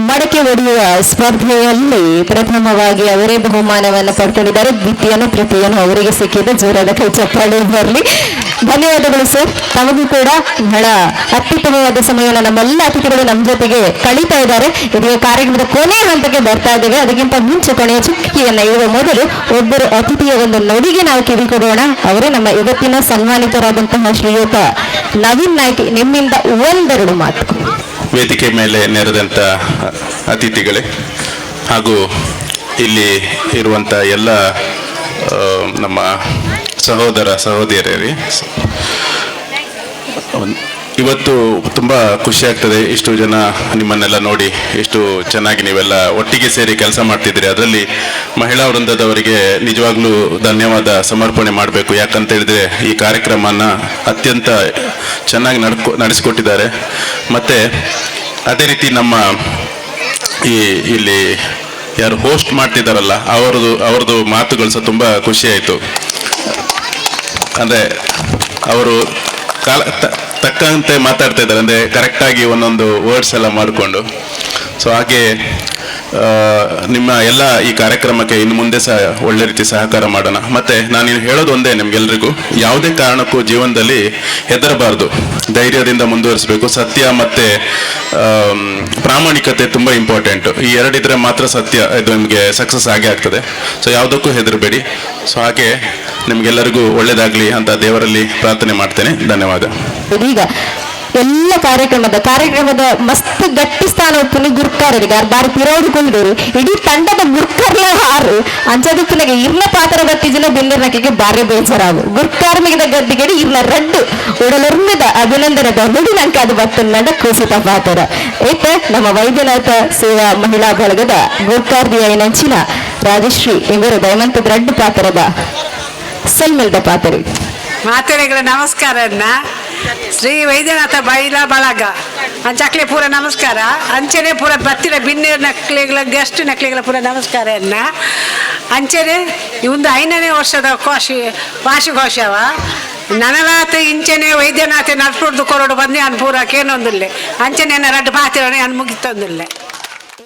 ಮಡಕೆ ಒಡೆಯುವ ಸ್ಪರ್ಧೆಯಲ್ಲಿ ಪ್ರಥಮವಾಗಿ ಅವರೇ ಬಹುಮಾನವನ್ನು ಪಡ್ಕೊಂಡಿದ್ದಾರೆ. ದ್ವಿತೀಯನು ತೃತೀಯನು ಅವರಿಗೆ ಸಿಕ್ಕಿದೆ. ಜೋರಾದ ಕೈ ಚಪ್ಪಾಳೆ ಬರಲಿ. ಧನ್ಯವಾದಗಳು ಸರ್. ತಮಗೂ ಕೂಡ ಬಹಳ ಅತ್ಯುತ್ತಮವಾದ ಸಮಯವನ್ನು ನಮ್ಮೆಲ್ಲ ಅತಿಥಿಗಳು ನಮ್ಮ ಜೊತೆಗೆ ಕಳೀತಾ ಇದ್ದಾರೆ. ಇದೀಗ ಕಾರ್ಯಕ್ರಮದ ಕೊನೆಯ ಹಂತಕ್ಕೆ ಬರ್ತಾ ಇದ್ದೇವೆ. ಅದಕ್ಕಿಂತ ಮುಂಚೆ ಕೊನೆಯ ಚುಕ್ಕಿಯನ್ನು ಇರುವ ಮೊದಲು ಒಬ್ಬರು ಅತಿಥಿಯ ಒಂದು ನುಡಿಗೆ ನಾವು ಕಿವಿ ಕೊಡೋಣ. ಅವರೇ ನಮ್ಮ ಇವತ್ತಿನ ಸನ್ಮಾನಿತರಾದಂತಹ ಶ್ರೀಯುತ ನವೀನ್ ನಾಯ್ಕ. ನಿಮ್ಮಿಂದ ಒಂದೆರಡು ಮಾತು. ವೇದಿಕೆ ಮೇಲೆ ನೆರೆದಂಥ ಅತಿಥಿಗಳೇ ಹಾಗೂ ಇಲ್ಲಿ ಇರುವಂಥ ಎಲ್ಲ ನಮ್ಮ ಸಹೋದರ ಸಹೋದರಿಯರೇ, ಇವತ್ತು ತುಂಬ ಖುಷಿ ಆಗ್ತದೆ. ಇಷ್ಟು ಜನ ನಿಮ್ಮನ್ನೆಲ್ಲ ನೋಡಿ ಇಷ್ಟು ಚೆನ್ನಾಗಿ ನೀವೆಲ್ಲ ಒಟ್ಟಿಗೆ ಸೇರಿ ಕೆಲಸ ಮಾಡ್ತಿದ್ದೀರಿ. ಅದರಲ್ಲಿ ಮಹಿಳಾ ವೃಂದದವರಿಗೆ ನಿಜವಾಗ್ಲೂ ಧನ್ಯವಾದ ಸಮರ್ಪಣೆ ಮಾಡಬೇಕು. ಯಾಕಂತ ಹೇಳಿದ್ರೆ ಈ ಕಾರ್ಯಕ್ರಮನ ಅತ್ಯಂತ ಚೆನ್ನಾಗಿ ನಡೆಸಿಕೊಟ್ಟಿದ್ದಾರೆ. ಮತ್ತು ಅದೇ ರೀತಿ ನಮ್ಮ ಇಲ್ಲಿ ಯಾರು ಹೋಸ್ಟ್ ಮಾಡ್ತಿದ್ದಾರಲ್ಲ ಅವ್ರದ್ದು ಮಾತುಗಳು ಸಹ ತುಂಬ ಖುಷಿ ಆಯಿತು. ಅಂದರೆ ಅವರು ತಕ್ಕಂತೆ ಮಾತಾಡ್ತಾ ಇದ್ದಾರೆ, ಅಂದರೆ ಕರೆಕ್ಟಾಗಿ ಒಂದೊಂದು ವರ್ಡ್ಸ್ ಎಲ್ಲ ಮಾಡಿಕೊಂಡು. ಸೊ ಹಾಗೆ ನಿಮ್ಮ ಎಲ್ಲ ಈ ಕಾರ್ಯಕ್ರಮಕ್ಕೆ ಇನ್ನು ಮುಂದೆ ಸಹ ಒಳ್ಳೆ ರೀತಿ ಸಹಕಾರ ಮಾಡೋಣ. ಮತ್ತು ನಾನು ಹೇಳೋದು ಒಂದೇ ನಿಮ್ಗೆಲ್ರಿಗೂ, ಯಾವುದೇ ಕಾರಣಕ್ಕೂ ಜೀವನದಲ್ಲಿ ಹೆದರಬಾರ್ದು, ಧೈರ್ಯದಿಂದ ಮುಂದುವರಿಸಬೇಕು. ಸತ್ಯ ಮತ್ತು ಪ್ರಾಮಾಣಿಕತೆ ತುಂಬ ಇಂಪಾರ್ಟೆಂಟು. ಈ ಎರಡಿದ್ರೆ ಮಾತ್ರ ಸತ್ಯ ಇದು ನಿಮಗೆ ಸಕ್ಸಸ್ ಆಗೇ ಆಗ್ತದೆ. ಸೊ ಯಾವುದಕ್ಕೂ ಹೆದರಬೇಡಿ. ಸೊ ಹಾಗೆ ನಿಮ್ಗೆಲ್ಲರಿಗೂ ಒಳ್ಳೇದಾಗಲಿ ಅಂತ ದೇವರಲ್ಲಿ ಪ್ರಾರ್ಥನೆ ಮಾಡ್ತೇನೆ. ಧನ್ಯವಾದ. ಈಗ ಎಲ್ಲ ಕಾರ್ಯಕ್ರಮದ ಮಸ್ತ್ ಗಟ್ಟಿ ಸ್ಥಾನ ಉಪ್ಪುನಿ ಗುರ್ಕಾರರಿಗೆ ಬಾರಿ ಪಿರೋಡಿಕೊಂಡಿರು. ಇಡೀ ತಂಡದ ಗುರ್ಕರ್ಲ ಹಾರು ಅಂಚದುಪ್ಪನಿಗೆ ಇರ್ನ ಪಾತ್ರ ಗಟ್ಟಿಜಿನ ಬಿಂದಿರ್ನಕ್ಕೆ ಬಾರಿ ಬೇಜಾರಾಗು. ಗುರ್ಕಾರ್ಮಿಗದ ಗದ್ದಿಗೆಡಿ ಇರ್ನ ರಡ್ಡು ಉಡಲರ್ಮದ ಅಭಿನಂದನೆ ಬಂದು ನಂಗೆ ಅದು ಬತ್ತನ್ನ ಕುಸಿತ ಪಾತ್ರ ಏತ ನಮ್ಮ ವೈದ್ಯನಾಥ ಸೇವಾ ಮಹಿಳಾ ಬಳಗದ ಗುರ್ಕಾರ್ದಿಯ ನಂಚಿನ ರಾಜಶ್ರೀ ಇವರು ದಯಮಂತದ ರಡ್ಡು ಪಾತ್ರದ ಸಲ್ಮಿಲ್ದ ಪಾತ್ರೆ ಮಾತೆರೆಗಳ ನಮಸ್ಕಾರನ್ನ ಶ್ರೀ ವೈದ್ಯನಾಥ ಮಹಿಳಾ ಬಳಗ ಅಂಚಕ್ಲೆ ಪೂರ ನಮಸ್ಕಾರ. ಅಂಚನೆ ಪೂರ ಬತ್ತಿರ ಬಿನ್ನೇರ್ ನಕ್ಲೆಗಳ ಗೆಸ್ಟ್ ನಕ್ಲೆಗಳ ಪೂರ ನಮಸ್ಕಾರನ್ನ ಅಂಚನೆ ಒಂದು 5ನೇ ವರ್ಷದ ವಾರ್ಷಿಕೋತ್ಸವ ನನಲಾತ ಇಂಚನೆ ವೈದ್ಯನಾಥ ನಡ್ಪುಡ್ದು ಕೊರಡು ಬಂದು ಅನ್ ಪೂರ ಕೇನೊಂದಿಲ್ಲ ಅಂಚನೆ ರಡ್ಡು ಪಾತಿರನೆ ಅನ್ ಮುಗಿತೊಂದಿಲ್ಲ.